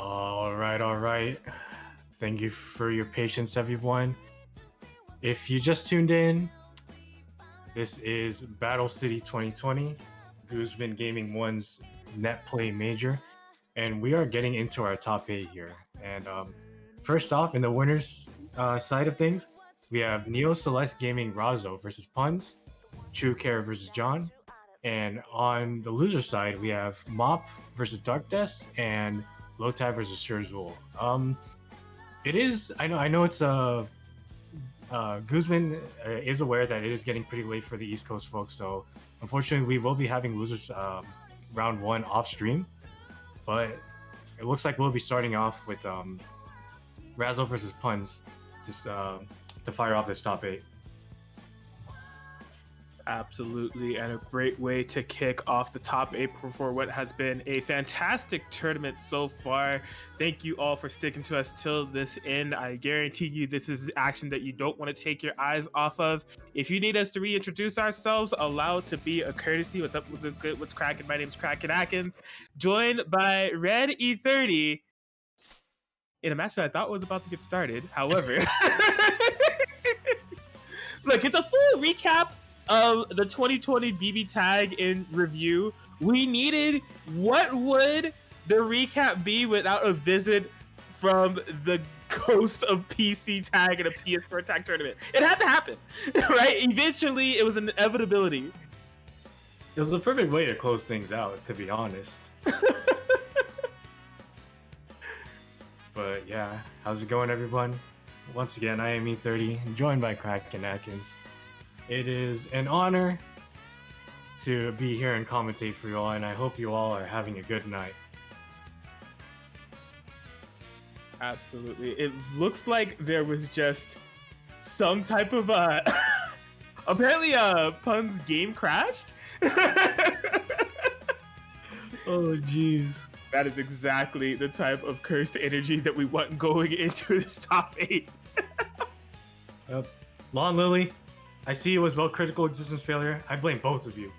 All right, all right. Thank you for your patience, everyone. If you just tuned in, this is Battle City 2020, Guzman Gaming 1's Netplay Major, and we are getting into our top 8 here. And first off, in the winners side of things, we have Neo Celeste Gaming Razo versus Puns, True Care versus John, and on the loser side, we have Mop versus Dark Death and Lotai versus Shirzul. It is. I know it's Guzman is aware that it is getting pretty late for the East Coast folks, so unfortunately, we will be having losers round 1 off stream. But it looks like we'll be starting off with Razzle versus Puns to fire off this top 8. Absolutely, and a great way to kick off the top 8 for what has been a fantastic tournament so far. Thank you all for sticking to us till this end. I guarantee you this is action that you don't want to take your eyes off of. If you need us to reintroduce ourselves, allow it to be a courtesy. What's up with the good? What's cracking? My name's Kraken Atkins, joined by Red E30 in a match that I thought was about to get started. However, look, it's a full recap of the 2020 BBTAG in review. We needed, what would the recap be without a visit from the ghost of PC tag in a PS4 tag tournament? It had to happen, right? Eventually, it was an inevitability. It was a perfect way to close things out, to be honest. But yeah, how's it going, everyone? Once again, I am E30, joined by Kraken Atkins. It is an honor to be here and commentate for you all, and I hope you all are having a good night. Absolutely. It looks like there was just some type of apparently Pun's game crashed. Oh jeez. That is exactly the type of cursed energy that we want going into this top 8. Yep. Lawn Lily, I see it was about critical existence failure. I blame both of you.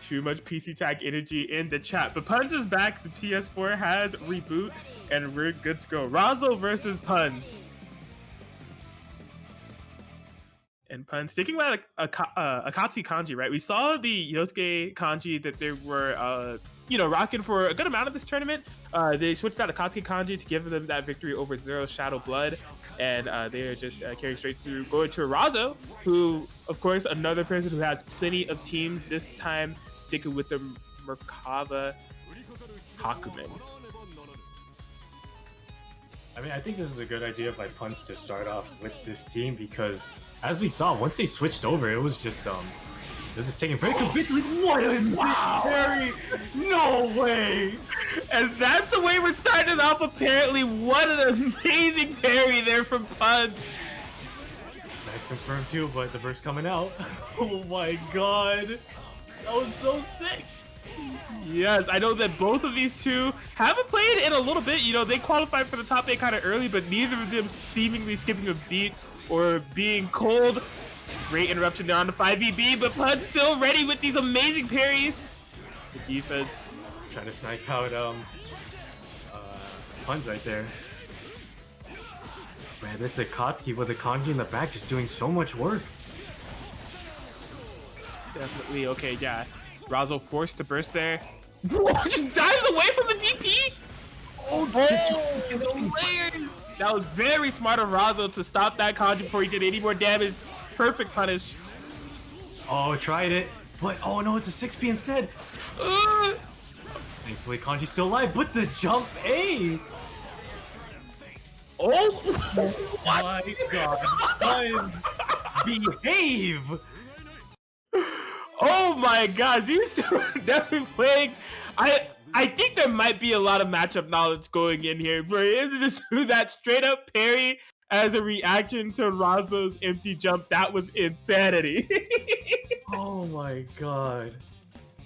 Too much PC tag energy in the chat. But Puns is back. The PS4 has reboot, and we're good to go. Razo versus Puns. And Puns sticking with Akatsuki kanji, right? We saw the Yosuke kanji that they were, rocking for a good amount of this tournament. They switched out Akatsuki kanji to give them that victory over Zero Shadow Blood. And they are just carrying straight through, going to Razo, who, of course, another person who has plenty of teams, this time sticking with the Merkava Hakumen. I mean, I think this is a good idea by Punch to start off with this team because, as we saw, once they switched over, it was just this is taking pretty convincingly. What is Harry? No way! And that's the way we're starting off. Apparently, what an amazing parry there from Punch. Nice confirmed too, but the burst coming out. Oh my god, that was so sick. Yes, I know that both of these two haven't played in a little bit. You know, they qualified for the top 8 kind of early, but neither of them seemingly skipping a beat or being cold. Great interruption there on the 5v, but Pud's still ready with these amazing parries. The defense trying to snipe out Puns right there. Man, this Akatsuki with the kanji in the back just doing so much work. Definitely. Okay, yeah. Razo forced to burst there. Just dives away from the DP. Oh, hilarious. That was very smart of Razo to stop that kanji before he did any more damage. Perfect punish. Oh, tried it. But, oh no, it's a 6P instead. Thankfully, Kanji's still alive, but the jump A! Oh my god. Behave! Oh my god, these two are definitely playing. I think there might be a lot of matchup knowledge going in here. For him to just do that straight up parry as a reaction to Razo's empty jump, that was insanity. Oh my god.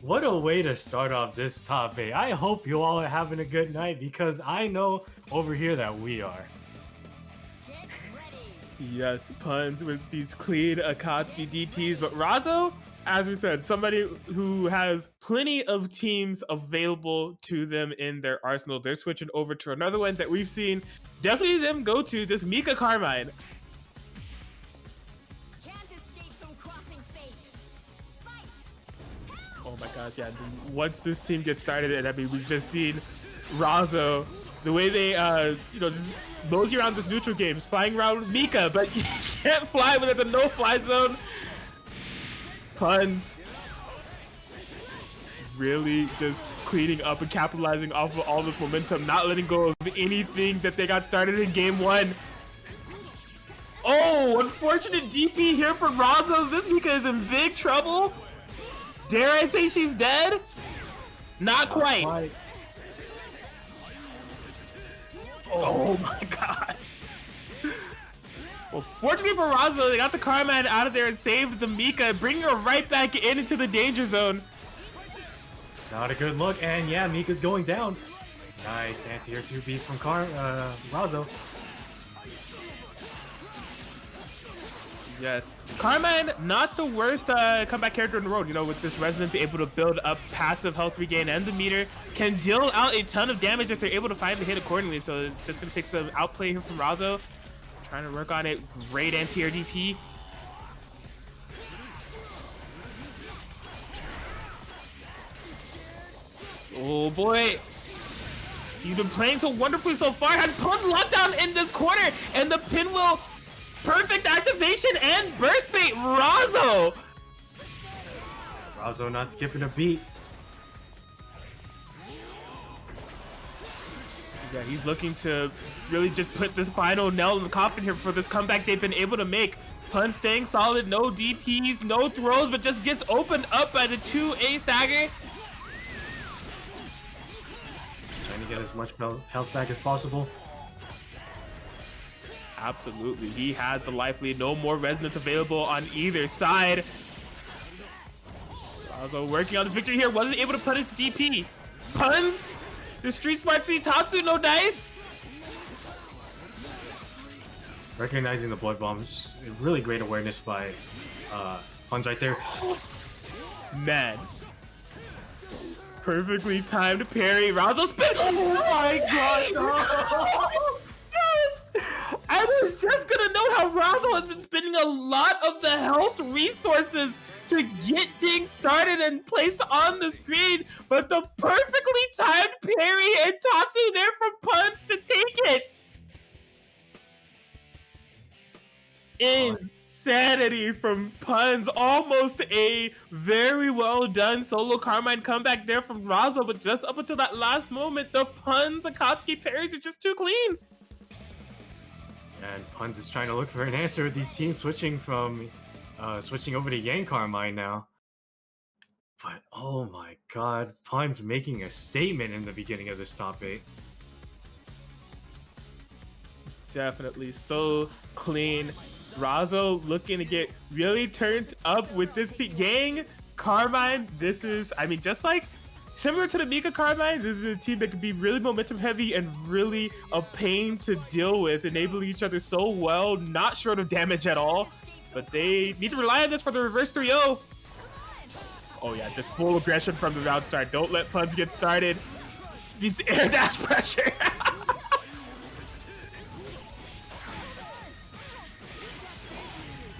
What a way to start off this top 8. I hope you all are having a good night because I know over here that we are. Yes, Puns with these clean Akatsuki DPs, but Razo as we said, somebody who has plenty of teams available to them in their arsenal. They're switching over to another one that we've seen definitely them go to, this Mika Carmine. Oh my gosh, yeah. Once this team gets started, and I mean, we've just seen Razo, the way they, just mosey around this neutral game, flying around with Mika, but you can't fly when there's a no-fly zone. Puns really just cleaning up and capitalizing off of all this momentum, not letting go of anything that they got started in game one. Oh, unfortunate DP here for Razo. This Mika is in big trouble. Dare I say she's dead? Not quite. Oh my gosh. Well, fortunately for Razo, they got the Carmine out of there and saved the Mika, bringing her right back into the danger zone. Not a good look, and yeah, Mika's going down. Nice anti-air 2B from Razo. Yes. Carmine, not the worst comeback character in the world. You know, with this resonance, able to build up passive health regain and the meter, can deal out a ton of damage if they're able to find the hit accordingly. So it's just going to take some outplay here from Razo. Trying to work on it. Great anti-air DP. Oh boy. He's been playing so wonderfully so far. Has put lockdown in this corner, and the pinwheel. Perfect activation and burst bait, Razo! Razo not skipping a beat. Yeah, he's looking to really just put this final nail in the coffin here for this comeback they've been able to make. Pun staying solid, no DPs, no throws, but just gets opened up by the 2A stagger. Trying to get as much health back as possible. Absolutely, he had the life lead. No more resonance available on either side. Razo working on this victory here, wasn't able to put his DP. Puns, the Street Smart C Tatsu, no dice. Recognizing the blood bombs, really great awareness by Puns right there. Man, perfectly timed parry. Razo spin. Oh my god! No. I was just gonna note how Razo has been spending a lot of the health resources to get things started and placed on the screen, but the perfectly timed parry and Tatsu there from Puns to take it. Insanity from Puns. Almost a very well done solo Carmine comeback there from Razo, but just up until that last moment, the Puns Akatsuki parries are just too clean. And Puns is trying to look for an answer with these teams switching over to Yang Carmine now. But oh my god, Puns making a statement in the beginning of this top 8. Definitely so clean. Razo looking to get really turned up with this team. Yang Carmine, this is, I mean, just like similar to the Mika Carmine, this is a team that can be really momentum heavy and really a pain to deal with, enabling each other so well, not short of damage at all. But they need to rely on this for the reverse 3-0. Oh yeah, just full aggression from the round start. Don't let Puns get started. These air dash pressure.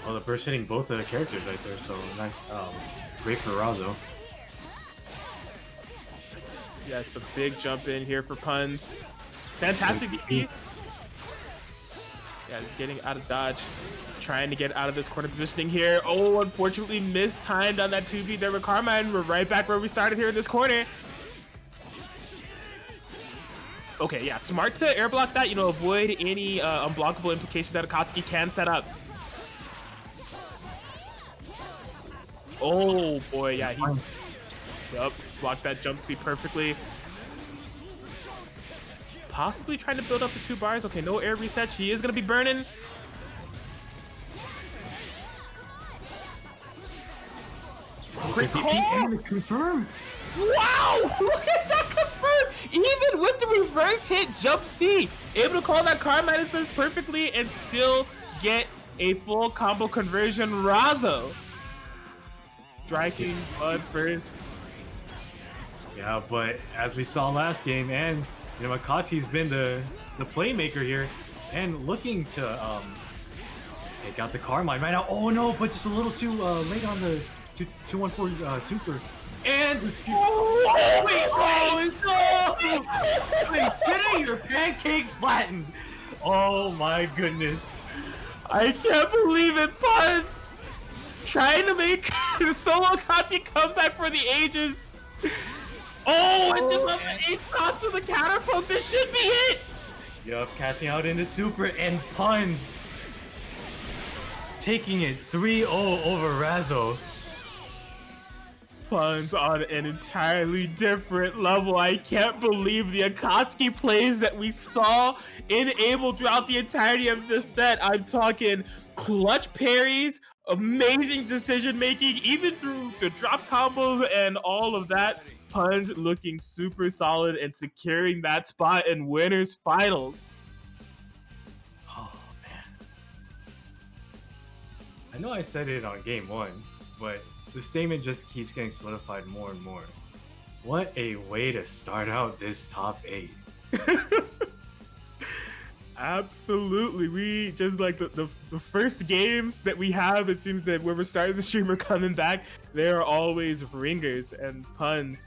Oh, the burst hitting both of the characters right there, so nice. Great for Razo. Yes, the big jump in here for Puns. Fantastic DP. Yeah, he's getting out of dodge. Trying to get out of this corner positioning here. Oh, unfortunately mistimed on that 2B there with Carmine. We're right back where we started here in this corner. Okay, yeah, smart to air block that, avoid any unblockable implications that Akatsuki can set up. Oh boy, yeah, he blocked that jump speed perfectly. Possibly trying to build up the 2 bars. Okay, no air reset. She is gonna be burning. Great DP. Confirm. Wow! Look at that confirm! Even with the reverse hit jump C, able to call that Carmine assist perfectly and still get a full combo conversion. Razo. striking blood first. Yeah, but as we saw last game, and Akatsuki's been the playmaker here, and looking to take out the Carmine right now. Oh no, but just a little too late on the 214 super. And wait, getting your pancakes flattened. Oh my goodness. I can't believe it, Puns! Trying to make the solo Katsu come back for the ages. Oh, and just left the H cross to the counterpoke. This should be it. Yup, cashing out into super, and Puns taking it 3-0 over Razzo. Puns on an entirely different level. I can't believe the Akatsuki plays that we saw in Abel throughout the entirety of this set. I'm talking clutch parries, amazing decision making, even through the drop combos and all of that. Puns looking super solid and securing that spot in winners finals. Oh man, I know I said it on game 1, but the statement just keeps getting solidified more and more. What a way to start out this top 8. Absolutely. We just like the first games that we have, it seems that when we're starting the stream or coming back, they are always ringers, and Puns,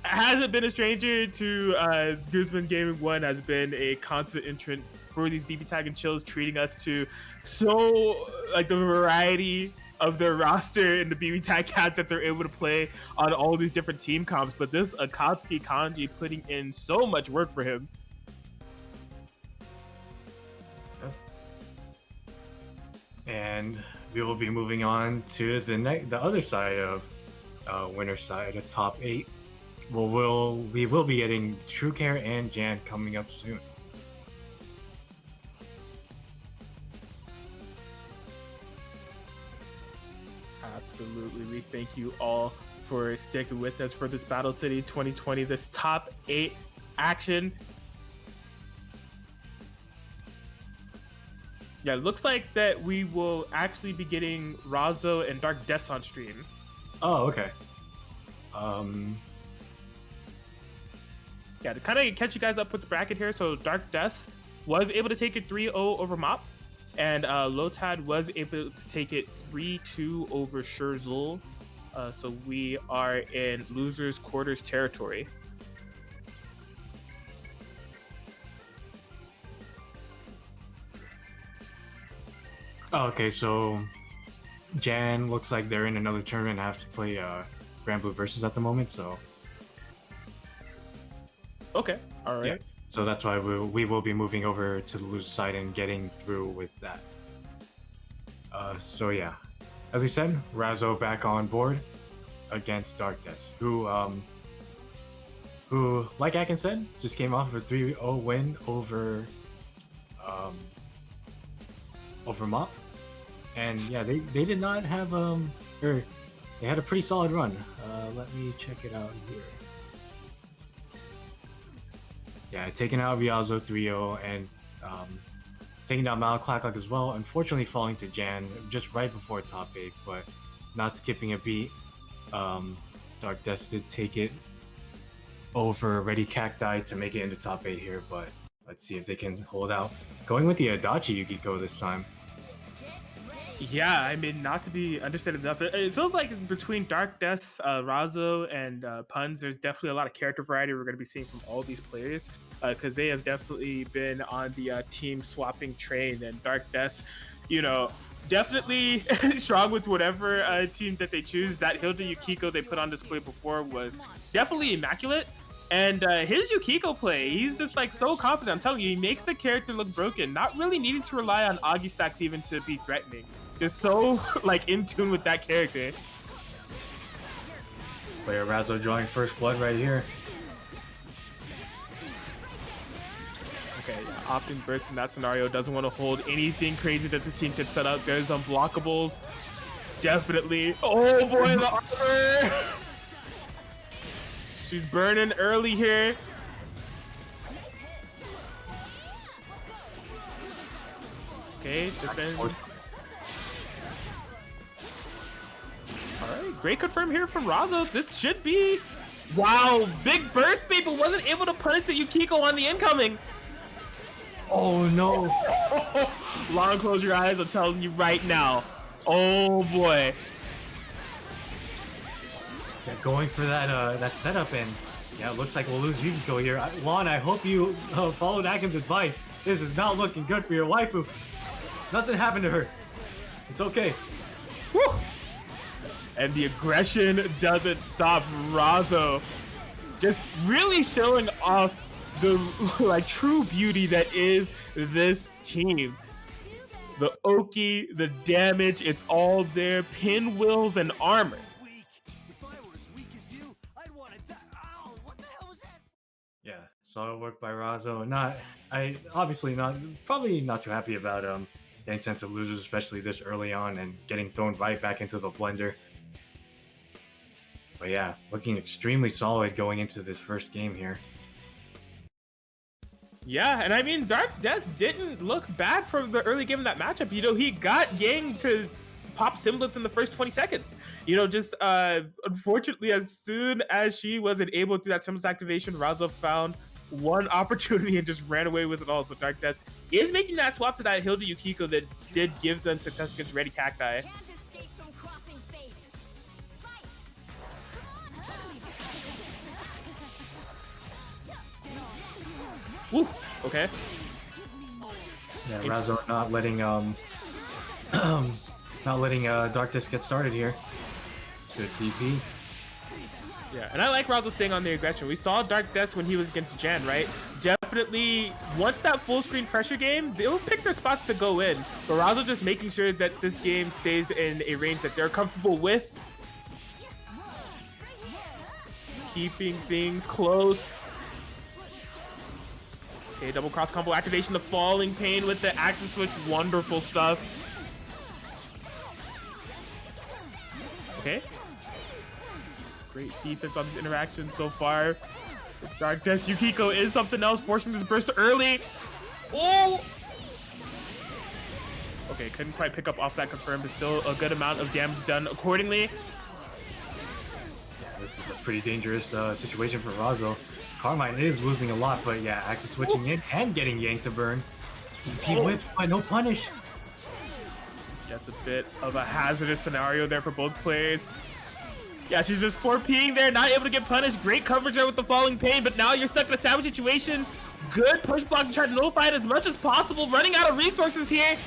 hasn't been a stranger to Guzman Gaming 1, has been a constant entrant for these BBTAG and chills, treating us to so like the variety of their roster and the BBTAG cats that they're able to play on all these different team comps. But this Akatsuki Kanji putting in so much work for him. And we will be moving on to the other side of winner side of top 8. We will be getting True Care and Jan coming up soon. Absolutely. We thank you all for sticking with us for this Battle City 2020, this top 8 action. Yeah, it looks like that we will actually be getting Razzo and Dark Death on stream. Oh, okay. Yeah, to kind of catch you guys up with the bracket here, so Dark Death was able to take it 3-0 over Mop, and Lotad was able to take it 3-2 over Shurzul. So we are in losers quarters territory. Oh, okay, so Jan looks like they're in another tournament and have to play Blazblue versus at the moment, so okay, all right. Yeah. So that's why we will be moving over to the loser side and getting through with that. So yeah, as we said, Razzo back on board against Dark Death, who like Akin said, just came off of a 3-0 win over Mop. And yeah, they did not have or they had a pretty solid run. Let me check it out here. Yeah, taking out Rialzo 3-0 and taking down Malaclaclac as well. Unfortunately, falling to Jan just right before top 8, but not skipping a beat. Dark Death did take it over Ready Cacti to make it into top 8 here, but let's see if they can hold out. Going with the Adachi Yukiko this time. Yeah, I mean, not to be understated enough, it feels like between Dark Death, Razzo, and Puns, there's definitely a lot of character variety we're going to be seeing from all these players, because they have definitely been on the team swapping train, and Dark Death, definitely strong with whatever team that they choose. That Hilda Yukiko they put on display before was definitely immaculate. And his Yukiko play, he's just like so confident. I'm telling you, he makes the character look broken, not really needing to rely on Agi stacks even to be threatening. Just so like in tune with that character. Player Razzo drawing first blood right here. Okay, opting burst in that scenario, doesn't want to hold anything crazy that the team could set up. There's unblockables. Definitely. Oh boy, the armor! She's burning early here. Okay, defend. All right, great confirm here from Razo. This should be, wow, big burst bait, but wasn't able to punish the Yukiko on the incoming. Oh no. Long close your eyes, I'm telling you right now. Oh boy. Yeah, going for that setup, and yeah, it looks like we'll lose Yukiko here. Juan, I hope you followed Akin's advice. This is not looking good for your waifu. Nothing happened to her. It's okay. Woo! And the aggression doesn't stop. Razo just really showing off the like true beauty that is this team. The Oki, the damage, it's all there. Pinwheels and armor. Yeah, solid work by Razo. Probably not too happy about getting sent to losers, especially this early on, and getting thrown right back into the blender. But yeah, looking extremely solid going into this first game here. Yeah, and I mean, Dark Death didn't look bad from the early game of that matchup. You know, he got Yang to pop semblance in the first 20 seconds. You know, just unfortunately, as soon as she wasn't able to do that semblance activation, Razo found one opportunity and just ran away with it all. So Dark Death is making that swap to that Hilda Yukiko that did give them success against Ready Cacti. Woo, okay. Yeah, Razo not letting Dark Disc get started here. Good DP. Yeah, and I like Razo staying on the aggression. We saw Dark Death when he was against Jan, right? Definitely, once that full screen pressure game, they'll pick their spots to go in. But Razo just making sure that this game stays in a range that they're comfortable with. Keeping things close. Okay, double cross combo activation, the falling pain with the active switch, wonderful stuff. Okay. Great defense on this interaction so far. Dark Death Yukiko is something else, forcing this burst early. Oh! Okay, couldn't quite pick up off that confirm, but still a good amount of damage done accordingly. Yeah, this is a pretty dangerous situation for Razo. Carmine is losing a lot, but yeah, active switching in and getting Yang to burn. He whips, but no punish. That's a bit of a hazardous scenario there for both players. Yeah, she's just 4P'ing there, not able to get punished. Great coverage there with the falling pain, but now you're stuck in a savage situation. Good push block to try to nullify it as much as possible. Running out of resources here.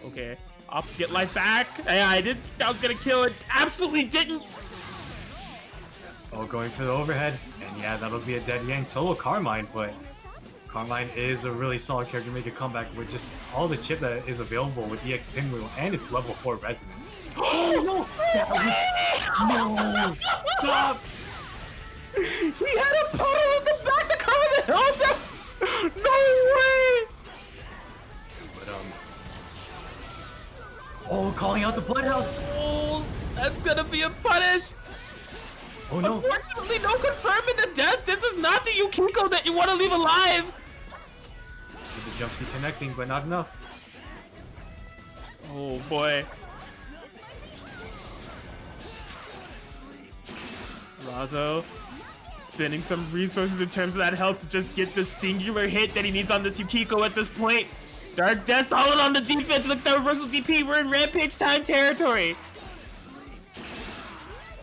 Okay, off to get life back. Yeah, I did think I was gonna kill it. Absolutely didn't. Oh, going for the overhead. And yeah, that'll be a dead Yang. Solo Carmine, but Carmine is a really solid character to make a comeback with just all the chip that is available with EX Pinwheel and its level 4 resonance. Oh, no! No! Stop! He had a puddle in the back to cover the hill down! No way! But, oh, calling out the Bloodhouse! Oh, that's gonna be a punish! Oh no! Unfortunately, no confirming the death. This is not the Yukiko that you want to leave alive. With the jump seat connecting, but not enough. Oh boy. Razo spending some resources in terms of that health to just get the singular hit that he needs on this Yukiko at this point. Dark Death solid on the defense with the reversal DP. We're in Rampage time territory.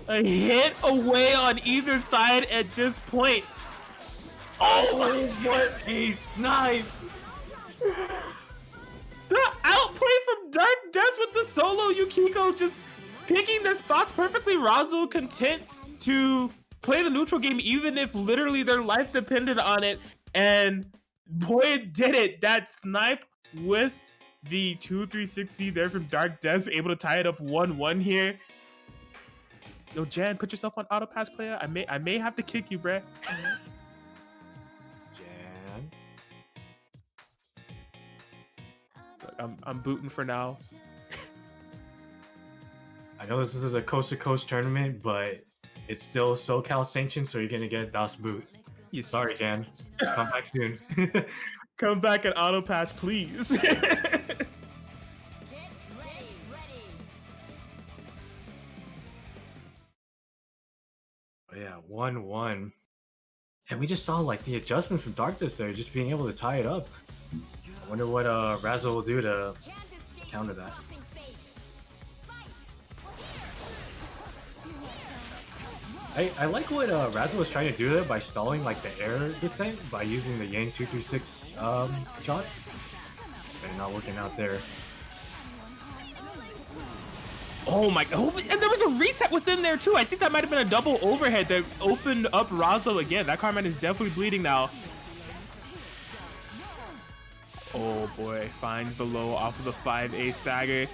A hit away on either side at this point. Oh, what a snipe! The outplay from Dark Death with the solo Yukiko just picking the spots perfectly. Razo content to play the neutral game even if literally their life depended on it. And boy, it did it. That snipe with the 2-3-6C there from Dark Death, able to tie it up 1-1 here. Yo, Jan, put yourself on auto pass, player. I may have to kick you, bruh. Jan. Look, I'm booting for now. I know this is a coast-to-coast tournament, but it's still SoCal sanctioned, so you're gonna get DOS boot. Yes. Sorry, Jan. Come back soon. Come back and auto pass, please. Yeah, 1-1. And we just saw like the adjustment from Darkness there, just being able to tie it up. I wonder what Razzle will do to counter that. I like what Razzle was trying to do there by stalling like the air descent by using the Yang 236 shots. But not working out there. Oh my god, and there was a reset within there too. I think that might have been a double overhead that opened up Razzle again. That Carmine is definitely bleeding now. Oh boy, finds the low off of the 5A stagger.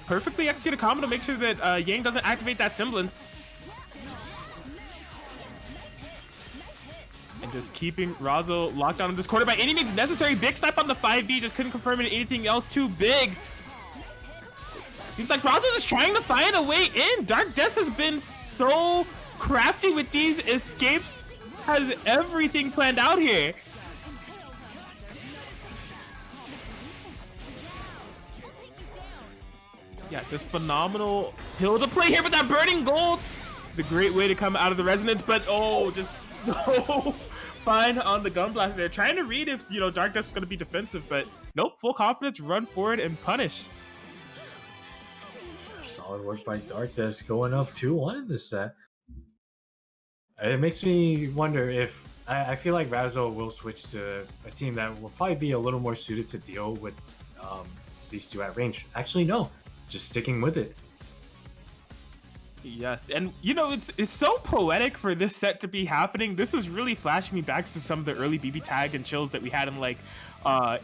Perfectly executed combo to make sure that Yang doesn't activate that semblance. And just keeping Razzle locked down in this corner by any means necessary. Big snipe on the 5B, just couldn't confirm anything else too big. Seems like Razzle's just trying to find a way in. Dark Death has been so crafty with these escapes. Has everything planned out here. Yeah, just phenomenal hill to play here with that burning gold. The great way to come out of the resonance, but oh, just no. Fine on the gun blast there. Trying to read if, you know, Dark Death's going to be defensive, but nope, full confidence, run forward and punish. Solid work by Dark Death, going up 2-1 in this set. It makes me wonder if I feel like Razzle will switch to a team that will probably be a little more suited to deal with these two at range. Actually, no, just sticking with it. Yes, and you know, it's so poetic for this set to be happening. This is really flashing me back to some of the early BBTAG and chills that we had in like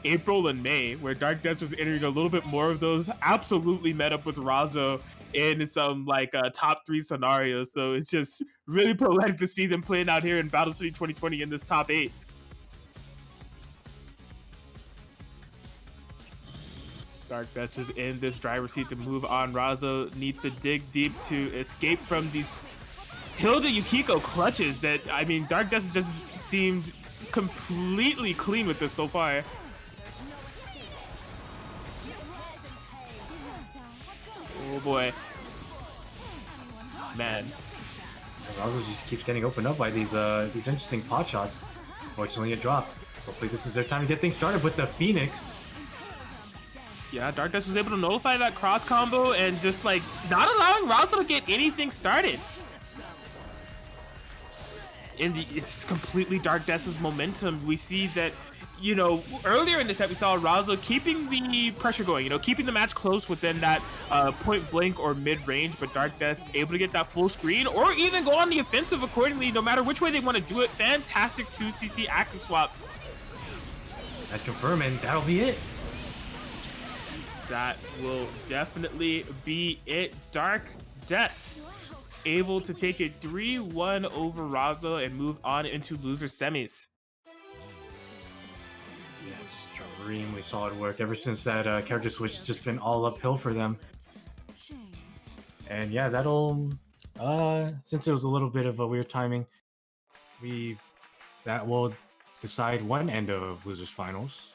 April and May, where Dark Death was entering a little bit more of those. Absolutely met up with Razo in some like top 3 scenarios. So it's just really poetic to see them playing out here in Battle City 2020 in this top 8. Dark Death is in this driver's seat to move on. Razo needs to dig deep to escape from these Hilda Yukiko clutches that, I mean, Dark Death has just seemed completely clean with this so far. Oh boy. Man. Razo just keeps getting opened up by these interesting pot shots. Fortunately, it dropped. Hopefully this is their time to get things started with the Phoenix. Yeah, Dark Death was able to nullify that cross combo and just like not allowing Razo to get anything started. And it's completely Dark Death's momentum. We see that, you know, earlier in the set we saw Razo keeping the pressure going, you know, keeping the match close within that point blank or mid range, but Dark Death able to get that full screen or even go on the offensive accordingly, no matter which way they want to do it. Fantastic 2CC active swap. That's confirming, that'll be it. That will definitely be it. Dark Death able to take it 3-1 over Razo and move on into loser semis. Yeah, extremely solid work. Ever since that character switch, it's just been all uphill for them. And yeah, that'll since it was a little bit of a weird timing, that will decide one end of losers finals.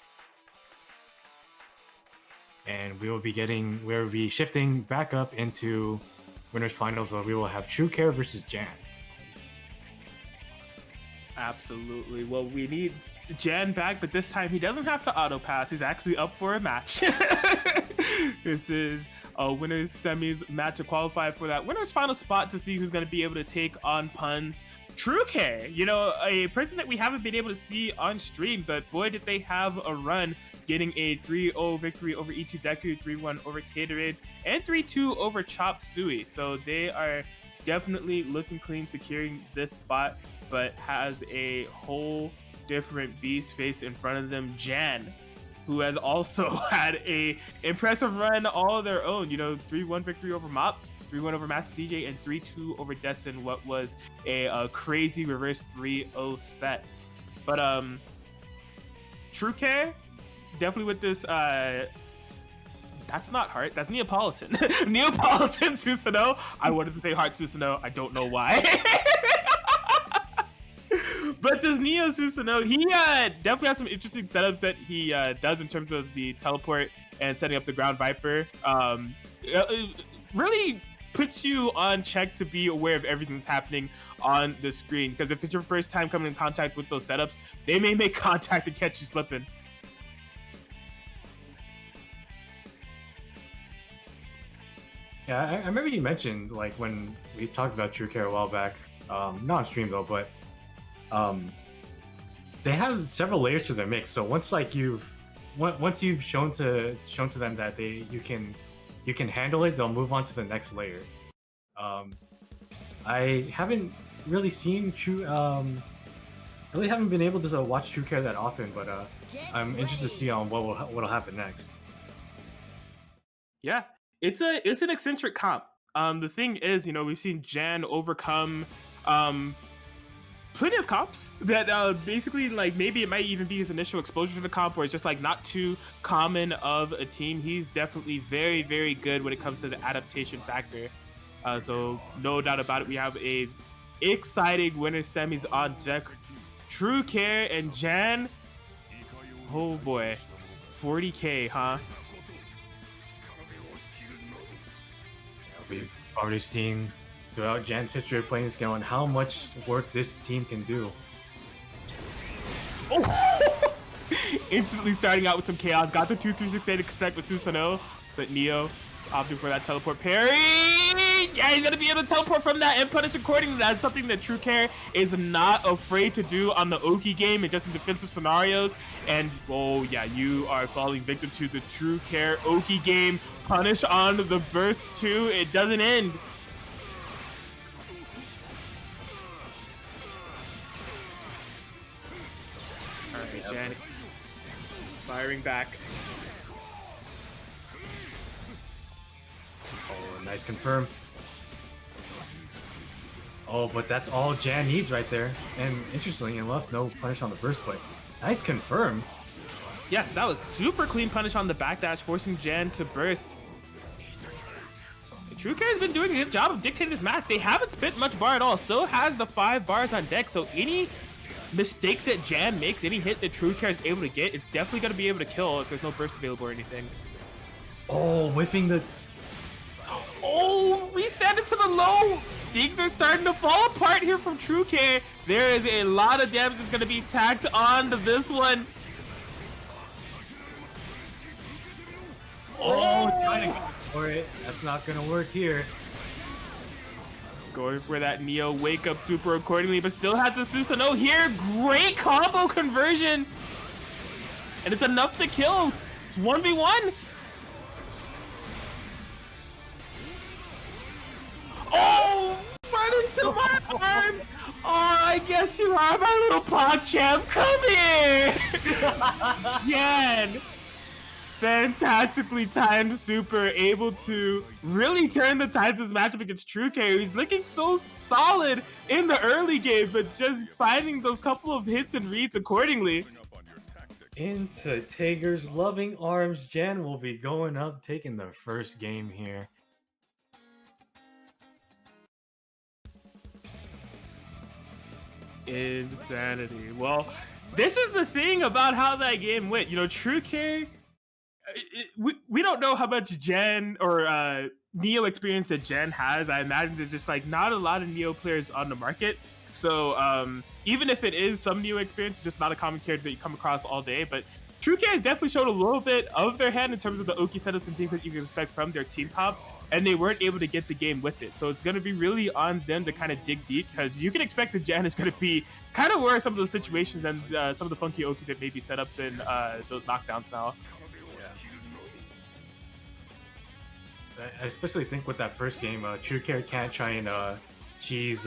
And we'll be shifting back up into winners finals, where we will have True Care versus Jan. Absolutely. Well, we need Jan back, but this time he doesn't have to auto pass. He's actually up for a match. This is a winners semis match to qualify for that winners final spot to see who's going to be able to take on Pun's True Care. You know, a person that we haven't been able to see on stream, but boy, did they have a run, getting a 3-0 victory over E2 Deku, 3-1 over Caterade, and 3-2 over Chop Suey. So they are definitely looking clean, securing this spot, but has a whole different beast faced in front of them. Jan, who has also had a impressive run all of their own. You know, 3-1 victory over Mop, 3-1 over Master CJ, and 3-2 over Destin, what was a crazy reverse 3-0 set. But True Care, definitely with this that's not Heart, that's Neapolitan. Neapolitan Susanoo. I wanted to say Heart Susanoo, I don't know why. But this Neo Susanoo, he definitely has some interesting setups that he does in terms of the teleport and setting up the ground Viper. Really puts you on check to be aware of everything that's happening on the screen. Because if it's your first time coming in contact with those setups, they may make contact and catch you slipping. Yeah, I remember you mentioned, like, when we talked about True Care a while back, not on stream though, but they have several layers to their mix. So once you've shown to them that you can handle it, they'll move on to the next layer. I haven't really seen really haven't been able to watch True Care that often, but I'm interested to see on what'll happen next. Yeah, it's an eccentric comp. The thing is, we've seen Jan overcome plenty of comps that basically, like, maybe it might even be his initial exposure to the comp where it's just like not too common of a team. He's definitely very, very good when it comes to the adaptation factor. So no doubt about it, we have a exciting winner semis on deck. True Care and Jan. Oh boy, 40k, huh? We've already seen throughout Jan's history of playing this game on how much work this team can do. Oh! Instantly starting out with some chaos. Got the 2-3-6-8 to connect with Susanoo, but Neo opting for that teleport parry. Yeah, he's gonna be able to teleport from that and punish accordingly. That's something that True Care is not afraid to do on the Oki game and just in defensive scenarios. And oh yeah, you are falling victim to the True Care Oki game. Punish on the burst too. It doesn't end. Alright, Jan firing back. Oh, nice confirm. Oh, but that's all Jan needs right there. And interestingly enough, no punish on the burst, but nice confirm. Yes, that was super clean punish on the backdash, forcing Jan to burst. True Care has been doing a good job of dictating this match. They haven't spent much bar at all. Still has the 5 bars on deck, so any mistake that Jan makes, any hit that True Care is able to get, it's definitely going to be able to kill if there's no burst available or anything. Oh, whiffing the... Oh, we stand it to the low. Things are starting to fall apart here from True Care. There is a lot of damage that's going to be tacked on to this one. Oh, trying to go for it. That's not going to work here. Going for that Neo wake up super accordingly, but still has the Susanoo here. Great combo conversion. And it's enough to kill. It's 1v1. Oh, right into my arms. Oh, I guess you are my little PogChamp. Come here. Jan. Fantastically timed super, able to really turn the tides of this matchup against True Care. He's looking so solid in the early game, but just finding those couple of hits and reads accordingly. Into Tager's loving arms, Jan will be going up, taking the first game here. Insanity. Well, this is the thing about how that game went. True Care, we don't know how much Jan or Neo experience that Jan has. I imagine there's just like not a lot of Neo players on the market. So even if it is some Neo experience, it's just not a common character that you come across all day. But True Care has definitely showed a little bit of their hand in terms of the Oki setups and things that you can expect from their team comp. And they weren't able to get the game with it. So it's going to be really on them to kind of dig deep, because you can expect that Jan is going to be kind of where some of the situations and some of the funky Oki that may be set up in those knockdowns now. I especially think with that first game, True Care can't try and cheese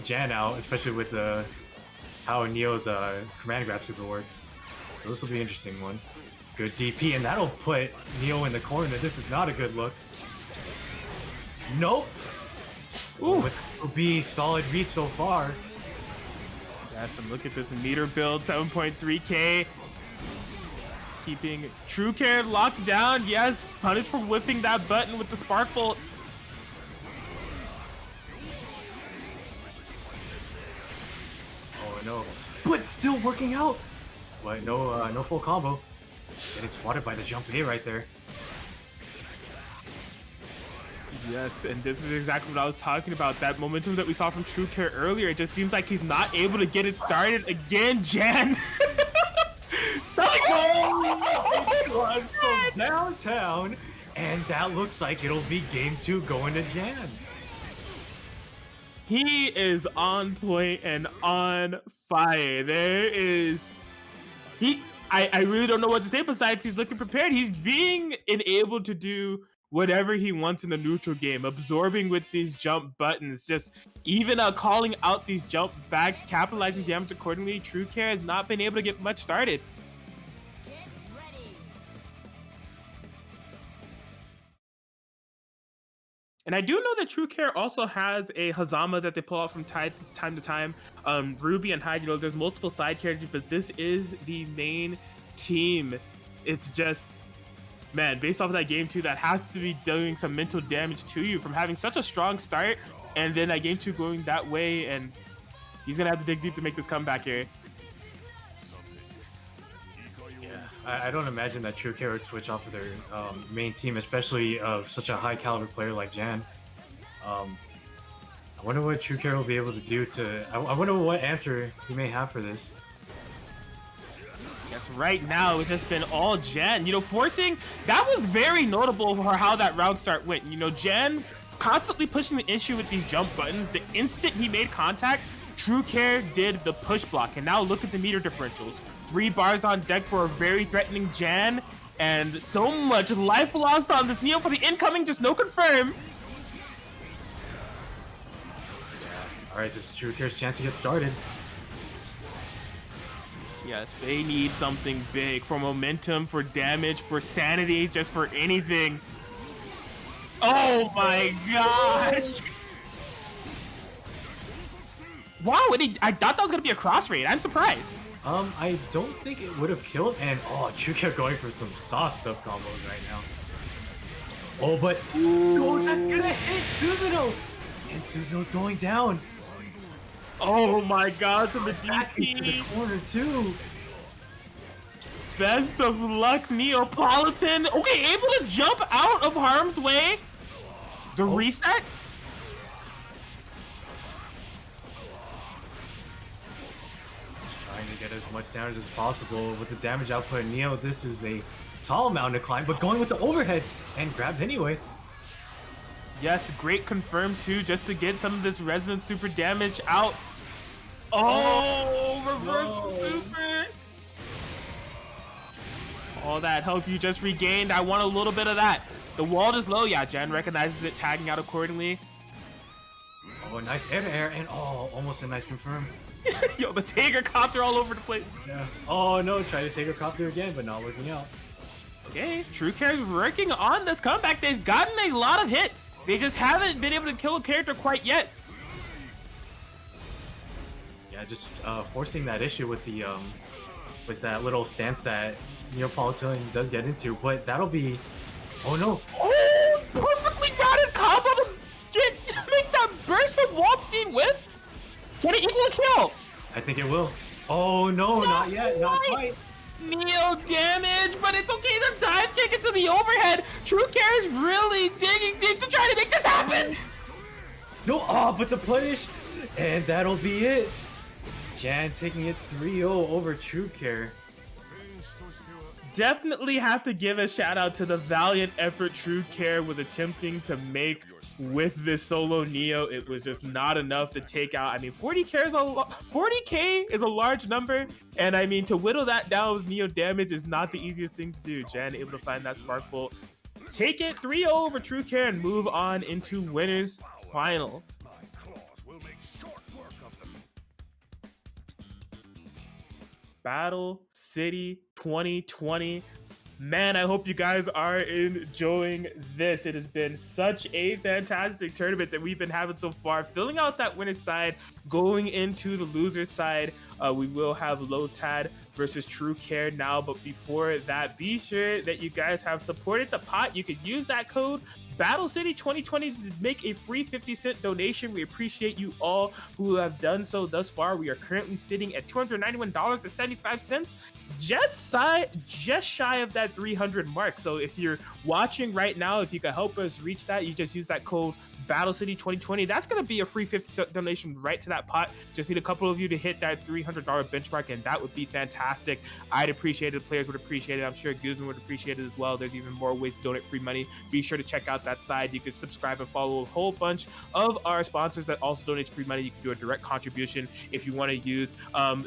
Jan out, especially with how Neo's command grab super works. So this will be an interesting one. Good DP, and that'll put Neo in the corner. This is not a good look. Nope. Ooh, but it'll be solid read so far. That's some look at this meter build, 7.3k. Keeping True Care locked down. Yes, punished for whiffing that button with the Spark Bolt. Oh no, but still working out. But no full combo. Getting spotted by the jump A right there. Yes, and this is exactly what I was talking about. That momentum that we saw from True Care earlier, it just seems like he's not able to get it started again, Jan. Stop One from downtown, and that looks like it'll be game 2 going to Jan. He is on point and on fire. I really don't know what to say besides he's looking prepared. He's being enabled to do whatever he wants in the neutral game, absorbing with these jump buttons, just even calling out these jump backs, capitalizing damage accordingly. True Care has not been able to get much started. And I do know that True Care also has a Hazama that they pull out from time to time. Ruby and Hyde, there's multiple side characters, but this is the main team. It's just, man, based off of that game 2, that has to be doing some mental damage to you from having such a strong start, and then that game 2 going that way, and he's gonna have to dig deep to make this comeback here. I don't imagine that True Care would switch off of their main team, especially of such a high caliber player like Jan. I wonder what True Care will be able to do to... I wonder what answer he may have for this. Yes, right now it's just been all Jan. Forcing... That was very notable for how that round start went. Jan constantly pushing the issue with these jump buttons. The instant he made contact, True Care did the push block. And now look at the meter differentials. 3 bars on deck for a very threatening Jan, and so much life lost on this Neo for the incoming, just no confirm. Alright, this is True Care's chance to get started. Yes, they need something big for momentum, for damage, for sanity, just for anything. Oh my gosh! Wow, I thought that was going to be a cross raid. I'm surprised. I don't think it would have killed, and True Care going for some soft stuff combos right now. Oh, but that's gonna hit Suzuno, and Suzuno's going down. Oh my gosh, and the Back into the DP. corner too. Best of luck, Neapolitan. Okay, able to jump out of harm's way. The reset. Trying to get as much damage as possible with the damage output. Neo, this is a tall mountain to climb, but going with the overhead and grabbed anyway. Yes, great confirm too, just to get some of this resonant super damage out. Oh, reverse super. All that health you just regained, I want a little bit of that. The wall is low, yeah, Jen recognizes it, tagging out accordingly. Oh, nice air, and almost a nice confirm. Yo, the Tiger Copter all over the place. Yeah. Oh no, try to take a copter again, but not working out. Okay, True Care's working on this comeback. They've gotten a lot of hits. They just haven't been able to kill a character quite yet. Yeah, just forcing that issue with the with that little stance that Neapolitan does get into, but that'll be... Oh no! Oh, perfectly routed combo to make that burst from Waldstein with. Can it equal a kill? I think it will. Oh no, not yet, not quite. Neo damage, but it's okay to dive kick into the overhead. True Care is really digging deep to try to make this happen. No, but the punish, and that'll be it. Jan taking it 3-0 over True Care. Definitely have to give a shout out to the valiant effort True Care was attempting to make with this solo Neo. It was just not enough to take out. I mean, 40k is a large number, and I mean, to whittle that down with Neo damage is not the easiest thing to do. Jan able to find that spark bolt, take it 3-0 over True Care, and move on into winners finals. Battle City 2020. Man, I hope you guys are enjoying this. It has been such a fantastic tournament that we've been having so far. Filling out that winner's side, going into the loser's side, we will have Lotad versus True Care now. But before that, be sure that you guys have supported the pot. You could use that code Battle City 2020 to make a free 50-cent donation. We appreciate you all who have done so thus far. We are currently sitting at $291.75, just shy of that 300 mark. So if you're watching right now, if you can help us reach that, you just use that code Battle City 2020. That's going to be a free 50-cent donation right to that pot. Just need a couple of you to hit that $300 benchmark, and that would be fantastic. I'd appreciate it. The players would appreciate it. I'm sure Guzman would appreciate it as well. There's even more ways to donate free money. Be sure to check out that side. You can subscribe and follow a whole bunch of our sponsors that also donate free money. You can do a direct contribution if you want to use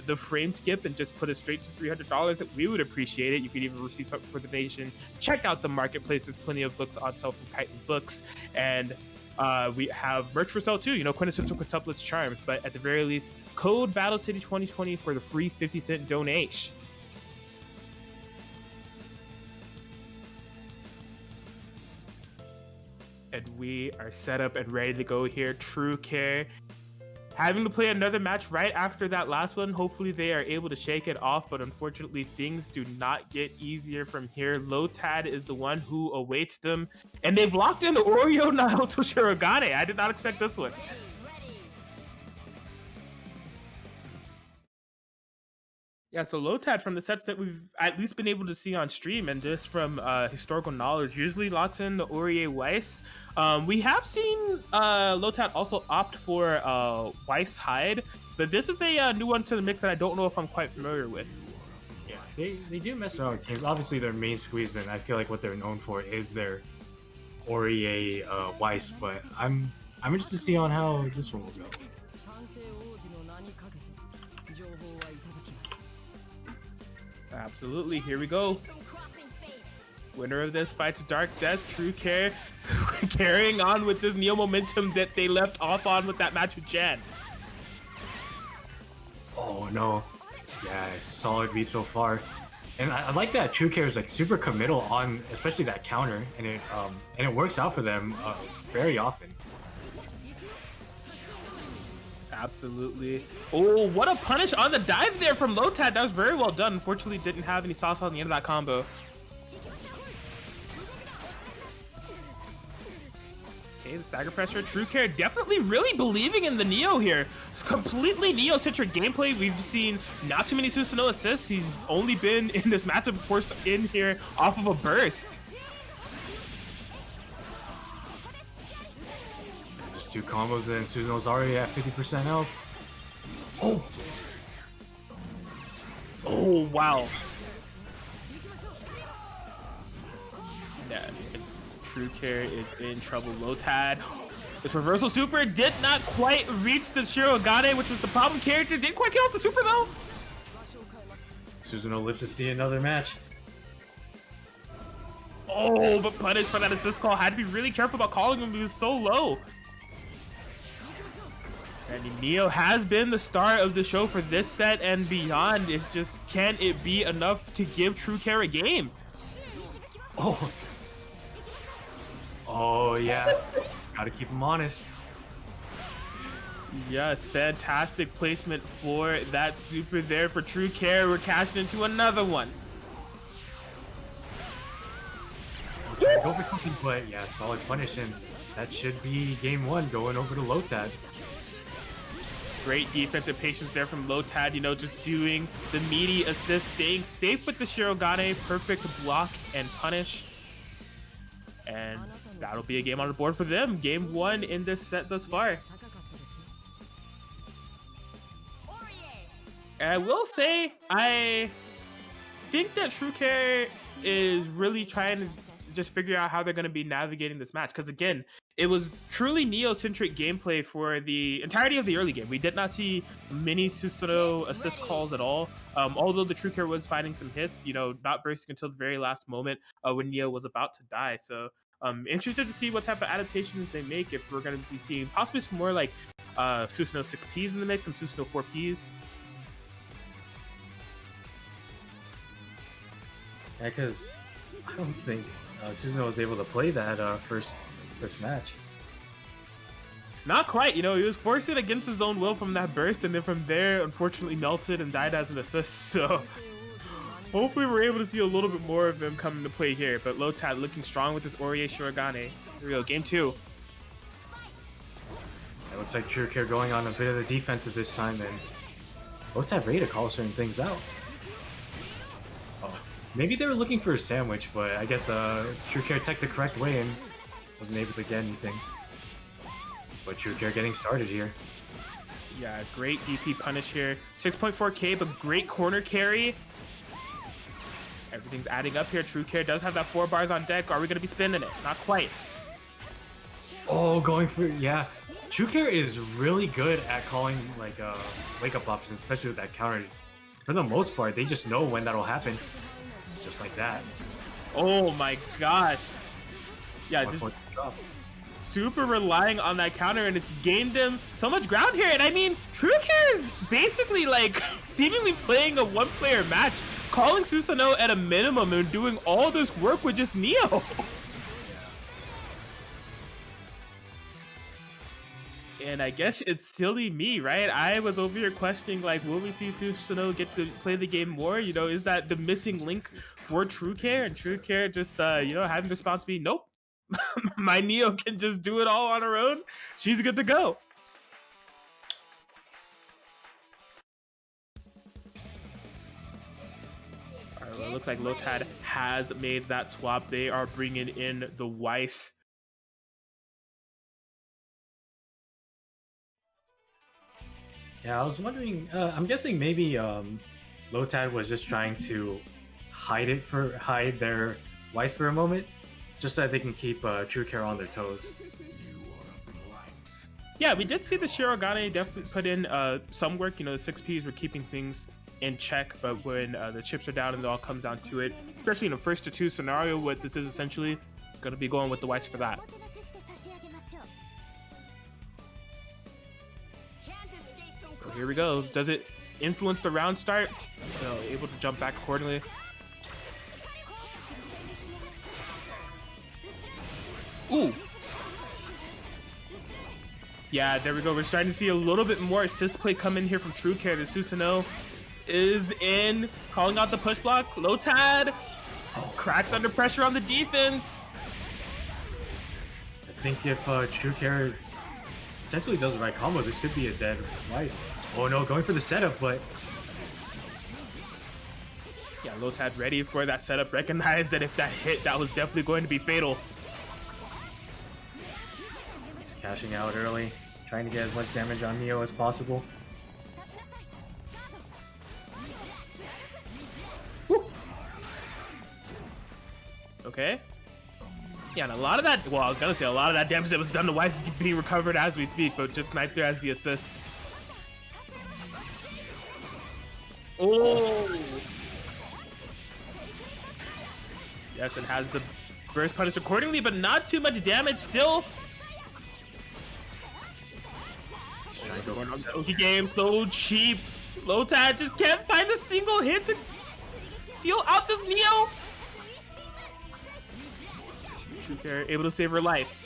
the frame skip and just put it straight to $300. We would appreciate it. You could even receive something for the donation. Check out the marketplace. There's plenty of books on sale from Titan Books, and we have merch for sale too, you know, quintessential quintuplets charms. But at the very least, code Battle City 2020 for the free 50-cent donation. And we are set up and ready to go here. True Care having to play another match right after that last one. Hopefully they are able to shake it off, but unfortunately things do not get easier from here. Lotad is the one who awaits them, and they've locked in the Oreo Naoto Shirogane. I did not expect this one. Yeah, so Lotad, from the sets that we've at least been able to see on stream and just from historical knowledge, usually locks in the Aurier Weiss. We have seen Lotad also opt for Weiss Hyde, but this is a new one to the mix that I don't know if I'm quite familiar with. Yeah, they do mess around with teams. Obviously, their main squeeze, and I feel like what they're known for is their Aurier Weiss, but I'm interested to see on how this one will go. Absolutely, here we go. Winner of this fights Dark Death. True Care carrying on with this Neo momentum that they left off on with that match with Jan. Oh no, yeah, solid beat so far. And I like that True Care is like super committal on especially that counter, and it works out for them very often. Absolutely. Oh, what a punish on the dive there from Lotad. That was very well done. Unfortunately, didn't have any sauce on the end of that combo. Okay, the stagger pressure. True Care definitely really believing in the Neo here. It's completely Neo-centric gameplay. We've seen not too many Susanoo assists. He's only been in this matchup forced in here off of a burst. Two combos and Susanoo's already at 50% health. Oh! Oh, wow. Yeah, True Care is in trouble. Lotad. This reversal super did not quite reach the Shirogane, which was the problem character. Didn't quite kill out the super though. Susanoo lives to see another match. Oh, but punish for that assist call. Had to be really careful about calling him. He was so low. And Neo has been the star of the show for this set and beyond. It's just, can it be enough to give True Care a game? Oh. Oh, yeah. Gotta keep him honest. Yes, fantastic placement for that super there for True Care. We're cashing into another one. We'll try to go for something, but yeah, solid punish, and that should be game one going over to Lotad. Great defensive patience there from Lotad, you know, just doing the meaty assist, staying safe with the Shirogane, perfect block and punish. And that'll be a game on the board for them. Game one in this set thus far. And I will say, I think that True Care is really trying to just figure out how they're going to be navigating this match. Because again, it was truly Neo-centric gameplay for the entirety of the early game. We did not see many Susanoo assist calls at all. Although the True Care was finding some hits, you know, not bursting until the very last moment when Neo was about to die. So interested to see what type of adaptations they make, if we're going to be seeing possibly some more like Susanoo 6Ps in the mix and Susanoo 4Ps. Yeah, because I don't think Susanoo was able to play that first match. Not quite, you know, he was forced it against his own will from that burst, and then from there, unfortunately melted and died as an assist, so hopefully we're able to see a little bit more of him come into play here. But Lotad looking strong with his Aurier Shirogane. Here we go, game 2. It looks like True Care going on a bit of the defensive this time, and Lotad ready to call certain things out. Oh, maybe they were looking for a sandwich, but I guess True Care teched the correct way and wasn't able to get anything. But True Care getting started here. Yeah, great DP punish here. 6.4k, but great corner carry. Everything's adding up here. True Care does have that 4 bars on deck. Are we going to be spinning it? Not quite. Oh, going for, yeah. True Care is really good at calling like wake-up options, especially with that counter. For the most part, they just know when that'll happen. Just like that. Oh my gosh. Yeah, just super relying on that counter, and it's gained him so much ground here. And I mean, True Care is basically like seemingly playing a one-player match, calling Susanoo at a minimum and doing all this work with just Neo. And I guess it's silly me, right? I was over here questioning, like, will we see Susanoo get to play the game more? You know, is that the missing link for True Care? And True Care just, you know, having the response be, nope. My Neo can just do it all on her own. She's good to go. All right, well, it looks like Lotad has made that swap. They are bringing in the Weiss. Yeah, I was wondering, I'm guessing maybe Lotad was just trying to hide their Weiss for a moment, just so that they can keep True Care on their toes. Yeah, we did see the Shirogane definitely put in some work. You know, the 6Ps were keeping things in check, but when the chips are down and it all comes down to it, especially in a 1st-to-2 scenario, what this is essentially going to be going with the Weiss for that. So here we go. Does it influence the round start? You know, able to jump back accordingly. Ooh. Yeah, there we go. We're starting to see a little bit more assist play come in here from True Care. The Susanoo is in, calling out the push block. Lotad cracked under pressure on the defense. I think if True Care essentially does the right combo, this could be a dead Weiss. Oh no, going for the setup, but yeah, Lotad ready for that setup. Recognized that if that hit, that was definitely going to be fatal. He's cashing out early, trying to get as much damage on Neo as possible. Woo. Okay. Yeah, and a lot of that, well, I was gonna say a lot of that damage that was done to Weiss is being recovered as we speak, but just sniped there as the assist. Oh! Yes, it has the burst punish accordingly, but not too much damage still. Going on the Oki game, so cheap. Lotad just can't find a single hit to seal out this Neo. True Care able to save her life.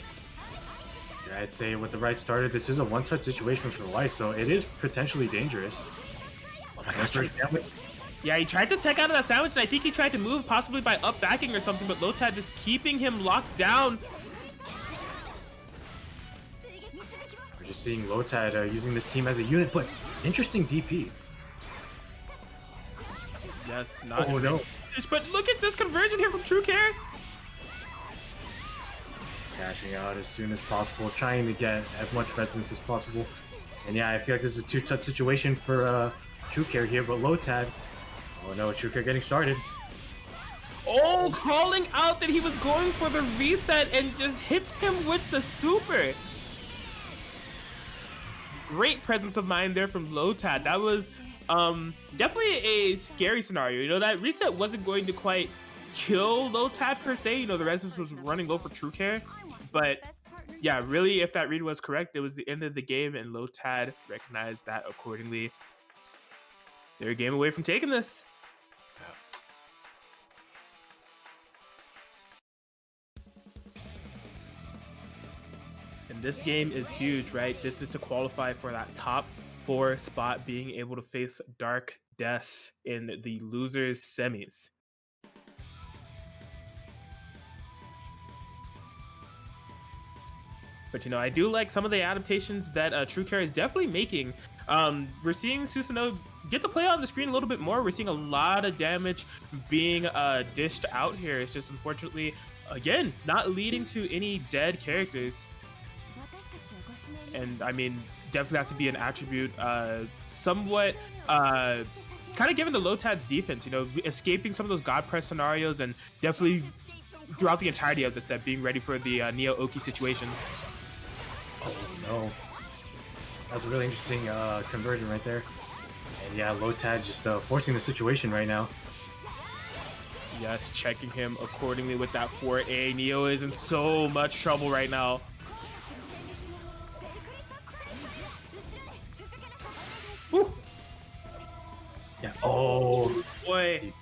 Yeah, I'd say with the right starter, this is a one-touch situation for Weiss, so it is potentially dangerous. Oh my gosh. Yeah, he tried to tech out of that sandwich, and I think he tried to move, possibly by up backing or something, but Lotad just keeping him locked down. We're just seeing Lotad using this team as a unit, but interesting DP. Yes, not. Oh no. But look at this conversion here from True Care. Cashing out as soon as possible, trying to get as much presence as possible. And yeah, I feel like this is a two-touch situation for True Care here, but Lotad. Oh no, True Care getting started. Oh, calling out that he was going for the reset and just hits him with the super. Great presence of mind there from Lotad. That was definitely a scary scenario. You know, that reset wasn't going to quite kill Lotad per se. You know, the resistance was running low for True Care. But yeah, really, if that read was correct, it was the end of the game, and Lotad recognized that accordingly. They're a game away from taking this. And this game is huge, right? This is to qualify for that top 4 spot, being able to face Dark Death in the losers semis. But I do like some of the adaptations that True Care is definitely making. We're seeing Susanoo get to play on the screen a little bit more. We're seeing a lot of damage being dished out here. It's just unfortunately, again, not leading to any dead characters. And I mean, definitely has to be an attribute somewhat kind of given the Lotad's defense, escaping some of those God Press scenarios and definitely throughout the entirety of the set being ready for the Neo Oki situations. Oh no. That was a really interesting conversion right there. And yeah, Lotad just forcing the situation right now. Yes, checking him accordingly with that 4A. Neo is in so much trouble right now. Woo. Yeah. Oh boy.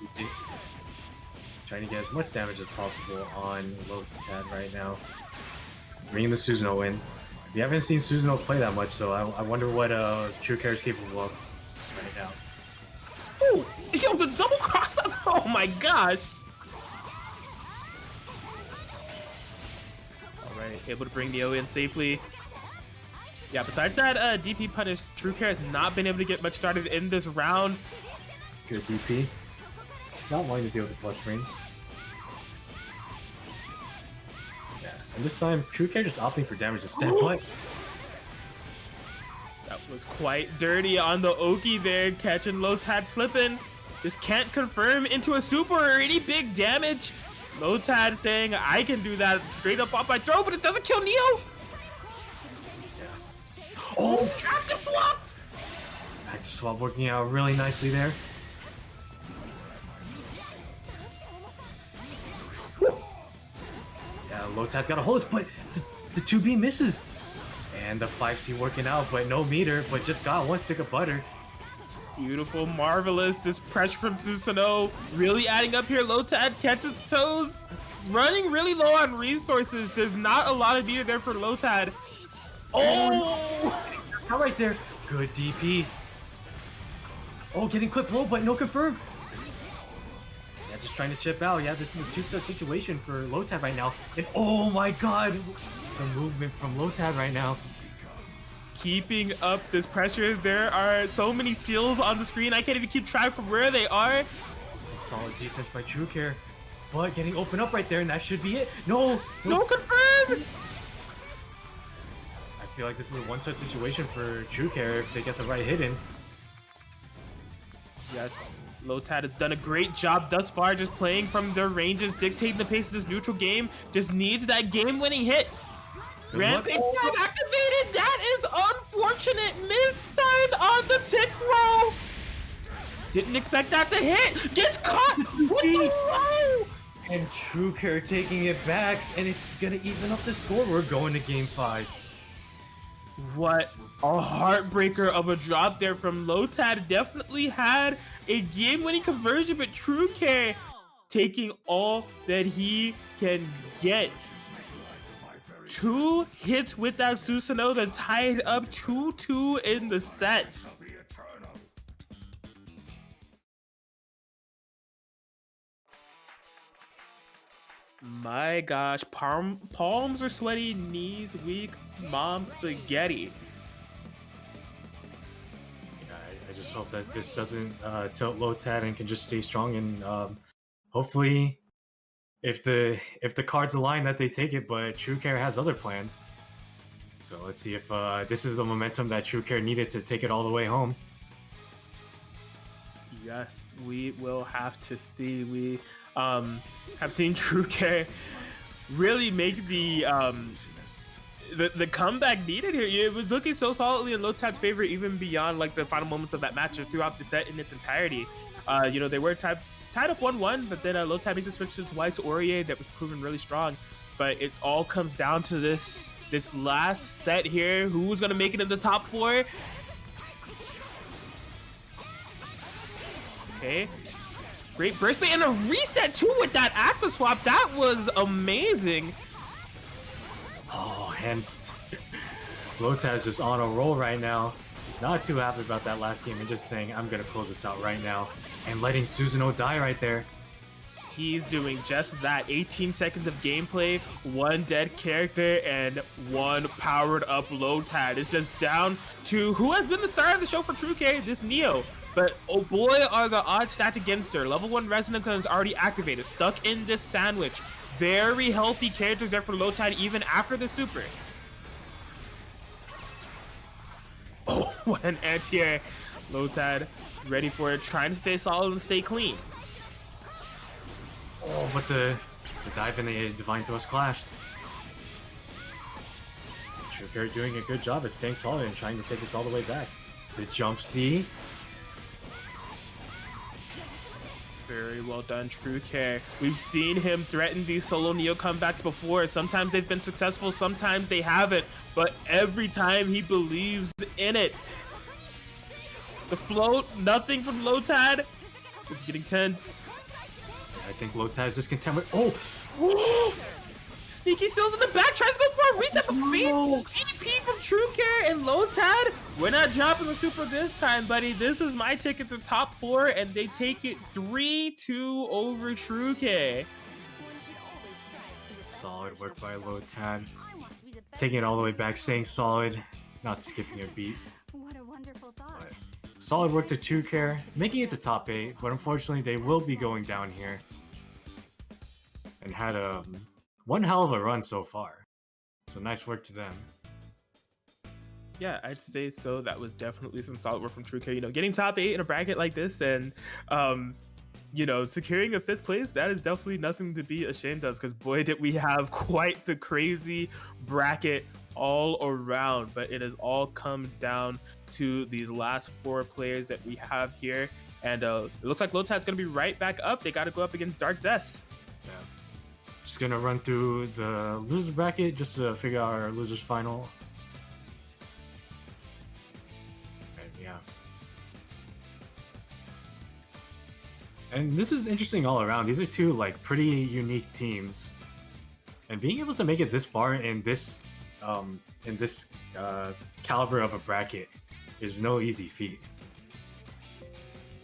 Trying to get as much damage as possible on Lotad right now. Bringing the Susanoo in. We haven't seen Susanoo play that much, so I wonder what True Care is capable of right now. Ooh! Yo, the double cross up! Oh my gosh! Alright, able to bring Neo in safely. Yeah, besides that DP punish, True Care has not been able to get much started in this round. Good DP. Not wanting to deal with the plus frames. Yes, and this time, True Care just opting for damage instead. What? That was quite dirty on the Oki there, catching Lotad slipping. Just can't confirm into a super or any big damage. Lotad saying, I can do that straight up off my throw, but it doesn't kill Neo. Oh, active swapped! Active swap working out really nicely there. Yeah, Lotad's got a hold, but the 2B misses. And the 5C working out, but no meter, but just got one stick of butter. Beautiful, marvelous. This pressure from Susanoo really adding up here. Lotad catches the toes, running really low on resources. There's not a lot of meter there for Lotad. Oh! How right there. Good DP. Oh, getting clipped low, but no confirm. Yeah, just trying to chip out. Yeah, this is a two-set situation for Lotad right now. And oh my god, the movement from Lotad right now. Keeping up this pressure. There are so many seals on the screen. I can't even keep track of where they are. Some solid defense by True Care. But getting open up right there, and that should be it. No confirm! I feel like this is a one-set situation for True Care if they get the right hit in. Yes, Lotad has done a great job thus far, just playing from their ranges, dictating the pace of this neutral game. Just needs that game-winning hit. Rampage Time activated. That is unfortunate. Mistime on the tick throw. Didn't expect that to hit. Gets caught with the low. And True Care taking it back, and it's gonna even up the score. We're going to game 5. What a heartbreaker of a drop there from Lotad. Definitely had a game-winning conversion, but True Care taking all that he can get. 2 hits with that Susanoo that tied up 2-2 in the set. My gosh, palms are sweaty, knees weak, mom spaghetti. Yeah, I just hope that this doesn't tilt Lotad and can just stay strong, and hopefully if the cards align that they take it, but True Care has other plans. So let's see if this is the momentum that True Care needed to take it all the way home. Yes, we will have to see. We have seen True Care really make the comeback needed here. It was looking so solidly in Lotad's favor, even beyond like the final moments of that match or throughout the set in its entirety. They were tied up 1-1, but then Lotad makes the switch to Weiss Aurier that was proven really strong. But it all comes down to this last set here. Who's gonna make it in the top 4? Okay. Great burst bait and a reset too with that active swap. That was amazing. Oh, and Lotad's just on a roll right now. Not too happy about that last game and just saying, I'm gonna close this out right now. And letting Susanoo die right there. he's doing just that. 18 seconds of gameplay, one dead character, and one powered up Lotad. It's just down to who has been the star of the show for True K, this Neo. But oh boy, are the odds stacked against her. Level 1 Resonance is already activated, stuck in this sandwich. Very healthy characters there for Lotad even after the super. Oh, what an anti-air. Lotad ready for it, trying to stay solid and stay clean. Oh, but the dive and the Divine Thrust clashed. True doing a good job at staying solid and trying to take us all the way back. The jump C. Very well done, True Care. We've seen him threaten these solo Neo comebacks before. Sometimes they've been successful, sometimes they haven't. But every time he believes in it. The float, nothing from Lotad. It's getting tense. I think Lotad is just content with. Oh! Sneaky Seals in the back, tries to go for a reset, but beats EDP from True Care and Lotad. We're not dropping the super this time, buddy. This is my ticket to top 4, and they take it 3-2 over True Care. Solid work by Lotad. Taking it all the way back, staying solid, not skipping a beat. What a wonderful thought. But solid work to True Care, making it to top 8, but unfortunately they will be going down here. And had one hell of a run so far. So nice work to them. Yeah, I'd say so. That was definitely some solid work from True Care. You know, getting top 8 in a bracket like this and, you know, securing a 5th place, that is definitely nothing to be ashamed of, because boy, did we have quite the crazy bracket all around. But it has all come down to these last 4 players that we have here. And it looks like Lotad's going to be right back up. They got to go up against Dark Death. Yeah. Just going to run through the loser bracket just to figure out our losers final. Yeah. And this is interesting all around. These are 2 like pretty unique teams, and being able to make it this far in this caliber of a bracket is no easy feat.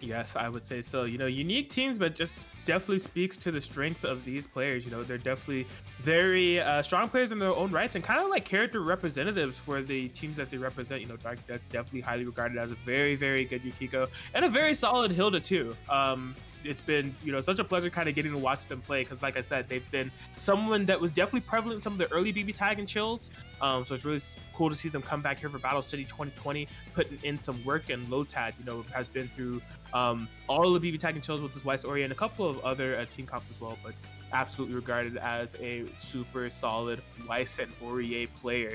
Yes, I would say so. You know, unique teams, but just definitely speaks to the strength of these players. You know, they're definitely very strong players in their own rights, and kind of like character representatives for the teams that they represent. You know, Dark Death's definitely highly regarded as a very, very good Yukiko and a very solid Hilda too. It's been, you know, such a pleasure kind of getting to watch them play, because like I said, they've been someone that was definitely prevalent in some of the early BBTAG and chills. So it's really cool to see them come back here for Battle City 2020, putting in some work. And Lotad, you know, has been through all of the BBTAG and chills with his Weiss Ori and a couple of other team comps as well, but absolutely regarded as a super solid Weiss and Ori player.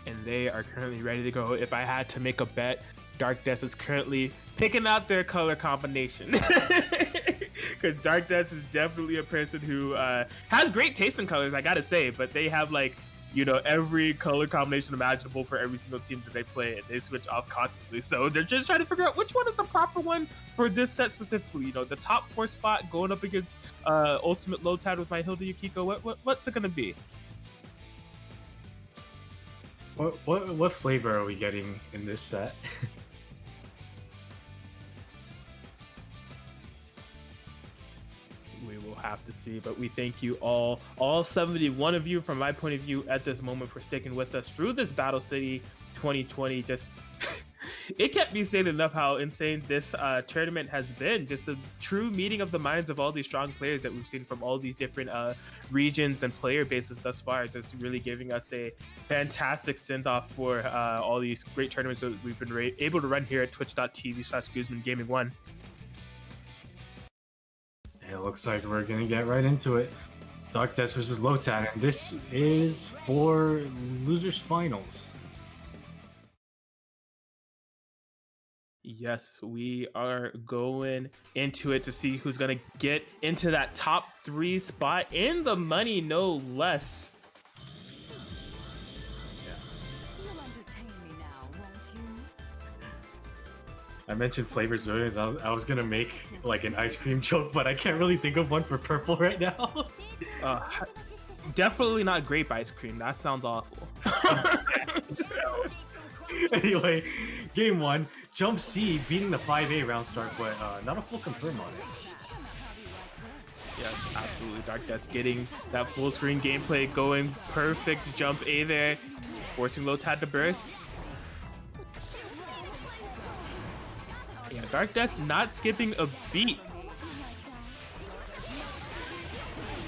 And they are currently ready to go. If I had to make a bet, Dark Death is currently picking out their color combination. Because Dark Death is definitely a person who has great taste in colors, I gotta say, but they have, like, you know, every color combination imaginable for every single team that they play, and they switch off constantly. So they're just trying to figure out which one is the proper one for this set specifically. You know, the top 4 spot going up against Ultimate Lotad with my Hilda Yukiko. What's it gonna be? What flavor are we getting in this set? We will have to see, but we thank you all 71 of you from my point of view at this moment for sticking with us through this Battle City 2020. Just it can't be stated enough how insane this tournament has been. Just a true meeting of the minds of all these strong players that we've seen from all these different regions and player bases thus far. Just really giving us a fantastic send-off for all these great tournaments that we've been able to run here at twitch.tv/GuzmanGaming1. It looks like we're gonna get right into it. Dark Death versus Lotad, and this is for losers finals. Yes, we are going into it to see who's going to get into that top 3 spot in the money, no less. You'll entertain me now, won't you? I mentioned flavors earlier, so I was gonna make like an ice cream joke, but I can't really think of one for purple right now. Definitely not grape ice cream. That sounds awful. Anyway, Game 1, Jump C beating the 5A round start, but not a full confirm on it. Yes, absolutely. Dark Death getting that full screen gameplay going. Perfect jump A there, forcing Lotad to burst. Yeah, Dark Death not skipping a beat.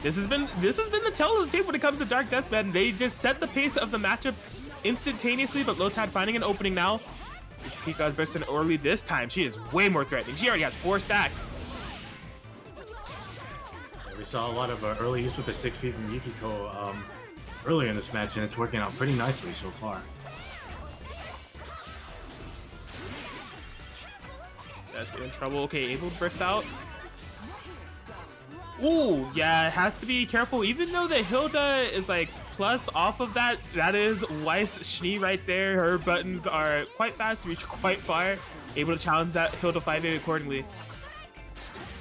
This has been the tell of the tape when it comes to Dark Death, man. They just set the pace of the matchup instantaneously, but Lotad finding an opening now. Pika's bursting early this time. She is way more threatening. She already has 4 stacks. We saw a lot of early use with the 6P from Yukiko earlier in this match, and it's working out pretty nicely so far. That's in trouble. Okay, able to burst out. Ooh, yeah, it has to be careful. Even though the Hilda is like plus off of that, that is Weiss Schnee right there. Her buttons are quite fast, reach quite far. Able to challenge that Hilda 5A accordingly.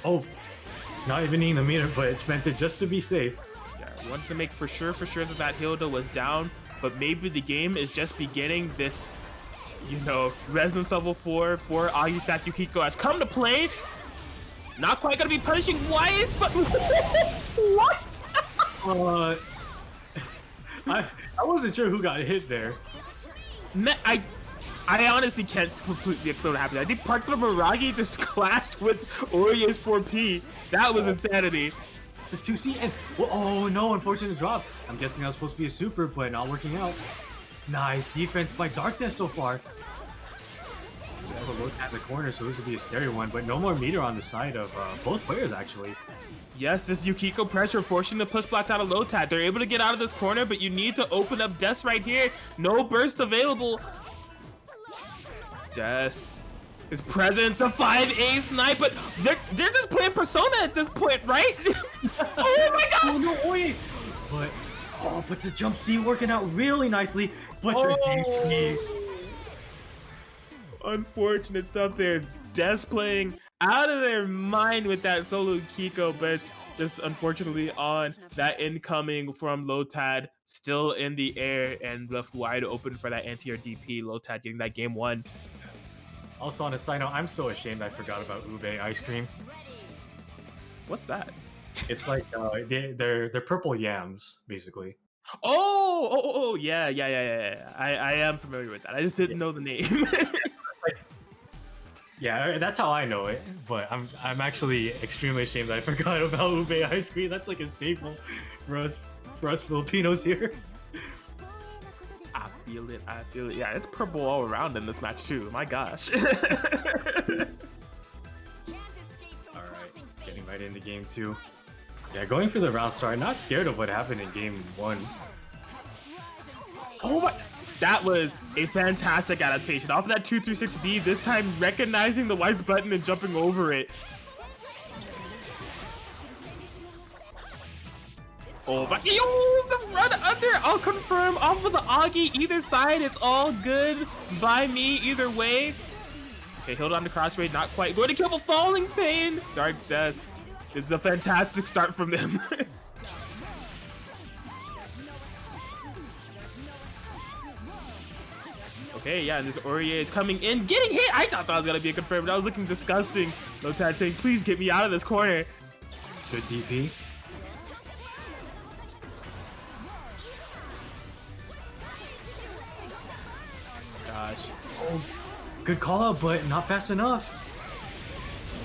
Oh, not even needing the meter, but it's meant to just to be safe. Yeah, wanted to make for sure that that Hilda was down, but maybe the game is just beginning. This, you know, Resonance level 4 for Agi stack Yukiko has come to play. Not quite gonna be punishing Weiss, but what? I wasn't sure who got hit there. I honestly can't completely explain what happened. I think parts of Miragi just clashed with Orie's 4P. That was insanity. The 2C and oh no, unfortunate drop. I'm guessing that was supposed to be a super, but not working out. Nice defense by Darkness so far. Look at the corner, so this would be a scary one, but no more meter on the side of both players actually. Yes, this Yukiko pressure forcing the push blocks out of Lotad. They're able to get out of this corner, but you need to open up Des right here. No burst available. Des is presence of 5A snipe, but they're just playing Persona at this point, right? Oh my gosh! Oh no, wait! But the jump C working out really nicely, but the DP. Unfortunate stuff there. It's Des playing out of their mind with that solo Kiko, but just unfortunately on that incoming from Lotad, still in the air and left wide open for that anti-air DP. Lotad getting that game 1. Also on a side note, I'm so ashamed I forgot about Ube ice cream. What's that? It's like they're purple yams basically. Oh, yeah. I am familiar with that. I just didn't know the name. Yeah, that's how I know it. But I'm actually extremely ashamed that I forgot about ube ice cream. That's like a staple for us Filipinos here. I feel it. Yeah, it's purple all around in this match too. My gosh. All right, getting right into game 2. Yeah, going for the round start. Not scared of what happened in game 1. Oh my. That was a fantastic adaptation. Off of that 236B, this time recognizing the Weiss button and jumping over it. Oh my, the run under, I'll confirm, off of the Agi, either side, it's all good by me, either way. Okay, Hilda on the crossfade, not quite going to kill the Falling Pain. Dark Death, this is a fantastic start from them. Okay, yeah, and this Orie is coming in, getting hit. I thought that was gonna be a confirm, but that was looking disgusting. Lotad saying, please get me out of this corner. Good DP. Gosh. Oh, good call out, but not fast enough.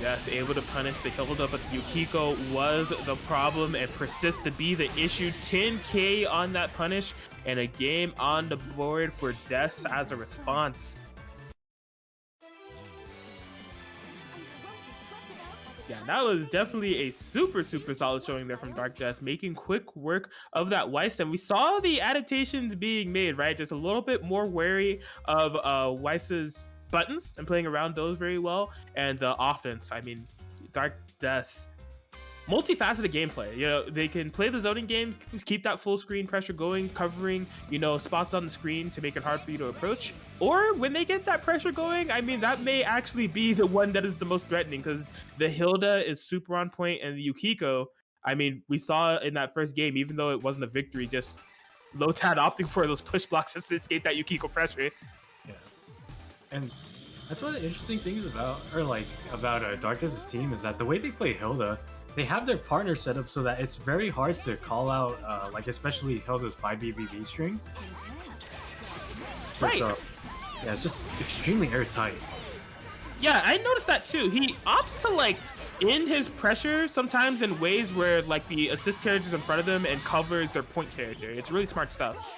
Yes, able to punish the Hilda, but Yukiko was the problem and persists to be the issue. 10K on that punish, and a game on the board for Des as a response. Yeah, that was definitely a super solid showing there from Dark Des, making quick work of that Weiss. And we saw the adaptations being made, right? Just a little bit more wary of Weiss's buttons and playing around those very well. And the offense, I mean, Dark Des, multifaceted gameplay. You know, they can play the zoning game, keep that full screen pressure going, covering, you know, spots on the screen to make it hard for you to approach. Or when they get that pressure going, I mean, that may actually be the one that is the most threatening, because the Hilda is super on point, and the Yukiko, I mean, we saw in that first game, even though it wasn't a victory, just Lotad opting for those push blocks to escape that Yukiko pressure. Yeah. And That's one of the interesting things about, Darkness's team is that the way they play Hilda, they have their partner set up so that it's very hard to call out, especially Hilda's 5 BBB string. So Right. yeah, it's just extremely airtight. Yeah, I noticed that too. He opts to like end his pressure sometimes in ways where like the assist character's in front of them and covers their point character. It's really smart stuff.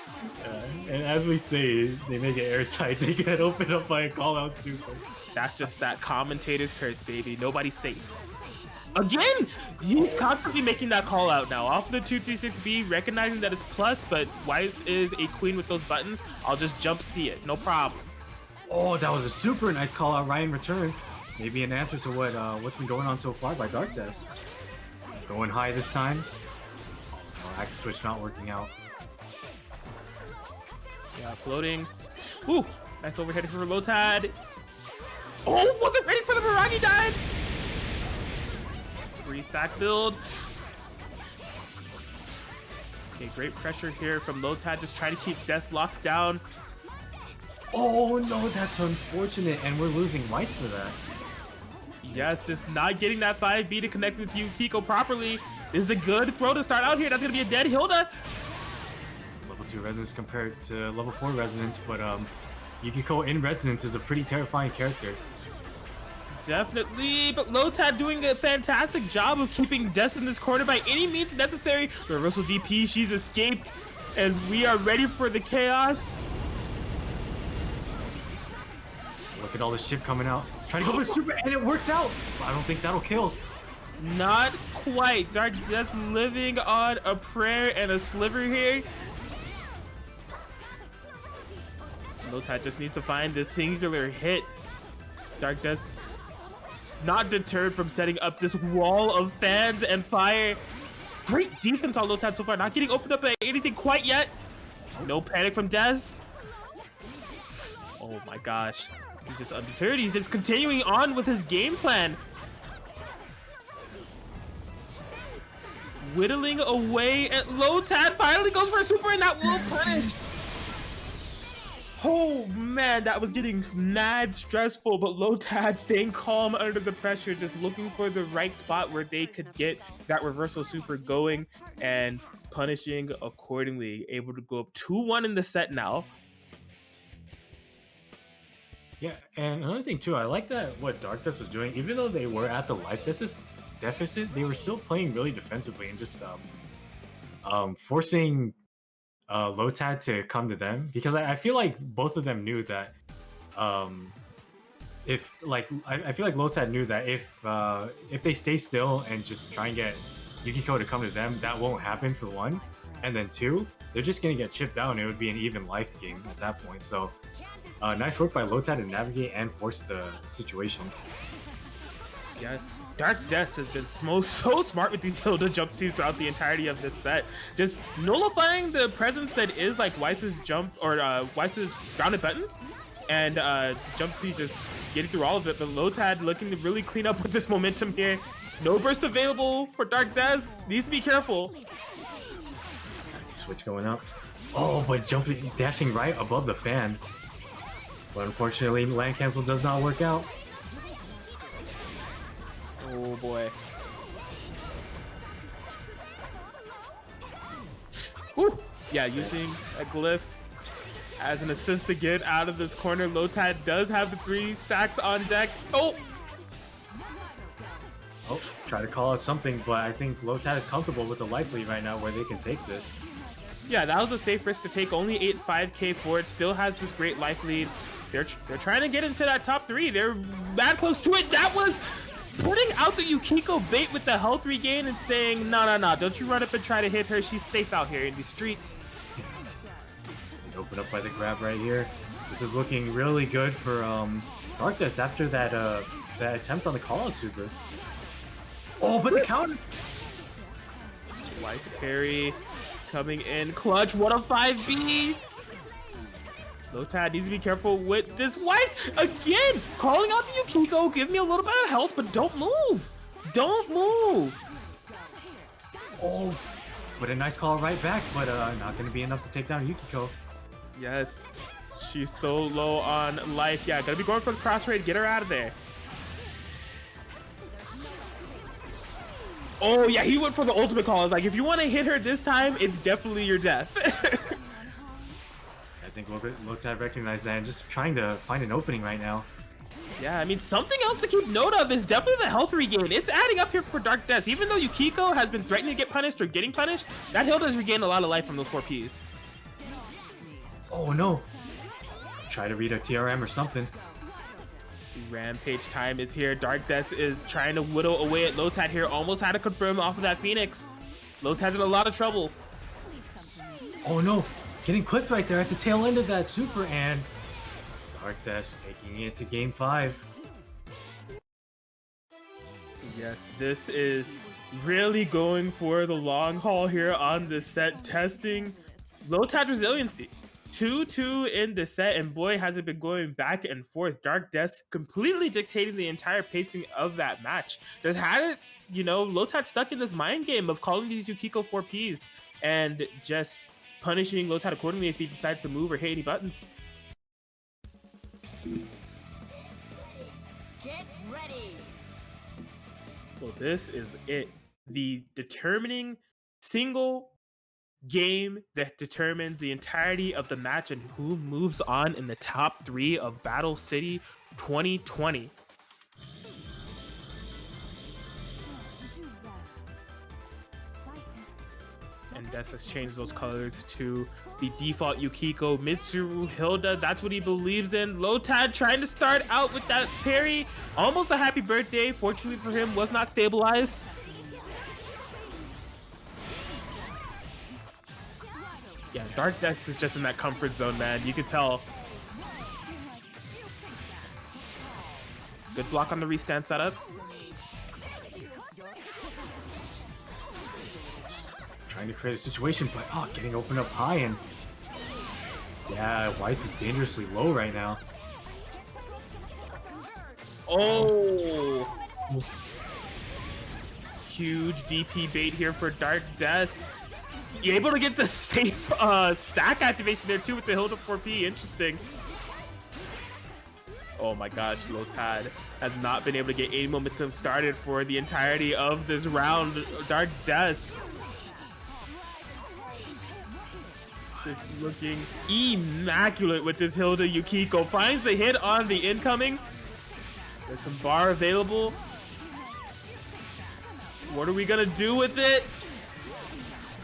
And as we say, they make it airtight. They get opened up by a call out super. That's just that commentator's curse, baby. Nobody's safe. Again, he's constantly making that call out now. Off the 236B, recognizing that it's plus, but Weiss is a queen with those buttons. I'll just jump see it. No problem. Oh, that was a super nice call out right in return. Maybe an answer to what's been going on so far by Darkness. Going high this time. Oh, act switch not working out. Yeah, floating. Ooh, nice overhead for Lotad. Oh, wasn't ready for the Miragi dive. Free stack build. Okay, great pressure here from Lotad, just trying to keep Death locked down. Oh no, that's unfortunate, and we're losing Weiss for that. Yes, just not getting that 5B to connect with you, Kiko, properly. This is a good throw to start out here. That's gonna be a dead Hilda. Level 2 resonance compared to level 4 resonance, but Yukiko in resonance is a pretty terrifying character. Definitely, but Lotad doing a fantastic job of keeping Des in this corner by any means necessary. Reversal DP, she's escaped, and we are ready for the chaos. Look at all this chip coming out. Trying to go for super, and it works out. I don't think that'll kill. Not quite. Dark Des living on a prayer and a sliver here. Lotad just needs to find the singular hit. Dark Des not deterred from setting up this wall of fans and fire. Great defense on Lotad so far. Not getting opened up by anything quite yet. No panic from Des. Oh my gosh. He's just undeterred. He's just continuing on with his game plan. Whittling away at Lotad. Finally goes for a super, and that will punish. Oh man, that was getting mad stressful, but Lotad staying calm under the pressure, just looking for the right spot where they could get that reversal super going and punishing accordingly. Able to go up 2-1 in the set now. Yeah, and another thing too, I like that what Darkness was doing, even though they were at the life deficit, they were still playing really defensively and just forcing Lotad to come to them, because I feel like both of them knew that I feel like Lotad knew that if they stay still and just try and get Yukiko to come to them, that won't happen for one, and then two, they're just gonna get chipped down. It would be an even life game at that point. So nice work by Lotad to navigate and force the situation. Yes, Dark Des has been so smart with these Hilda jump Cs throughout the entirety of this set. Just nullifying the presence that is like Weiss's jump or Weiss's grounded buttons, and jump C just getting through all of it. But Lotad looking to really clean up with this momentum here. No burst available for Dark Des. Needs to be careful. Switch going up. Oh, but dashing right above the fan. But unfortunately, land cancel does not work out. Oh boy. Woo! Yeah, using a glyph as an assist to get out of this corner. Lotad does have the 3 stacks on deck. Oh! Oh, try to call out something, but I think Lotad is comfortable with the life lead right now where they can take this. Yeah, that was a safe risk to take. Only 8-5K for it. Still has this great life lead. They're trying to get into that top 3. They're that close to it. That was putting out the Yukiko bait with the health regain and saying, no, don't you run up and try to hit her. She's safe out here in the streets. Open up by the grab right here. This is looking really good for Darkness after that attempt on the call-out super. Oh, but the counter! Weiss parry coming in clutch. What a 5B! Lotad needs to be careful with this. Weiss again calling out the Yukiko. Give me a little bit of health, but don't move. Don't move. Oh, but a nice call right back, but not going to be enough to take down Yukiko. Yes, She's so low on life. Yeah, gonna be going for the cross raid. Get her out of there. Oh yeah, he went for the ultimate call. It's like, if you want to hit her this time, it's definitely your death. I think Lotad recognized that and just trying to find an opening right now. Yeah, I mean, something else to keep note of is definitely the health regain. It's adding up here for Dark Death. Even though Yukiko has been threatening to get punished or getting punished, that Hilda has regained a lot of life from those 4Ps. Oh no. Try to read a TRM or something. Rampage time is here. Dark Death is trying to whittle away at Lotad here. Almost had to confirm off of that Phoenix. Lotad's in a lot of trouble. Oh no. Getting clipped right there at the tail end of that super, and Dark Death taking it to game 5. Yes, this is really going for the long haul here on this set, testing Lotad's resiliency. 2-2 in the set, and boy, has it been going back and forth. Dark Death completely dictating the entire pacing of that match. Just had it, you know, Lotad stuck in this mind game of calling these Yukiko 4Ps and just punishing Lotad accordingly if he decides to move or hit any buttons. Get ready. Well, this is it. The determining single game that determines the entirety of the match and who moves on in the top 3 of Battle City 2020. And Des has changed those colors to the default Yukiko, Mitsuru, Hilda. That's what he believes in. Lotad trying to start out with that parry. Almost a happy birthday. Fortunately for him, was not stabilized. Yeah, Dark Death is just in that comfort zone, man. You can tell. Good block on the restand setup. Trying to create a situation, but getting opened up high, and yeah, Weiss is dangerously low right now. Oh! Huge DP bait here for Dark Death. You're able to get the safe stack activation there too with the Hilda 4P. Interesting. Oh my gosh, Lotad has not been able to get any momentum started for the entirety of this round. Dark Death is looking immaculate with this Hilda Yukiko. Finds a hit on the incoming. There's some bar available. What are we gonna do with it?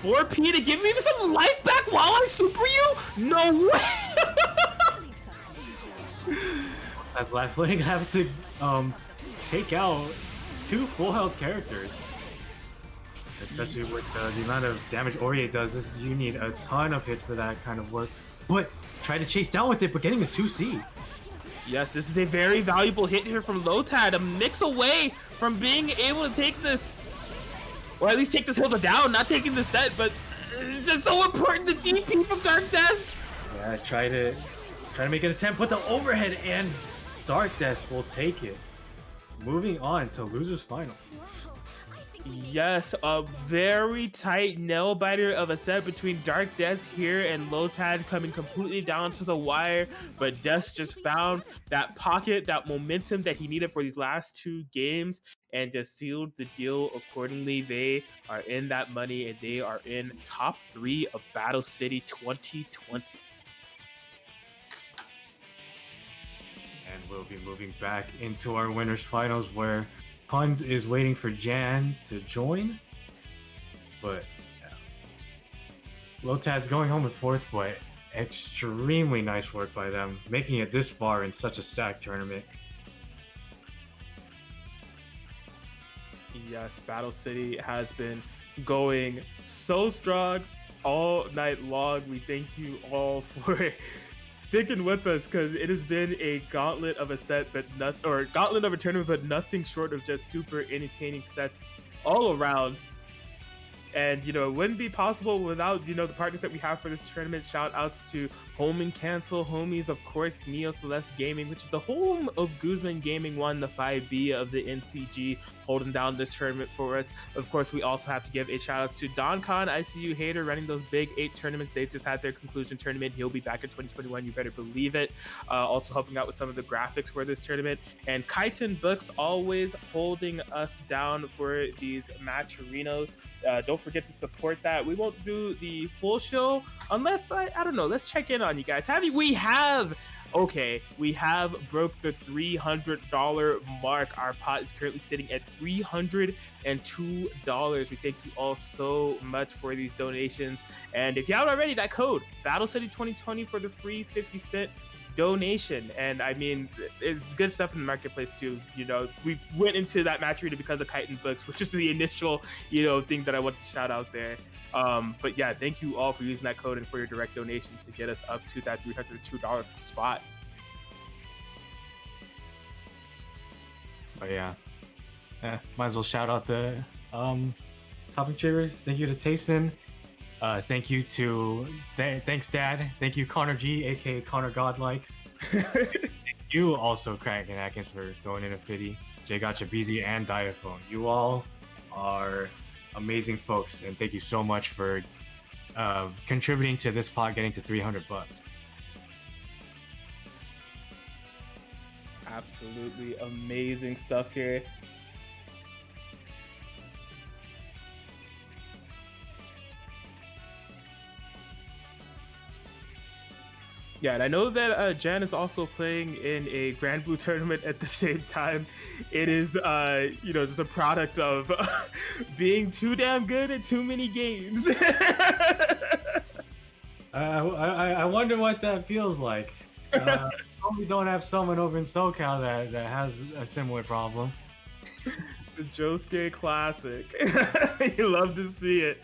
4P to give me some life back while I super you? No way! That Blazblue have to take out 2 full health characters. Especially with the amount of damage Aurier does, you need a ton of hits for that kind of work. But try to chase down with it, but getting a 2C. Yes, this is a very valuable hit here from Lotad. A mix away from being able to take this, or at least take this Hilda down, not taking the set, but it's just so important, the DP from Dark Death. Yeah, try to make an attempt, but the overhead, and Dark Death will take it. Moving on to losers final. Yes, a very tight nail biter of a set between Dark Death here and Lotad, coming completely down to the wire, but Death just found that pocket, that momentum that he needed for these last 2 games and just sealed the deal accordingly. They are in that money and they are in top 3 of Battle City 2020. And we'll be moving back into our winners finals, where Puns is waiting for Jan to join, but yeah. Lotad's going home with 4th, but extremely nice work by them, making it this far in such a stacked tournament. Yes, Battle City has been going so strong all night long. We thank you all for sticking with us, because it has been a gauntlet of a set, but gauntlet of a tournament, but nothing short of just super entertaining sets all around. And you know, it wouldn't be possible without, you know, the partners that we have for this tournament. Shout outs to Home and Cancel Homies, of course, Neo Celeste Gaming, which is the home of Guzman Gaming 1, the 5B of the NCG, holding down this tournament for us. Of course, we also have to give a shout out to Don Khan, ICU Hater, running those big 8 tournaments. They just had their conclusion tournament. He'll be back in 2021. You better believe it. Also helping out with some of the graphics for this tournament. And Kaiten Books always holding us down for these match arenas. Don't forget to support that. We won't do the full show unless I don't know. Let's check in on you guys. We have broke the $300 mark. Our pot is currently sitting at $302. We thank you all so much for these donations. And if you haven't already, that code BattleCity2020 for the free 50-cent donation. And I mean, it's good stuff in the marketplace too. You know, we went into that match arena because of Kaiten Books, which is the initial, thing that I wanted to shout out there. But yeah, thank you all for using that code and for your direct donations to get us up to that $302 spot. But yeah, might as well shout out the topic traders. Thank you to Tayson. Thank you to thanks Dad. Thank you Connor G, aka Connor Godlike. Thank you also Craig and Atkins for throwing in a 50. Jay Gotcha, BZ, and Diaphone. You all are amazing folks, and thank you so much for contributing to this pot getting to $300. Absolutely amazing stuff here. Yeah, and I know that Jan is also playing in a Grand Blue tournament at the same time. It is, just a product of being too damn good at too many games. I wonder what that feels like. We don't have someone over in SoCal that has a similar problem. The Josuke Classic. You love to see it.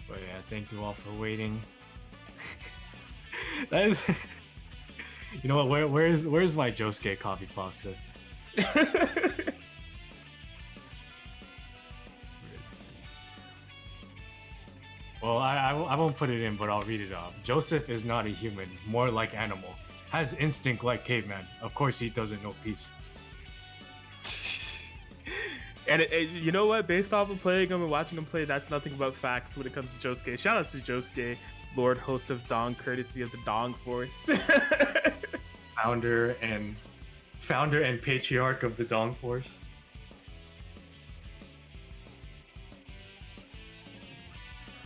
But yeah, thank you all for waiting. That is, you know what? Where's my Josuke coffee pasta? Well, I won't put it in, but I'll read it off. Joseph is not a human, more like animal. Has instinct like caveman. Of course, he doesn't know peace. And you know what? Based off of playing him and watching him play, that's nothing but facts when it comes to Josuke. Shout out to Josuke, Lord Host of Dong, courtesy of the Dong Force. Founder and patriarch of the Dong Force.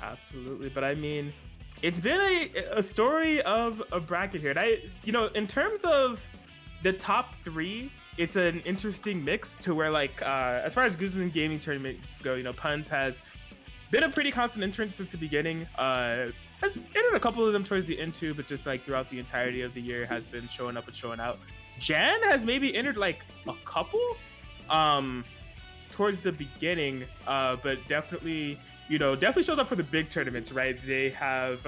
Absolutely, but I mean, it's been a story of a bracket here. And in terms of the top 3, it's an interesting mix to where, like, as far as Guzman Gaming tournaments go, Puns has been a pretty constant entrant since the beginning. Has entered a couple of them towards the end too, but just like throughout the entirety of the year has been showing up and showing out. Jan has maybe entered like a couple towards the beginning, but definitely shows up for the big tournaments, right? They have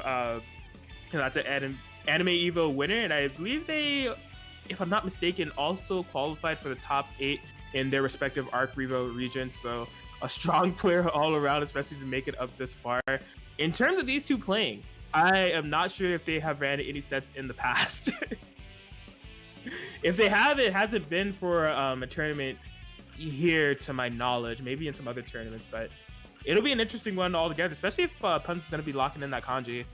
that's an Anime Evo winner, and I believe they, if I'm not mistaken, also qualified for the top 8 in their respective Arc Revo regions. So a strong player all around, especially to make it up this far. In terms of these two playing, I am not sure if they have ran any sets in the past. If they have, it hasn't been for a tournament here to my knowledge, maybe in some other tournaments, but it'll be an interesting one altogether, especially if Puns is going to be locking in that kanji.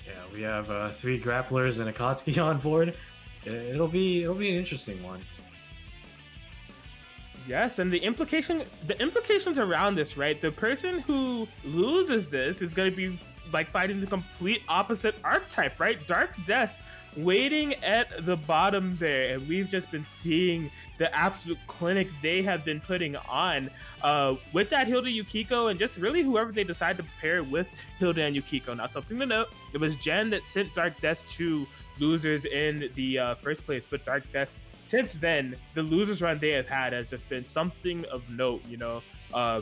Yeah, we have 3 grapplers and a Akatsuki on board. It'll be an interesting one. Yes, and the implications around this, right? The person who loses this is going to be like fighting the complete opposite archetype, right? Dark Death waiting at the bottom there, and we've just been seeing the absolute clinic they have been putting on with that Hilda Yukiko, and just really whoever they decide to pair with Hilda and Yukiko. Now, something to note, it was Jen that sent Dark Death to losers in the first place, but Dark Death, since then, the losers run they have had has just been something of note,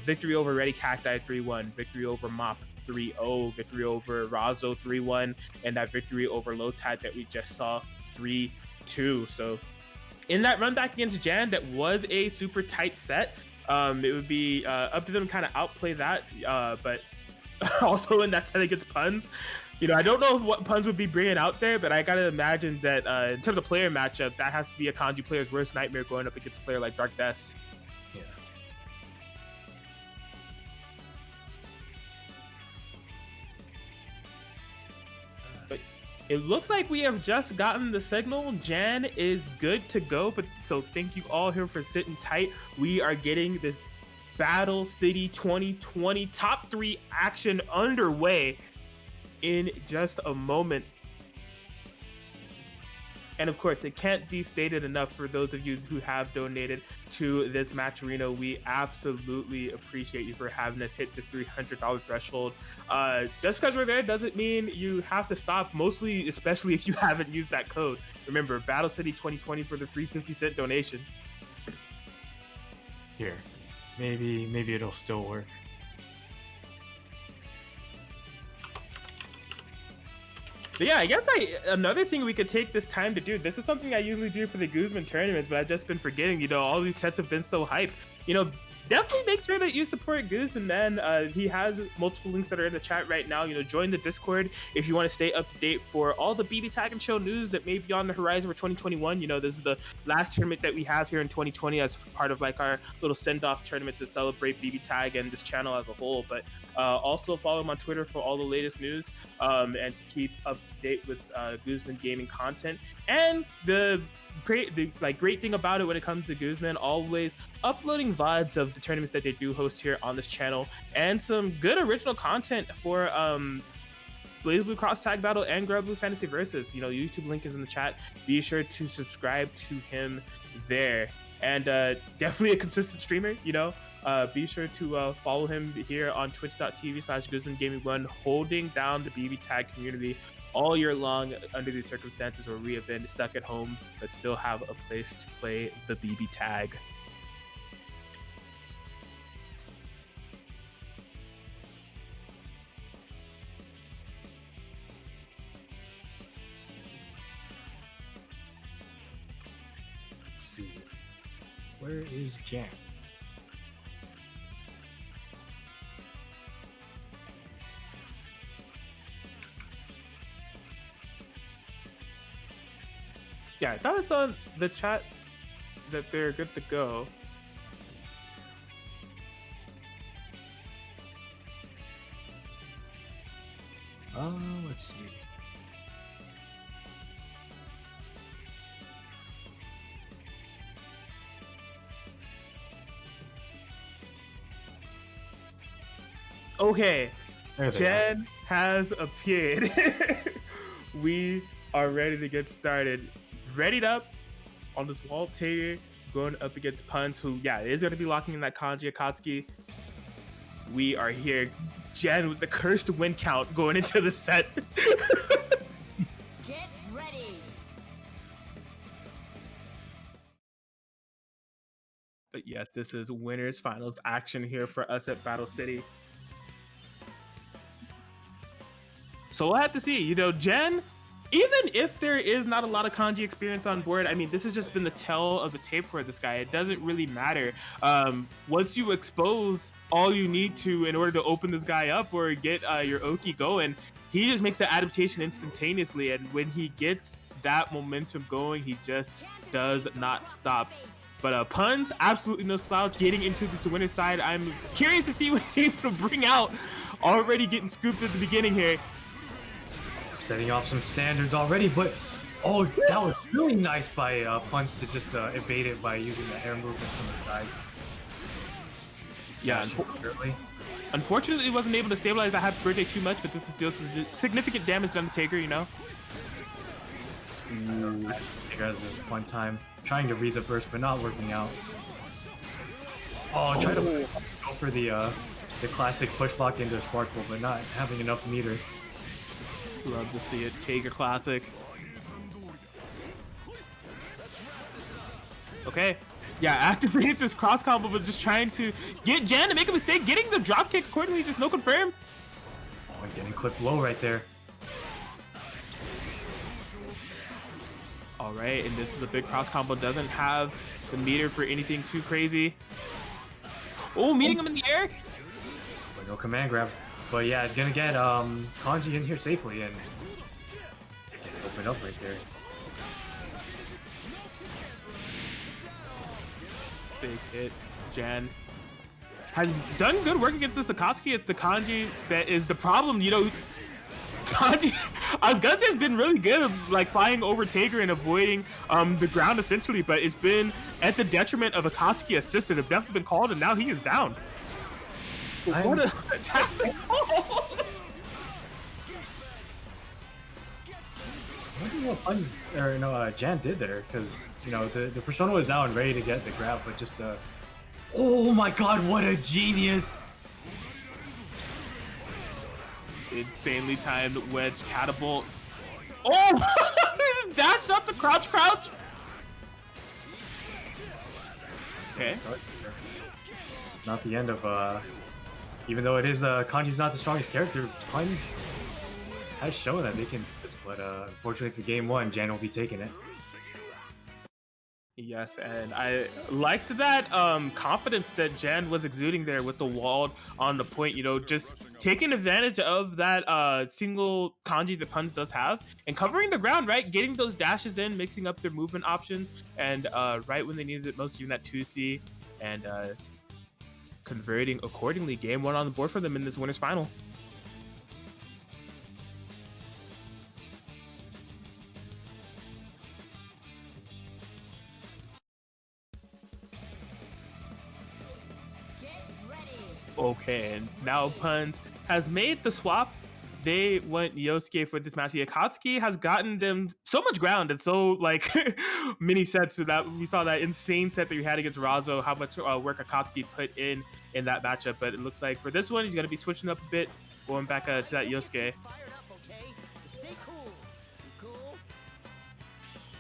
victory over Ready Cacti 3-1, victory over Mop 3-0, victory over Razo 3-1, and that victory over Lotad that we just saw 3-2. So in that run back against Jan, that was a super tight set. It would be up to them to kind of outplay that, but also in that set against Puns, You know, I don't know what puns would be bringing out there, but I gotta imagine that in terms of player matchup, that has to be a kanji player's worst nightmare going up against a player like Dark Death. Yeah. But it looks like we have just gotten the signal. Jan is good to go, but so thank you all here for sitting tight. We are getting this Battle City 2020 top 3 action underway in just a moment. And of course, it can't be stated enough for those of you who have donated to this match arena. We absolutely appreciate you for having us hit this $300 threshold. Just because we're there doesn't mean you have to stop, mostly, especially if you haven't used that code. Remember, Battle City 2020 for the free 50-cent donation. Here, maybe it'll still work. But yeah, I guess another thing we could take this time to do, this is something I usually do for the Guzman tournaments, but I've just been forgetting, you know, all these sets have been so hype. You know, definitely make sure that you support Guzman, man. He has multiple links that are in the chat right now. You know, join the Discord if you want to stay up to date for all the BBTAG and show news that may be on the horizon for 2021. You know, this is the last tournament that we have here in 2020 as part of like our little send-off tournament to celebrate BBTAG and this channel as a whole. But also follow him on Twitter for all the latest news and to keep up to date with Guzman gaming content. And the great thing about it when it comes to Guzman, always uploading VODs of the tournaments that they do host here on this channel, and some good original content for Blazblue Cross Tag Battle and Blue Fantasy Versus. You know, YouTube link is in the chat. Be sure to subscribe to him there. And definitely a consistent streamer, you know. Be sure to follow him here on twitch.tv/GuzmanGaming1, holding down the BBTAG community all year long under these circumstances where we have been stuck at home but still have a place to play the BBTAG. Let's see. Where is Jan? Yeah, I thought I saw the chat that they're good to go. Let's see. Okay, There they Jen has appeared. We are ready to get started. Readied up on this Walt Taylor going up against Puns, who, yeah, is going to be locking in that Kanji Akatsuki. We are here. Jen with the cursed win count going into the set. Get ready. But yes, this is winners finals action here for us at Battle City. So we'll have to see. You know, Jen, even if there is not a lot of kanji experience on board, I mean, this has just been the tell of the tape for this guy. It doesn't really matter. Once you expose all you need to in order to open this guy up or get your Oki going, he just makes the adaptation instantaneously. And when he gets that momentum going, he just does not stop. But Puns, absolutely no slouch, getting into this winner's side. I'm curious to see what he's able to bring out. Already getting scooped at the beginning here. Setting off some standards already, but oh, that was really nice by Punch to just evade it by using the air movement from the side. Yeah, unfortunately, he wasn't able to stabilize that Happy Birthday too much, but this is still some significant damage to Undertaker, you know? Undertaker has this fun time trying to read the burst, but not working out. Oh, try to go for the classic push block into a Sparkle, but not having enough meter. Love to see it. Taker classic. Okay. Yeah, activated this cross combo, but just trying to get Jan to make a mistake. Getting the drop kick accordingly, just no confirm. Oh, getting clipped low right there. All right, and this is a big cross combo. Doesn't have the meter for anything too crazy. Oh, meeting him in the air. But no command grab. But yeah, gonna get Kanji in here safely and open up right there. Big hit. Jan has done good work against this Akatsuki. It's the Kanji that is the problem. You know, Kanji, I was gonna say, has been really good at like flying over Tager and avoiding the ground essentially, but it's been at the detriment of Akatsuki assists that have definitely been called, and now he is down. What a fantastic call! I wonder what Pun's, or no, Jan did there, because you know the persona was out and ready to get the grab, but just oh my god, what a genius! Insanely timed wedge catapult. Oh! He just dashed up to crouch. Okay. It's not the end of even though it is Kanji's not the strongest character, Pun's has shown that they can do this, but unfortunately for game one, Jan will be taking it. Yes, and I liked that confidence that Jan was exuding there with the wall on the point, you know, just taking advantage of that single kanji that Puns does have and covering the ground, right? Getting those dashes in, mixing up their movement options, and right when they needed it most, giving that 2C and converting accordingly. Game one on the board for them in this winner's final. Okay, and now Puns has made the swap. They went Yosuke for this match. The Akatsuki has gotten them so much ground and so like many sets, so that we saw that insane set that you had against Razo, how much work Akatsuki put in that matchup. But it looks like for this one, he's going to be switching up a bit, going back to that Yosuke.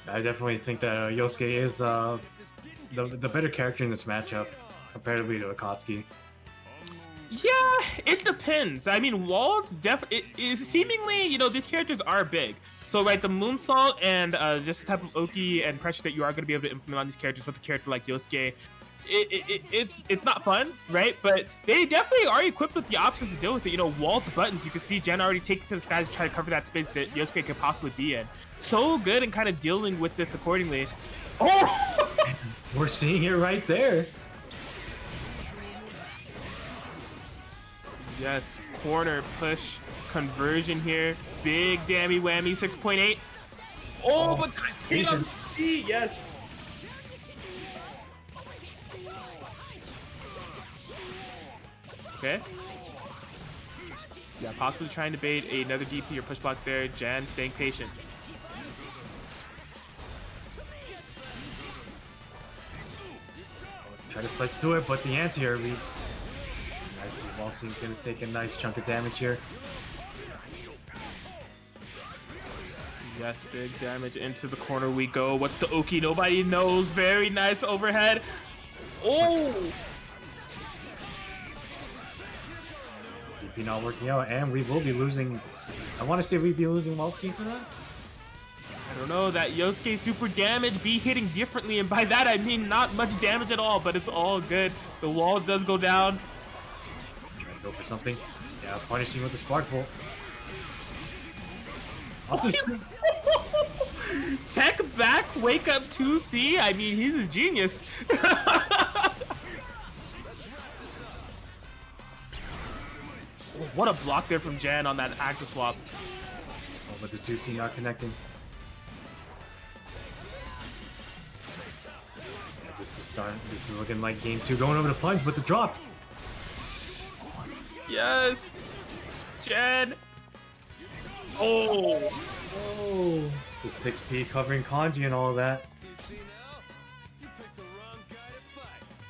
I definitely think that Yosuke is the better character in this matchup comparatively to Akatsuki. Yeah, it depends. I mean, Wald is seemingly, you know, these characters are big. So, right, the moonsault and just the type of Oki and pressure that you are going to be able to implement on these characters with a character like Yosuke, it's not fun, right? But they definitely are equipped with the options to deal with it. You know, Wald's buttons, you can see Jen already taking to the skies to try to cover that space that Yosuke could possibly be in. So good and kind of dealing with this accordingly. Oh! We're seeing it right there. Yes, corner push conversion here. Big dammy whammy, 6.8. Oh, but yes. Okay. Yeah, possibly trying to bait another DP or push block there. Jan staying patient. Try to slice through it, but the anti-air lead. Nice, Waltzing's gonna take a nice chunk of damage here. Yes, big damage into the corner we go. What's the Oki? Nobody knows. Very nice overhead. Oh! DP not working out, and we will be losing. I want to say we'd be losing Waltzing for that. I don't know, that Yosuke super damage be hitting differently, and by that I mean not much damage at all, but it's all good. The wall does go down. Trying to go for something. Yeah, punishing with the spark bolt. Tech back, wake up 2C. I mean, he's a genius. What a block there from Jan on that active swap. Oh, but the 2C not connecting. Yeah, this is looking like game 2 going over the punch, but the drop. Yes, Jan. Oh, the 6P covering kanji and all of that.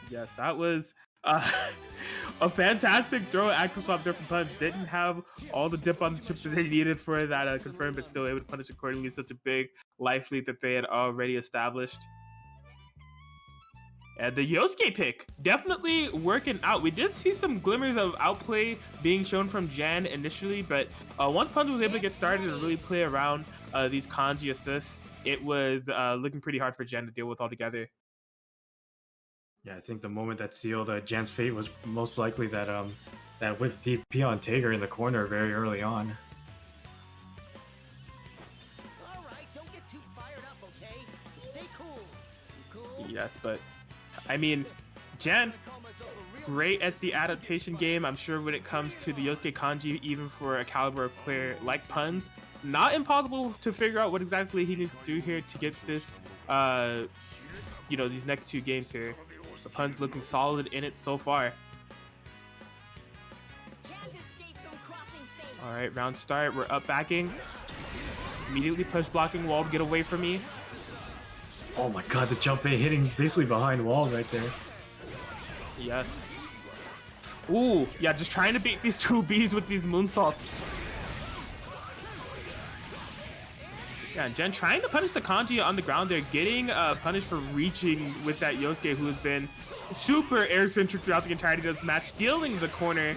Yes, that was a fantastic throw active swap there from Punch. Didn't have all the dip on the chips that they needed for that confirm, but still able to punish accordingly. Such a big life lead that they had already established. And the Yosuke pick definitely working out. We did see some glimmers of outplay being shown from Jan initially, but once Punch was able to get started and really play around these kanji assists, it was looking pretty hard for Jan to deal with altogether. Yeah, I think the moment that sealed Jan's fate was most likely that that whiff DP on Tager in the corner very early on. All right, don't get too fired up, okay? Stay cool. You cool? Yes, but I mean, Jan, great at the adaptation game. I'm sure when it comes to the Yosuke kanji, even for a caliber of player like Puns, not impossible to figure out what exactly he needs to do here to get this, you know, these next two games here. The Puns looking solid in it so far. All right, round start. We're up backing. Immediately push blocking wall to get away from me. Oh my god, the jump A hitting basically behind wall right there. Yes. Ooh, yeah, just trying to beat these two Bs with these moonsaults. Yeah, Jen trying to punish the kanji on the ground there, getting punished for reaching with that Yosuke, who has been super air-centric throughout the entirety of this match, stealing the corner.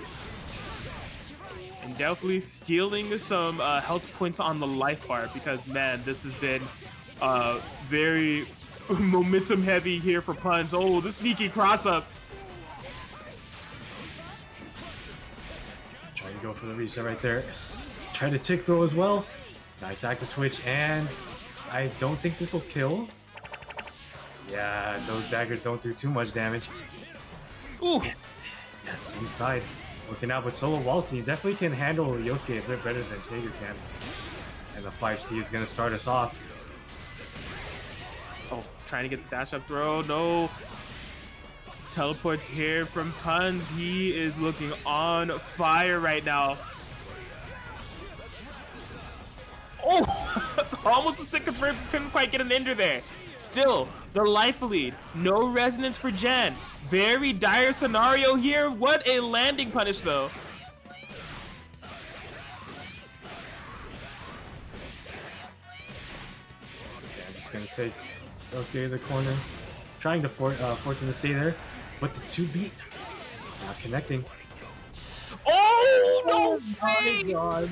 And definitely stealing some health points on the life bar, because, man, this has been very momentum heavy here for Puns. Oh, the sneaky cross-up. Trying to go for the reset right there. Trying to tick throw as well. Nice active switch, and I don't think this will kill. Yeah, those daggers don't do too much damage. Ooh. Yes, inside. Working out with solo Walsty, definitely can handle Yosuke a bit better than Tager can. And the 5C is going to start us off. Oh, trying to get the dash up throw. No. Teleports here from Puns. He is looking on fire right now. Oh, almost a second first. Couldn't quite get an ender there. Still, the life lead. No resonance for Jen. Very dire scenario here. What a landing punish, though. Yeah, I'm just going to take Yosuke in the corner. Trying to force him to stay there. But the 2 beat. Not connecting. Oh, no my way! god.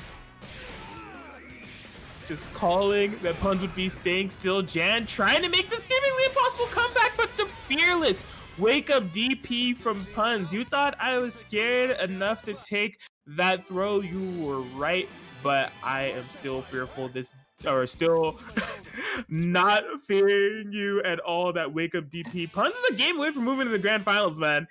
Just calling that Puns would be staying still. Jan trying to make the seemingly impossible comeback, but the fearless wake up DP from Puns. You thought I was scared enough to take that throw. You were right, but I am still fearful still not fearing you at all. That wake up DP. Puns is a game away from moving to the grand finals, man.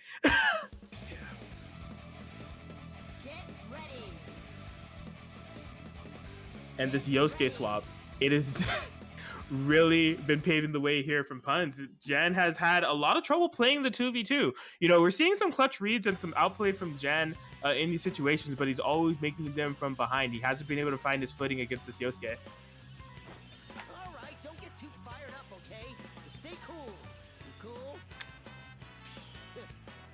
And this Yosuke swap, it has really been paving the way here from Puns. Jan has had a lot of trouble playing the 2v2. You know, we're seeing some clutch reads and some outplay from Jan in these situations, but he's always making them from behind. He hasn't been able to find his footing against this Yosuke. All right, don't get too fired up, okay? Stay cool. You cool?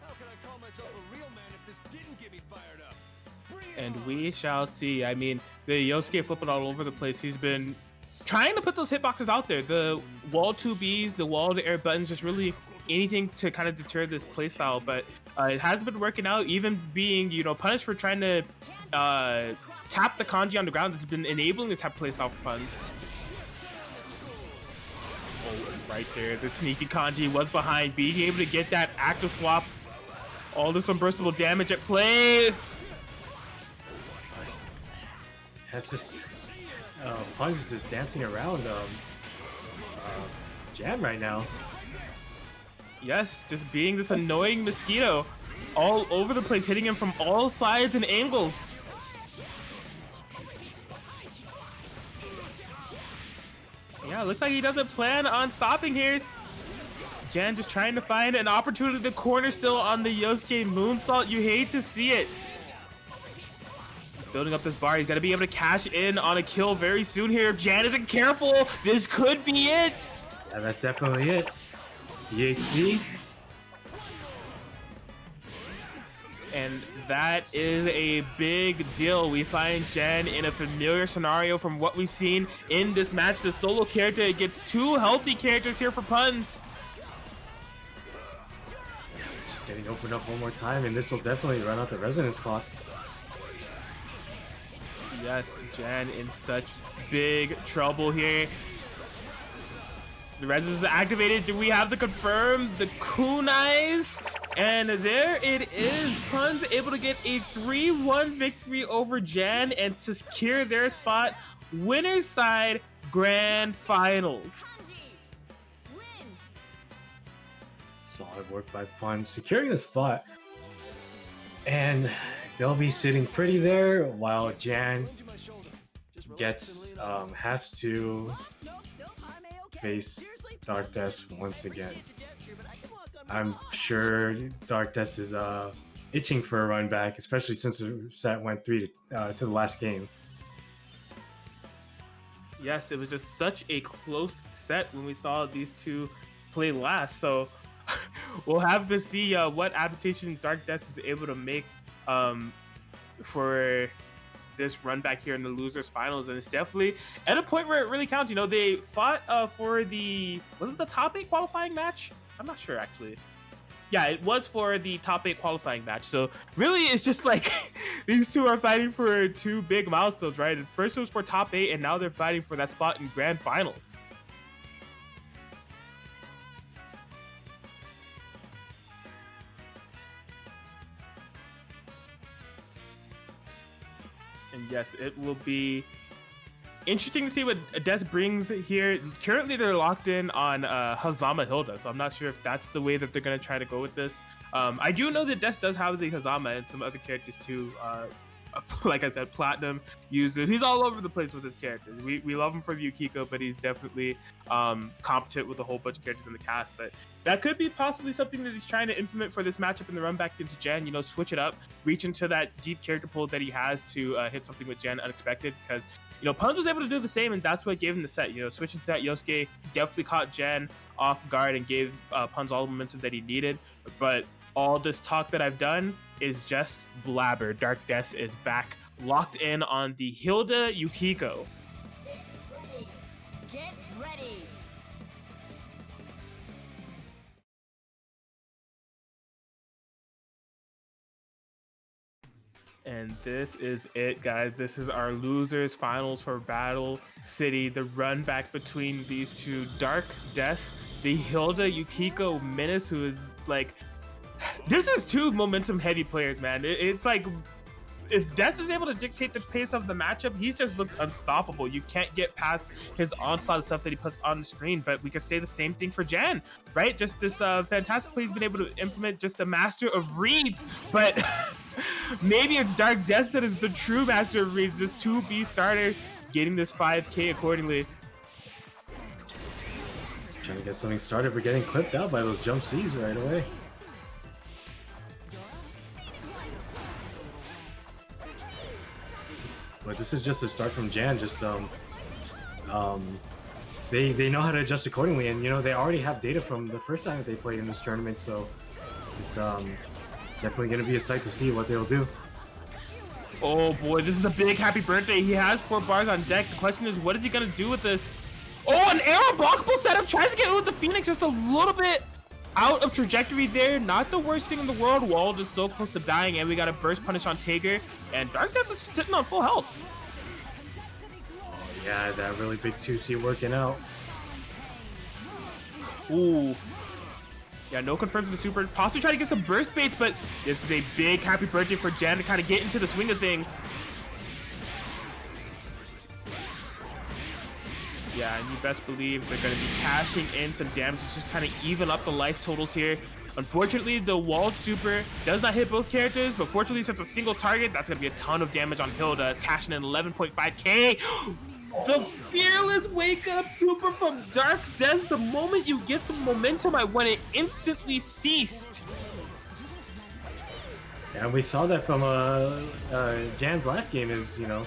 How can I call myself a real man if this didn't get me fired up? And we shall see. I mean, the Yosuke flipping all over the place. He's been trying to put those hitboxes out there. The wall 2Bs, the wall to air buttons, just really anything to kind of deter this playstyle. But it has been working out, even being, you know, punished for trying to tap the kanji on the ground. It's been enabling the tap playstyle for Puns. Oh, right there. The sneaky kanji was behind, being able to get that active swap. All this unburstable damage at play. That's just Puns is just dancing around Jan right now. Yes, just being this annoying mosquito all over the place, hitting him from all sides and angles. Yeah, looks like he doesn't plan on stopping here. Jan just trying to find an opportunity to corner still on the Yosuke moonsault. You hate to see it. Building up this bar. He's got to be able to cash in on a kill very soon here. If Jan isn't careful, this could be it. Yeah, that's definitely it. DHC. And that is a big deal. We find Jan in a familiar scenario from what we've seen in this match. The solo character gets 2 healthy characters here for Puns. Just getting opened up one more time, and this will definitely run out the resonance clock. Yes, Jan in such big trouble here. The resonance is activated. Do we have to confirm the kunais? And there it is. Pun's able to get a 3-1 victory over Jan and secure their spot. Winner's side grand finals. Solid work by Pun securing the spot. And they'll be sitting pretty there while Jan has to face Dark Death once again. I'm sure Dark Death is itching for a run back, especially since the set went 3 to the last game. Yes, it was just such a close set when we saw these two play last. So we'll have to see what adaptation Dark Death is able to make for this run back here in the losers finals. And it's definitely at a point where it really counts. You know, they fought for was it the top 8 qualifying match? I'm not sure actually. Yeah, it was for the top 8 qualifying match. So really it's just like these two are fighting for 2 big milestones, right? First it was for top 8 and now they're fighting for that spot in grand finals. And yes, it will be interesting to see what Des brings here. Currently, they're locked in on Hazama Hilda, so I'm not sure if that's the way that they're going to try to go with this. I do know that Des does have the Hazama and some other characters too. Like I said, Platinum, Yuzu. He's all over the place with his characters. We love him for the Yukiko, but he's definitely competent with a whole bunch of characters in the cast. But that could be possibly something that he's trying to implement for this matchup in the run back into Jen. You know, switch it up, reach into that deep character pool that he has to hit something with Jen unexpected. Because, you know, Punch was able to do the same, and that's what gave him the set. You know, switching to that Yosuke definitely caught Jen off guard and gave Punch all the momentum that he needed. But all this talk that I've done is just blabber. Dark Death is back, locked in on the Hilda Yukiko. Get ready. And this is it, guys. This is our losers finals for Battle City. The run back between these two, Dark Death, the Hilda Yukiko Menace, who is like, this is 2 momentum heavy players, man. It's like, if Death is able to dictate the pace of the matchup, he's just looked unstoppable. You can't get past his onslaught of stuff that he puts on the screen. But we could say the same thing for Jan, right? Just this fantastic play he's been able to implement, just the master of reads. But maybe it's Dark Death that is the true master of reads. This 2B starter getting this 5K accordingly. Trying to get something started, but getting clipped out by those jump C's right away. But this is just a start from Jan. Just they know how to adjust accordingly, and you know they already have data from the first time that they played in this tournament. So it's definitely going to be a sight to see what they'll do. Oh boy, this is a big happy birthday. He has 4 bars on deck. The question is, what is he going to do with this? Oh, an arrow blockable setup. Tries to get it with the Phoenix, just a little bit out of trajectory there. Not the worst thing in the world. Wald is so close to dying, and we got a burst punish on Tager, and Dark Death is sitting on full health. Oh yeah, that really big 2C working out. Ooh. Yeah, no confirms with the super. Possibly try to get some burst baits, but this is a big happy birthday for Jan to kind of get into the swing of things. Yeah, and you best believe they're going to be cashing in some damage to just kind of even up the life totals here. Unfortunately, the walled super does not hit both characters, but fortunately, since it's a single target, that's going to be a ton of damage on Hilda, cashing in 11.5k. The fearless wake up super from Dark Death. The moment you get some momentum, I want it instantly ceased. And we saw that from Jan's last game is, you know,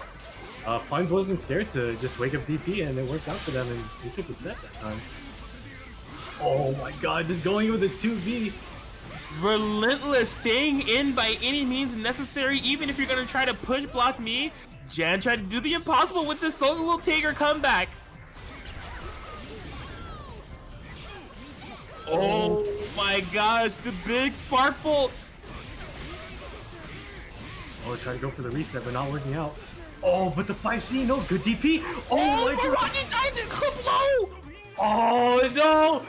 Puns wasn't scared to just wake up DP, and it worked out for them, and they took the set that time. Oh my god, just going with a 2v. Relentless, staying in by any means necessary, even if you're going to try to push block me. Jan tried to do the impossible with this solo Tager comeback. Oh my gosh, the big spark bolt. Oh, try to go for the reset, but not working out. Oh, but the 5C, no, good DP. Oh my god. Rocky died in clip low. Oh no.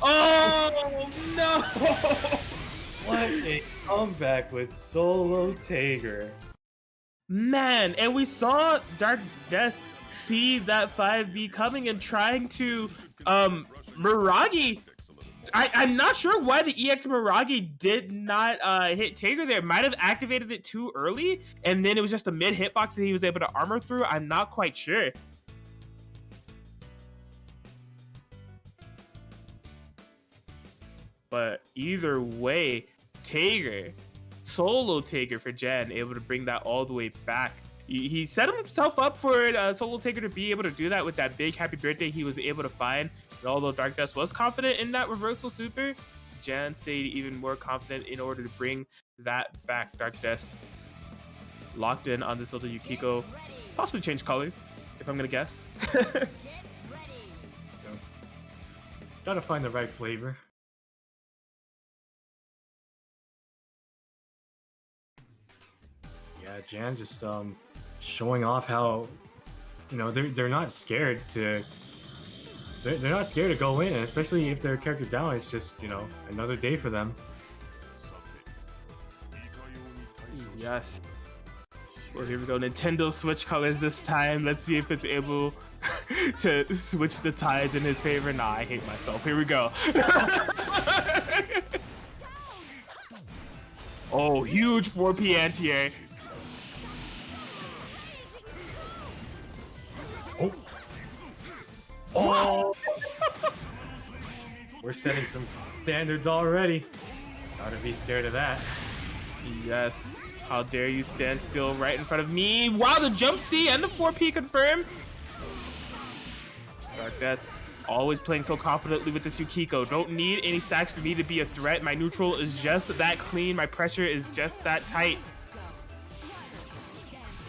Oh no. What a comeback with Solo Tager. Man, and we saw Dark Death see that 5B coming and trying to Miragi. I'm not sure why the EX Miragi did not hit Tager there. Might have activated it too early, and then it was just a mid hitbox that he was able to armor through. I'm not quite sure. But either way, Tager, Solo Tager for Jan, able to bring that all the way back. He set himself up for Solo Tager to be able to do that with that big happy birthday he was able to find. And although Dark Dust was confident in that reversal super, Jan stayed even more confident in order to bring that back. Dark Dust locked in on this little Yukiko. Possibly change colors, if I'm going to guess. Gotta find the right flavor. Yeah, Jan just showing off how, you know, they're not scared to they're not scared to go in, especially if their character down. It's just, you know, another day for them. Yes. Well, here we go. Nintendo Switch colors this time. Let's see if it's able to switch the tides in his favor. Nah, I hate myself. Here we go. Oh, huge 4P anti-air. Oh. Oh. We're setting some standards already. Gotta be scared of that. Yes. How dare you stand still right in front of me? Wow, the jump C and the 4P confirmed. Dark Death always playing so confidently with this Yukiko. Don't need any stacks for me to be a threat. My neutral is just that clean. My pressure is just that tight.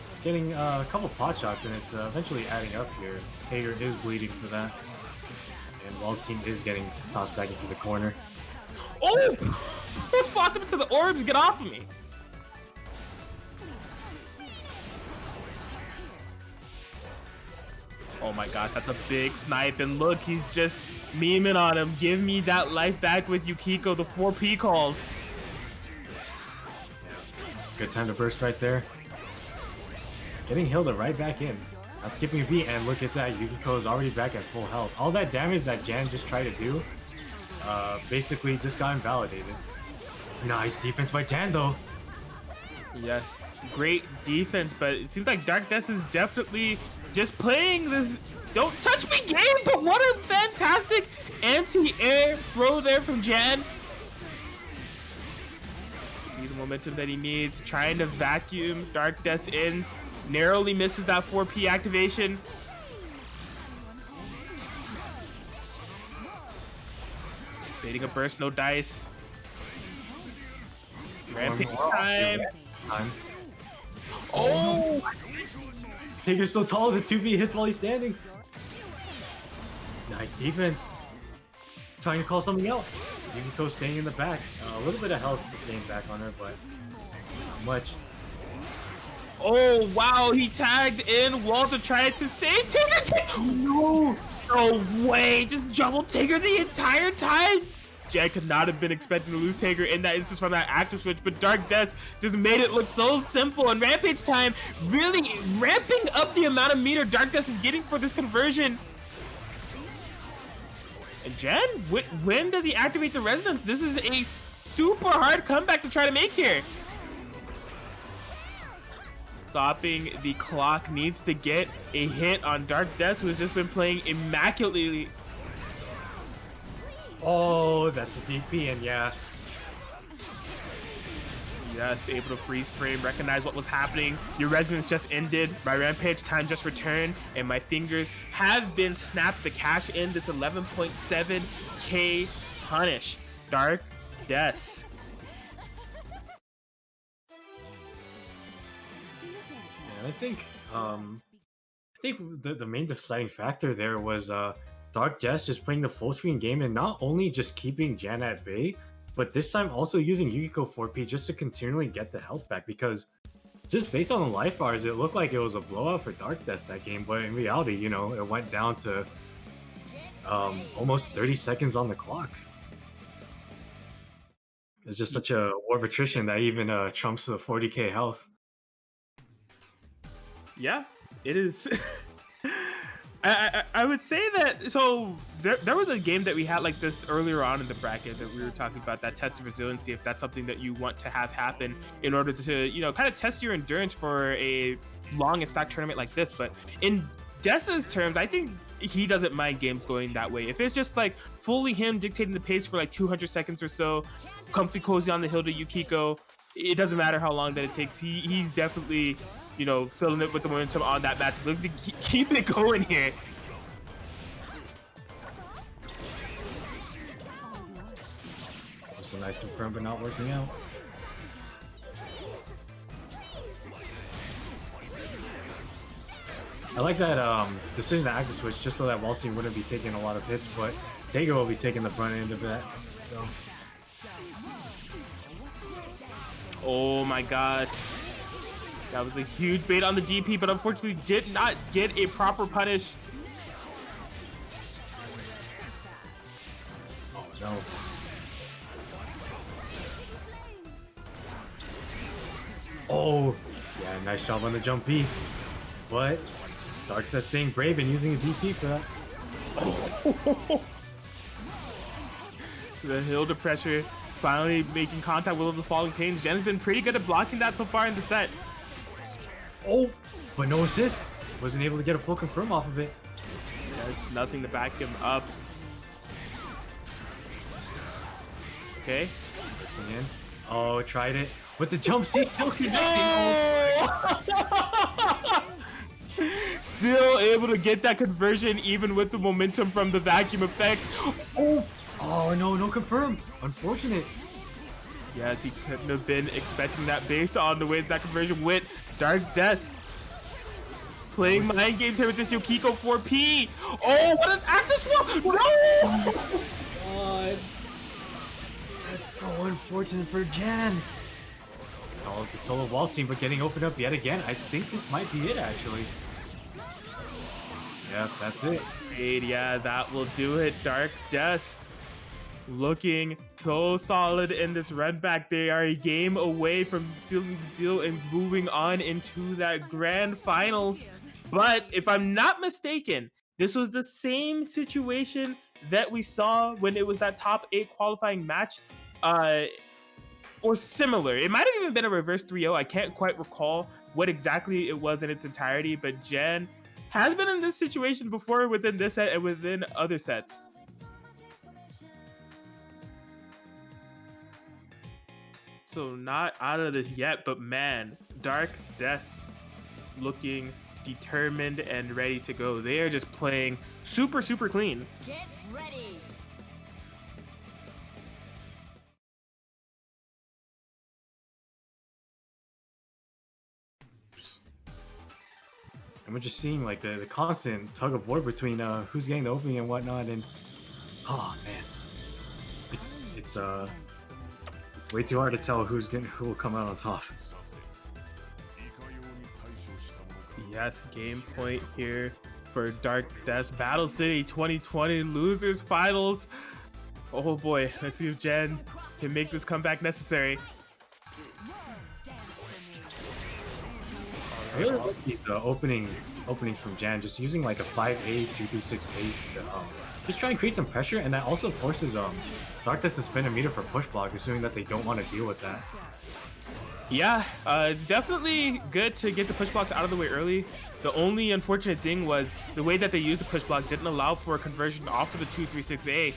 It's getting a couple pot shots and it's eventually adding up here. Tager is bleeding for that. And Wallstein is getting tossed back into the corner. Oh! Who blocked him into the orbs? Get off of me. Oh my gosh, that's a big snipe. And look, he's just memeing on him. Give me that life back with Yukiko, the 4P calls. Good time to burst right there. Getting Hilda right back in. Not skipping a beat, and look at that. Yukiko is already back at full health. All that damage that Jan just tried to do, basically just got invalidated. Nice defense by Jan though. Yes, great defense, but it seems like Dark Death is definitely just playing this don't touch me game, but what a fantastic anti-air throw there from Jan. He's the momentum that he needs, trying to vacuum Dark Death in, narrowly misses that 4P activation. Baiting a burst, no dice. Rampage time. Oh! Tager's so tall, the 2v hits while he's standing. Nice defense. Trying to call something out. Yukiko staying in the back. A little bit of health gained back on her, but not much. Oh, wow, he tagged in Walter trying to save Tager. No! No way! Just jumbled Tager the entire time! Jan could not have been expecting to lose Tager in that instance from that active switch, but Dark Death just made it look so simple. And Rampage time really ramping up the amount of meter Dark Death is getting for this conversion. And Jan, when does he activate the resonance? This is a super hard comeback to try to make here. Stopping the clock needs to get a hit on Dark Death, who has just been playing immaculately. Oh, that's a DP, and yeah. Yes, able to freeze frame, recognize what was happening. Your resonance just ended, my rampage time just returned, and my fingers have been snapped to cash in this 11.7k punish. Dark Death. Yeah, I think the main deciding factor there was Dark Death just playing the full screen game and not only just keeping Jan at bay, but this time also using Yukiko 4P just to continually get the health back, because just based on the life bars, it looked like it was a blowout for Dark Death that game, but in reality, you know, it went down to almost 30 seconds on the clock. It's just such a war of attrition that even trumps the 40k health. Yeah, it is. I would say that. So there was a game that we had like this earlier on in the bracket that we were talking about, that test of resiliency. If that's something that you want to have happen in order to kind of test your endurance for a long and stacked tournament like this. But in Dessa's terms, I think he doesn't mind games going that way. If it's just like fully him dictating the pace for like 200 seconds or so, comfy cozy on the hill to Yukiko, it doesn't matter how long that it takes. He's definitely filling it with the momentum on that match. Look to keep it going here. Just a nice confirm, but not working out. I like that decision to active switch just so that Walsing wouldn't be taking a lot of hits, but Tago will be taking the front end of that. So. Oh my god. That was a huge bait on the DP, but unfortunately did not get a proper punish. Oh no. Oh, yeah, nice job on the jump B. But Dark says staying brave and using a DP for that. The hill to pressure, finally making contact with the falling pains. Jen has been pretty good at blocking that so far in the set. Oh, but no assist. Wasn't able to get a full confirm off of it. There's nothing to back him up. Okay. Again. Oh, tried it. But the jump seat still connecting. Oh. Still able to get that conversion even with the momentum from the vacuum effect. Oh no, no confirm. Unfortunate. Yes, he couldn't have been expecting that based on the way that conversion went. Dark Death playing mind games here with this Yukiko 4P. Oh, what an active swap! No! God. That's so unfortunate for Jan. It's all up to solo Walsing, but getting opened up yet again. I think this might be it, actually. Yep, that's it. Yeah, that will do it. Dark Death looking so solid in this run back. They are a game away from sealing the deal and moving on into that grand finals. But if I'm not mistaken, this was the same situation that we saw when it was that top 8 qualifying match, or similar. It might have even been a reverse 3-0. I can't quite recall what exactly it was in its entirety, but Jen has been in this situation before within this set and within other sets. So not out of this yet, but man, Dark Death looking determined and ready to go. They are just playing super clean. Get ready. And we're just seeing like the constant tug of war between who's getting the opening and whatnot, and oh man, it's way too hard to tell who will come out on top. Yes, game point here for Dark Death. Battle City 2020 losers finals. Oh boy, let's see if Jen can make this comeback necessary. I really like these openings from Jan, just using like a 5A, 2-3-6-8 to just try and create some pressure, and that also forces Dark Death to spin a meter for push block, assuming that they don't want to deal with that. Yeah, it's definitely good to get the push blocks out of the way early. The only unfortunate thing was the way that they used the push block didn't allow for a conversion off of the 2-3-6-A.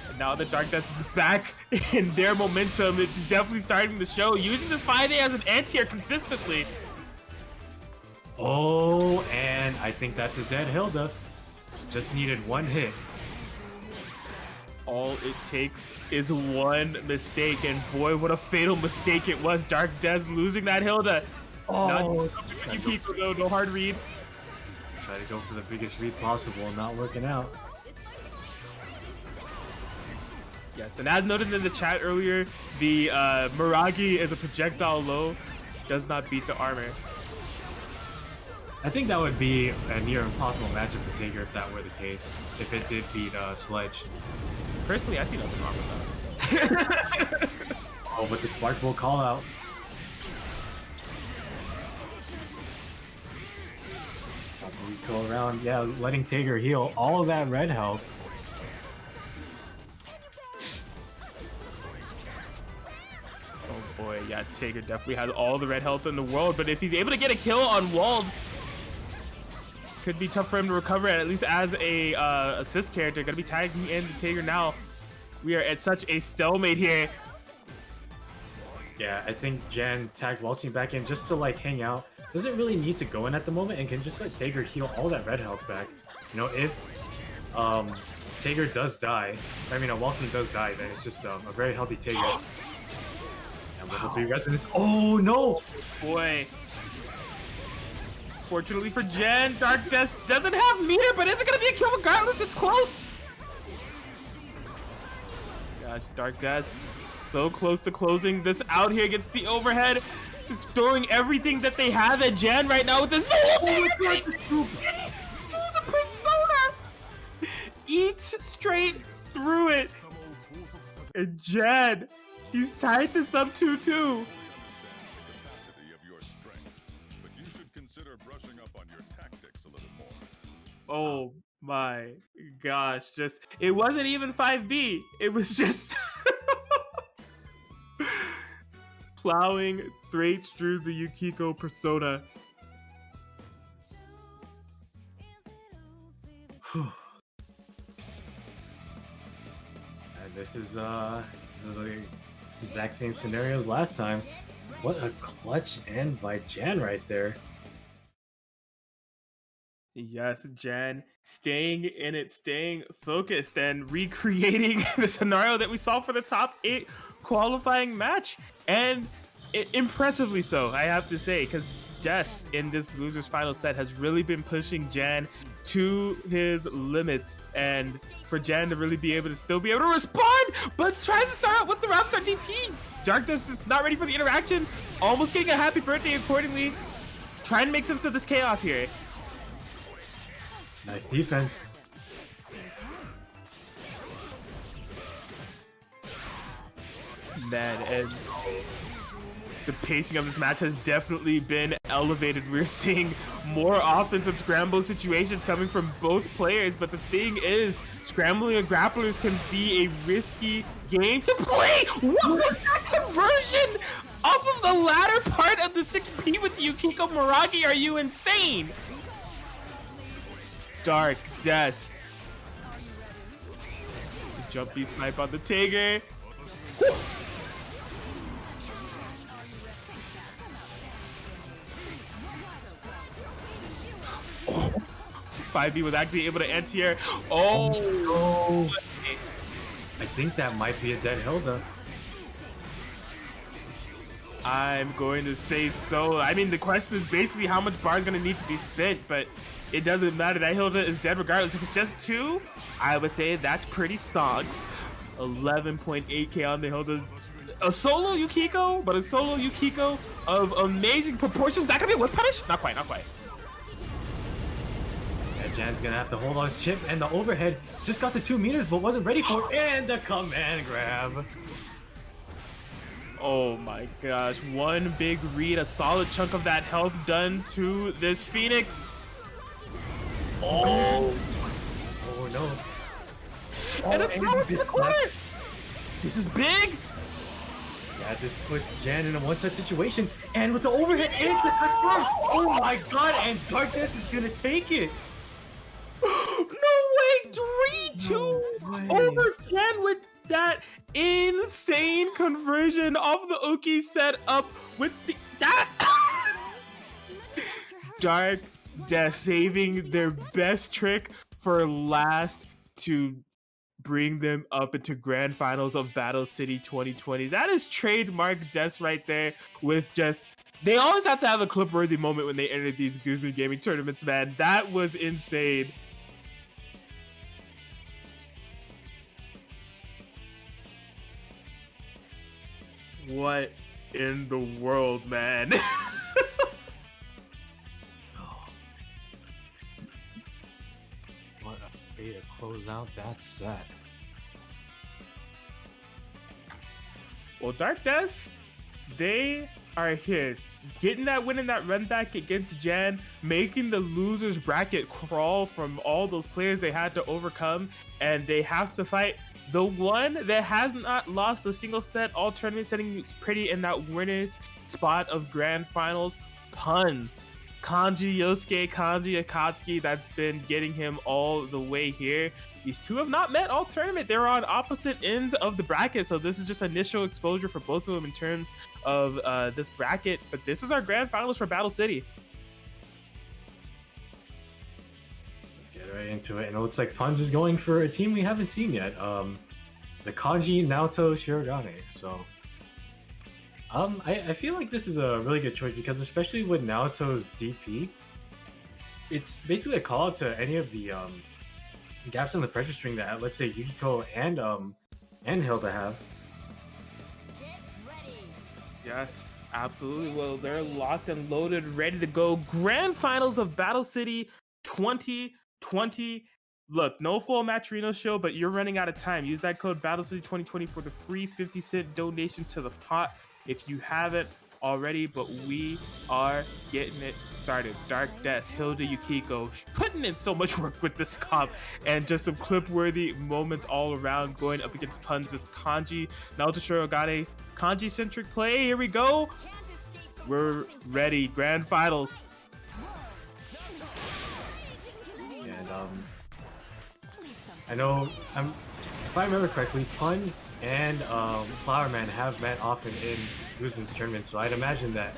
And now that Dark Death is back in their momentum, it's definitely starting to show. Using this 5A as an anti-air consistently. Oh, and I think that's a dead Hilda. Just needed one hit. All it takes is one mistake, and boy, what a fatal mistake it was. Dark Death losing that Hilda. Oh, no hard read. Try to go for the biggest read possible, not working out. Yes, and as noted in the chat earlier, the Miragi is a projectile low, does not beat the armor. I think that would be a near impossible matchup for Tager if that were the case. If it did beat Sledge. Personally, I see nothing wrong with that. Oh, but the Spark will call out. Go around, yeah, letting Tager heal all of that red health. Oh boy, yeah, Tager definitely has all the red health in the world, but if he's able to get a kill on Wald, could be tough for him to recover, at least as a assist character. Gonna be tagging in Tager now. We are at such a stalemate here. Yeah, I think Jan tagged Waltzing back in just to like hang out. Doesn't really need to go in at the moment and can just let Tager heal all that red health back. You know, if Tager does die, I mean, Waltzing does die, then it's just a very healthy Tager. And level 3 resonance. Oh no! Boy. Fortunately for Jen, Dark Death doesn't have meter, but is it gonna be a kill regardless? It's close. Gosh, Dark Death so close to closing this out here. Gets the overhead. Just throwing everything that they have at Jan right now with this. The persona eats straight through it. And Jan, he's tied this up 2-2. Oh my gosh, just it wasn't even 5B. It was just plowing straight through the Yukiko persona. And this is the exact same scenario as last time. What a clutch end by Jan right there. Yes, Jan staying in it, staying focused, and recreating the scenario that we saw for the top 8 qualifying match. And impressively so, I have to say, because Des in this loser's final set has really been pushing Jan to his limits. And for Jan to really be able to still be able to respond, but tries to start out with the Rapstar DP. Darkness is not ready for the interaction, almost getting a happy birthday accordingly. Trying to make sense of this chaos here. Nice defense. Man, and the pacing of this match has definitely been elevated. We're seeing more offensive scramble situations coming from both players, but the thing is, scrambling and grapplers can be a risky game to play. What was that conversion off of the latter part of the 6P with Yukiko Miragi? Are you insane? Dark Death. Jumpy snipe on the Tager. 5B was actually able to anti-air. Oh no! I think that might be a dead Hilda. I'm going to say so. I mean, the question is basically how much bar is going to need to be spent, but it doesn't matter. That Hilda is dead regardless. If it's just 2, I would say that's pretty stonks. 11.8k on the Hilda. A solo Yukiko, but a solo Yukiko of amazing proportions. Is that going to be a whiff punish? Not quite, not quite. Yeah, Jan's going to have to hold on his chip, and the overhead just got the 2 meters, but wasn't ready for it. And the command grab. Oh my gosh, one big read, a solid chunk of that health done to this Phoenix. Oh no. And a throw into the corner. This is big. Yeah, this puts Jan in a one-touch situation, and with the overhead and the confirm. Oh my god, and Darkness is gonna take it. No way, 3-2 over Jan with that insane conversion of the Oki set up with that Dark Death saving their best trick for last to bring them up into grand finals of Battle City 2020. That is trademark Death right there, with just, they always have to have a clip-worthy moment when they enter these Guzman Gaming tournaments, man. That was insane. What in the world, man? What a way to close out that set. Well, Dark Death, they are here, getting that win in that run back against Jan, making the losers bracket crawl from all those players they had to overcome, and they have to fight the one that has not lost a single set all tournament setting. It's pretty in that winner's spot of grand finals. Puns. Kanji Yosuke, Kanji Akatsuki, that's been getting him all the way here. These two have not met all tournament. They're on opposite ends of the bracket, so this is just initial exposure for both of them in terms of this bracket. But this is our grand finals for Battle City. Let's get right into it. And it looks like Puns is going for a team we haven't seen yet. The Kanji Naoto Shirogane. So I feel like this is a really good choice because especially with Naoto's DP, it's basically a call out to any of the gaps in the pressure string that, let's say, Yukiko and Hilda have. Yes, absolutely. Well, they're locked and loaded, ready to go. Grand finals of Battle City 2020. Look, no full match Reno show, but you're running out of time. Use that code Battle City 2020 for the free 50-cent donation to the pot if you haven't already, but we are getting it started. Dark Death, Hilda, Yukiko, putting in so much work with this comp, and just some clip-worthy moments all around going up against Puns. This Kanji, Naoto Shirogane, Kanji-centric play. Here we go. We're ready. Grand finals. And I know, if I remember correctly, Puns and Flowerman have met often in Guzman's tournament, so I'd imagine that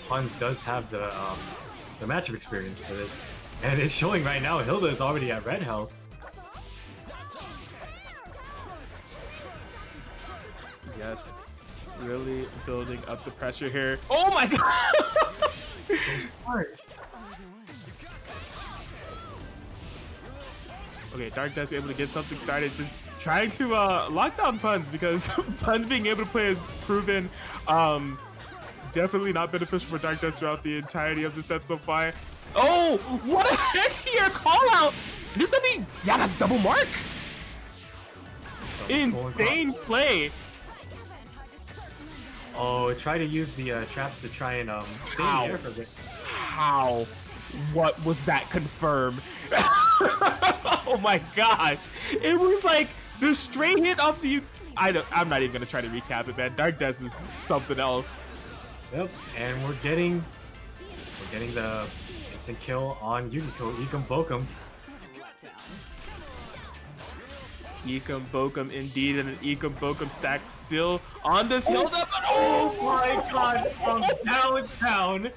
Puns does have the matchup experience for this. And it's showing right now. Hilda is already at red health. Yes, really building up the pressure here. Oh my god! So smart. Okay, Dark Death's able to get something started, just trying to lock down Puns, because Puns being able to play has proven definitely not beneficial for Dark Death throughout the entirety of the set so far. Oh, what a anti-air call out! This could be a double mark. Insane play. Oh, try to use the traps to try and stay in the air for a bit. How? What was that confirmed? Oh my gosh! It was like the straight hit off the. I'm not even gonna try to recap it, man. Dark Death is something else. Yep, and we're getting the instant kill on Yukiko. Ikum Bokum. Ikum Bokum indeed, and an Ikum Bokum stack still on this hill. Oh my god, from downtown.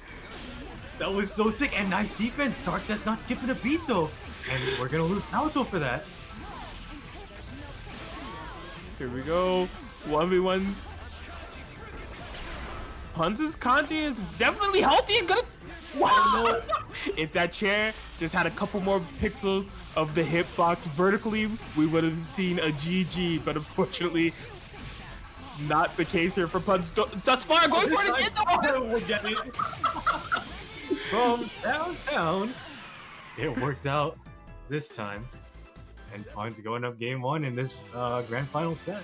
That was so sick, and nice defense. Dark Death not skipping a beat though. And we're gonna lose Naoto for that. Here we go. 1v1. Puns' Kanji is definitely healthy and gonna. Wow! If that chair just had a couple more pixels of the hitbox vertically, we would have seen a GG, but unfortunately, not the case here for Puns. Thus far, going for it again. We're getting it. From downtown. It worked out this time. And Puns going up game one in this grand final set.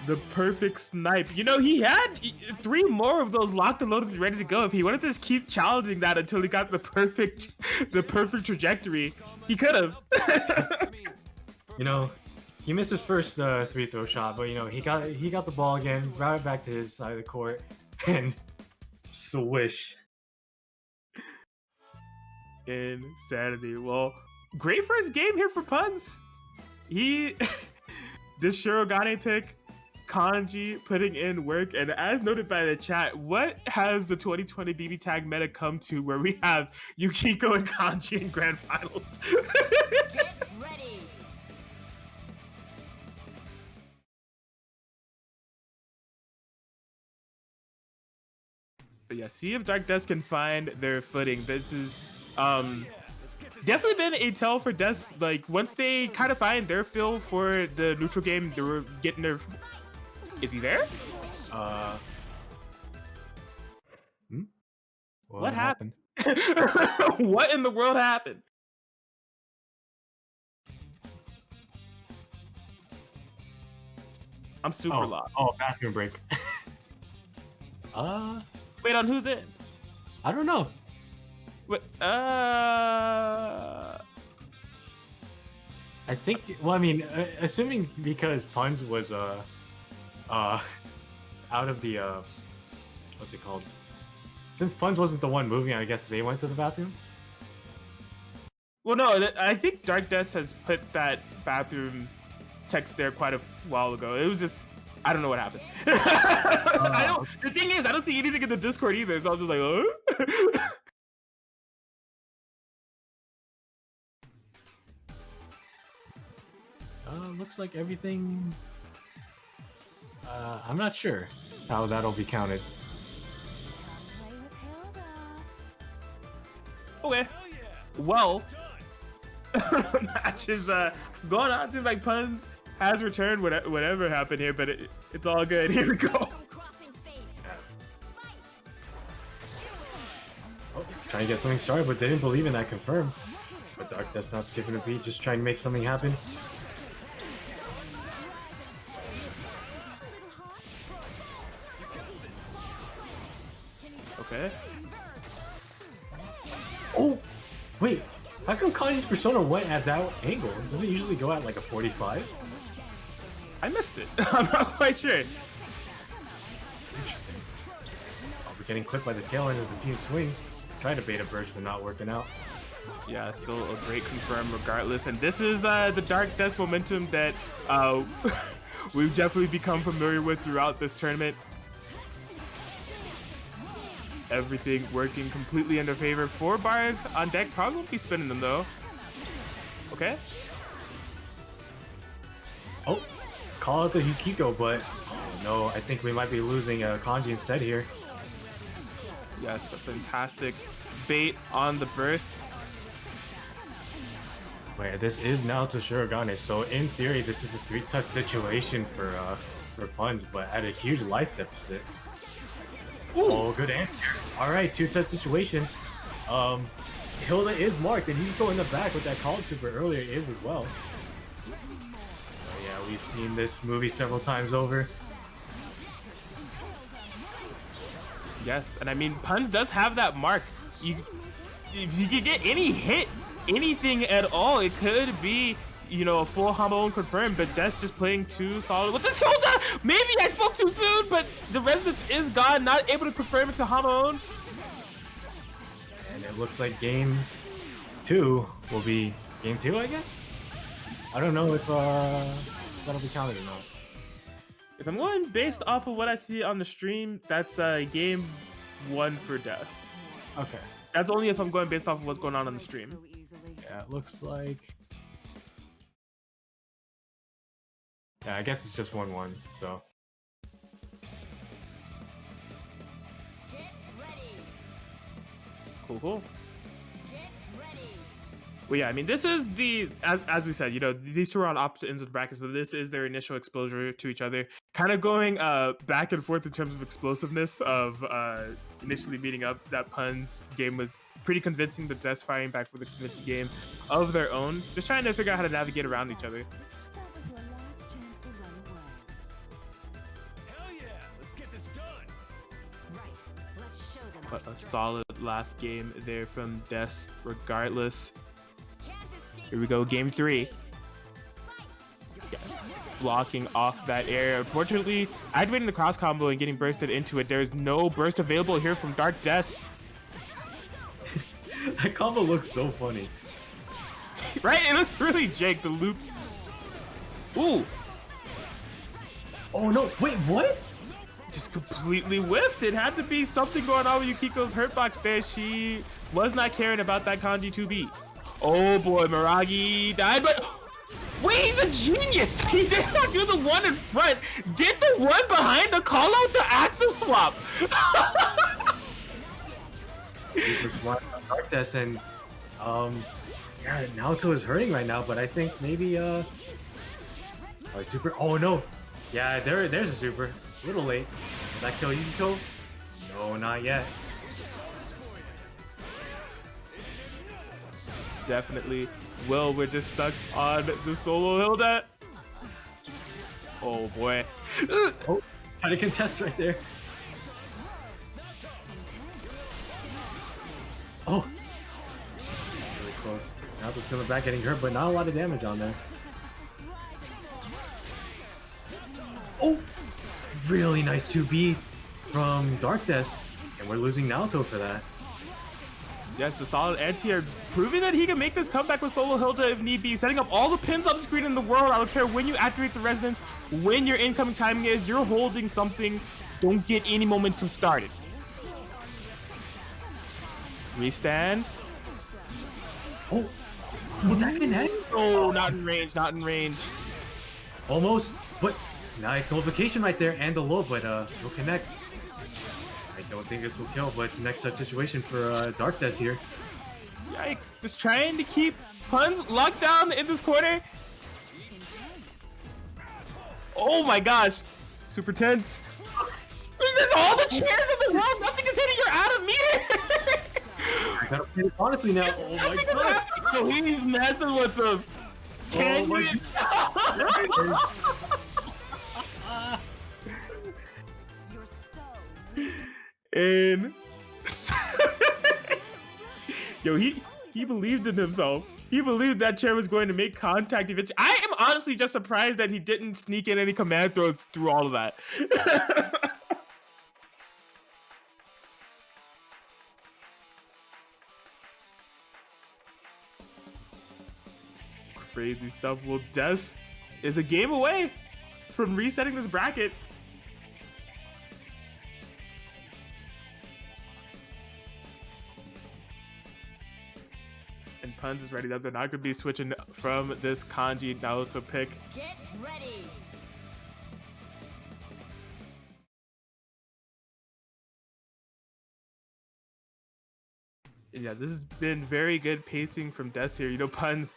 The perfect snipe. You know, he had 3 more of those locked and loaded ready to go. If he wanted to just keep challenging that until he got the perfect trajectory, he could have. You know, he missed his first 3-throw shot, but you know, he got the ball again, brought it back to his side of the court, and swish. Insanity. Well, great first game here for Puns. This Shirogane pick, Kanji putting in work, and as noted by the chat, what has the 2020 BBTAG meta come to where we have Yukiko and Kanji in grand finals? Get ready. But yeah, see if Dark Death can find their footing. This is definitely been a tell for Death. Like, once they kind of find their feel for the neutral game, they were getting their. Is he there? What happened? What in the world happened? I'm super lost. Oh, bathroom break. Wait, on who's in? I don't know. Wait, I think. Well, I mean, assuming because Puns was out of the what's it called? Since Puns wasn't the one moving, I guess they went to the bathroom. well, no, I think Dark Death has put that bathroom text there quite a while ago. It was just, I don't know what happened. The thing is, I don't see anything in the Discord either, so I'm just like, oh. Looks like everything. I'm not sure how that'll be counted. Play with Hilda. Okay. Well, match is going on. Seems like Puns has returned. Whatever happened here, but it's all good. Here we go. Crossing fate. Fight. Oh, trying to get something started, but they didn't believe in that confirm. But Dark Death's not skipping a beat, just trying to make something happen. Okay. Oh, wait. How come Kanji's persona went at that angle? Doesn't it usually go at like a 45? I missed it. I'm not quite sure. Interesting. Oh, we're getting clipped by the tail end of the Phoenix Swings. Tried to bait a burst, but not working out. Yeah, still a great confirm regardless. And this is the Dark Death momentum that we've definitely become familiar with throughout this tournament. Everything working completely in their favor. 4 bars on deck. Probably won't be spinning them though. Okay. Oh, call out the Yukiko, but oh no, I think we might be losing Kanji instead here. Yes, a fantastic bait on the burst. Wait, this is now to Shurigane, so in theory this is a 3-touch situation for Puns, but at a huge life deficit. Ooh. Oh, good answer. Alright, 2-touch situation. Hilda is marked, and Yukiko in the back with that call super earlier is as well. So yeah, we've seen this movie several times over. Yes, and I mean, Puns does have that mark. If you could get any hit, anything at all, it could be, you know, a full Hamon confirmed, but that's just playing too solid. What this Hilda? Maybe I spoke too soon, but the resonance is gone, not able to confirm it to Hamon. And it looks like game 2 will be game 2, I guess? I don't know if that'll be counted or not. If I'm going based off of what I see on the stream, that's game 1 for Death. Okay. That's only if I'm going based off of what's going on the stream. Yeah, it looks like... Yeah, I guess it's just 1-1, so... Get ready. Cool. Get ready. Well, yeah, I mean, this is the, as we said, you know, these two are on opposite ends of the bracket, so this is their initial exposure to each other. Kind of going back and forth in terms of explosiveness of initially meeting up. That Puns game was pretty convincing, but Death's firing back with a convincing game of their own. Just trying to figure out how to navigate around each other. That was your last chance to run away. Hell yeah! Let's get this done! Right. Let's show them. But our a strength. solid last game there from Death, regardless. Can't escape Here we go, game 3. fate. Fight. Blocking off that area. Unfortunately, activating the cross combo and getting bursted into it. There's no burst available here from Dark Death. That combo looks so funny. Right? It looks really jank, the loops. Ooh, Oh no, wait, what? just completely whiffed. It had to be something going on with Yukiko's hurtbox there. She was not caring about that Kanji 2B. Oh boy, Miragi died, but wait, he's a genius. He did not do the one in front, did the one behind to call out the active swap. It was one Dark Death, and yeah, Naoto is hurting right now, but I think maybe oh, super. Oh no, yeah, there's a super. A little late. Did that kill Yukiko? No, not yet. Definitely. Well, we're just stuck on the solo Hilda. Oh boy. Oh, trying to contest right there. Oh, really close. Now it's still in the back getting hurt, but not a lot of damage on there. Oh, really nice 2B from Darkness, and we're losing Naoto for that. Yes, the solid anti-air, proving that he can make this comeback with solo Hilda if need be, setting up all the pins on the screen in the world. I don't care when you activate the resonance, when your incoming timing is, you're holding something. Don't get any momentum started. Restand. Oh, would that connect? Oh, not in range, not in range. Almost, but nice nullification right there and the low, but will connect. I don't think this will kill, but it's the next such situation for Dark Death here. Yikes, just trying to keep Puns locked down in this corner. Oh my gosh, super tense. There's all the chairs in the world, nothing is hitting, you're out of meter. I gotta play it honestly now. Oh my god. So he's messing with them. Can Oh you? You're so And yo, he believed in himself. He believed that chair was going to make contact eventually. I am honestly just surprised that he didn't sneak in any command throws through all of that. Crazy stuff. Well, Des is a game away from resetting this bracket. And Puns is ready that they're not going to be switching from this Kanji Naoto pick. get ready. Yeah, this has been very good pacing from Des here. You know, Puns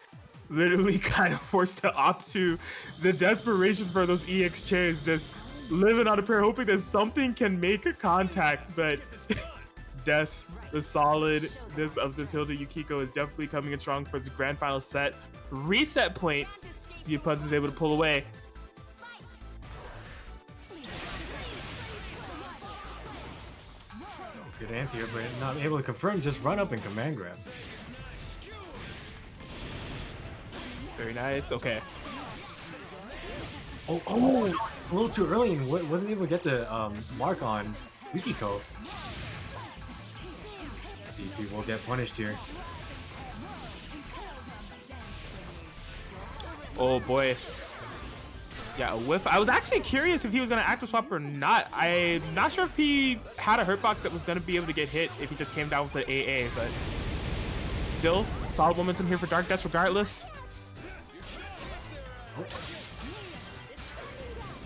literally kind of forced to opt to the desperation for those EX chairs, just living on a prayer, hoping that something can make a contact. But Des, the solidness of this Hilda Yukiko is definitely coming in strong for the grand final set. Reset point. See if Puns is able to pull away. Good anti here, but not able to confirm. Just run up and command grab. Very nice. Okay. Oh, it's a little too early and wasn't able to get the mark on Yukiko. DP will get punished here. Oh boy. Yeah, a whiff. I was actually curious if he was going to active swap or not. I'm not sure if he had a hurt box that was going to be able to get hit if he just came down with the AA, but still, solid momentum here for Dark Death regardless.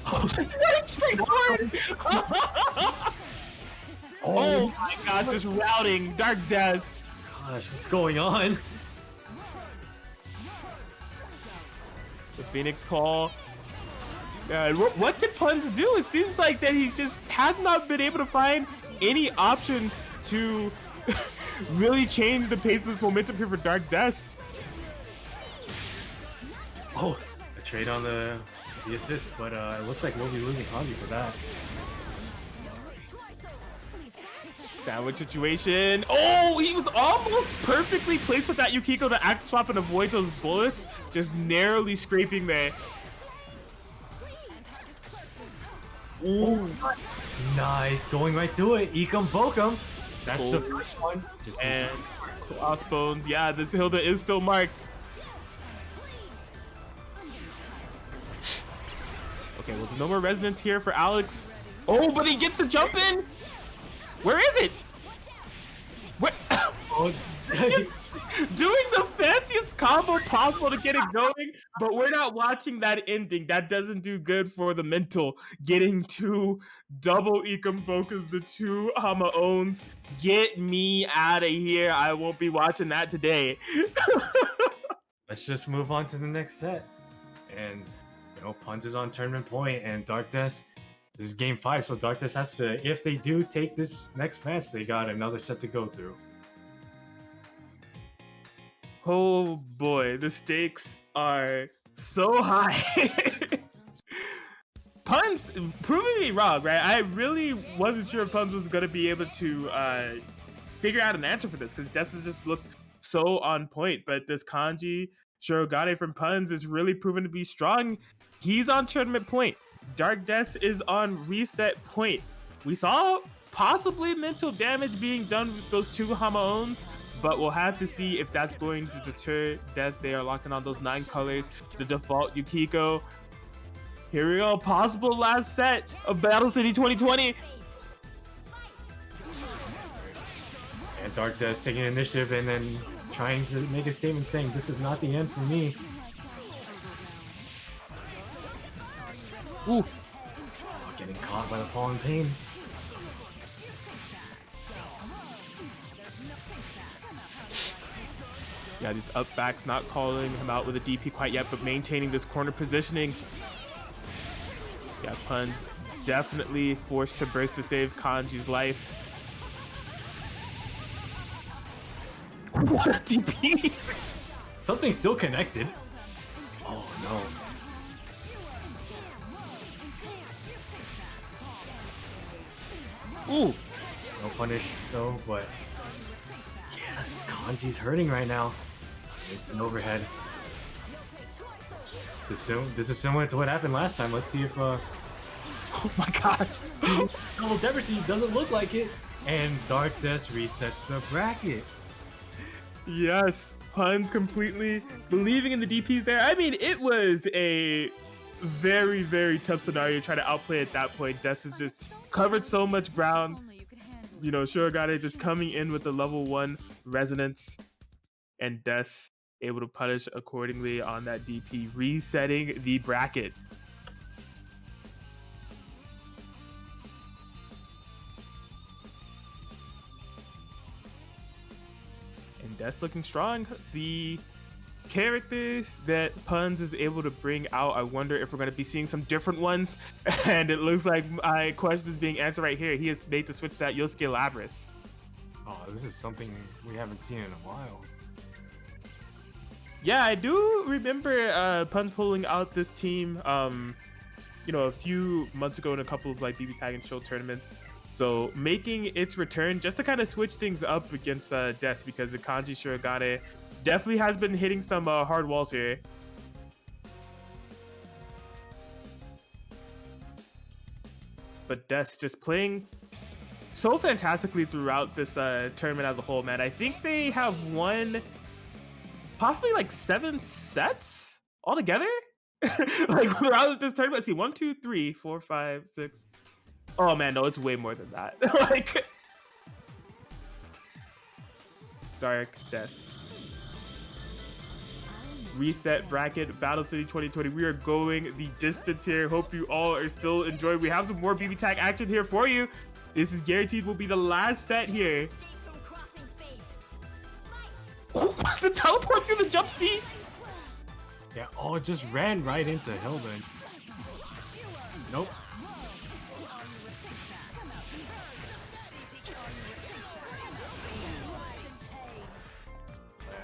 Oh, straight forward. Oh my gosh, just routing Dark Death. Gosh, what's going on? The Phoenix call. What can Puns do? It seems like that he just has not been able to find any options to really change the pace of this momentum here for Dark Death. Oh, a trade on the assist, but it looks like we'll be losing Kanji for that. Sandwich situation. Oh, he was almost perfectly placed with that Yukiko to act swap and avoid those bullets. Just narrowly scraping there. Ooh, nice, going right through it. Ekum Bokum. That's the first one. Just and crossbones. Yeah, this Hilda is still marked. Okay, well, no more resonance here for Alex. Oh, but he gets the jump in. Where is it? Where? Oh, Doing the fanciest combo possible to get it going, but we're not watching that ending. That doesn't do good for the mental. Getting two double Ikambokas, the two Hama owns. Get me out of here. I won't be watching that today. let's just move on to the next set. And, you know, Puns is on tournament point, and Darkness, this is game 5, so Darkness has to, if they do take this next match, they got another set to go through. Oh boy, the stakes are so high. Puns proving me wrong, right? I really wasn't sure if Puns was gonna be able to figure out an answer for this because Des just looked so on point. But this Kanji Shirogane from Puns is really proven to be strong. He's on tournament point. Dark Des is on reset point. We saw possibly mental damage being done with those two Hamaons, but we'll have to see if that's going to deter Des. They are locked in on those 9 colors, the default Yukiko. Here we go, possible last set of Battle City 2020. And Dark Des taking initiative and then trying to make a statement saying, this is not the end for me. Ooh. Oh, getting caught by the falling pain. Yeah, these up backs not calling him out with a DP quite yet, but maintaining this corner positioning. Yeah, Puns definitely forced to burst to save Kanji's life. What a DP! Something's still connected. Oh no. Ooh. No punish though, but yeah, Kanji's hurting right now. It's an overhead. This is similar to what happened last time. Let's see if Oh my gosh. Double Deberty doesn't look like it. And Dark Des resets the bracket. Yes, Puns completely believing in the DPs there. I mean, it was a very, very tough scenario to try to outplay at that point. Des has just covered so much ground. You know, Shirogane just coming in with the level 1 resonance, and Des able to punish accordingly on that DP, resetting the bracket. And Des looking strong. The characters that Puns is able to bring out, I wonder if we're going to be seeing some different ones. And it looks like my question is being answered right here. He has made the switch to that Yosuke Labris. Oh, this is something we haven't seen in a while. Yeah, I do remember Puns pulling out this team, you know, a few months ago in a couple of like BBTAG and Shield tournaments. So making its return just to kind of switch things up against Des, because the Kanji Shirogane definitely has been hitting some hard walls here. But Des just playing so fantastically throughout this tournament as a whole, man. I think they have won possibly like 7 sets altogether. Like throughout this tournament. Let's see, 1, 2, 3, 4, 5, 6. Oh man, no, it's way more than that. Like Dark Des. Reset bracket, Battle City 2020. We are going the distance here. Hope you all are still enjoying. We have some more BBTAG action here for you. This is guaranteed will be the last set here. The teleport through the jump seat. Yeah, oh, it just ran right into Hilda. Nope.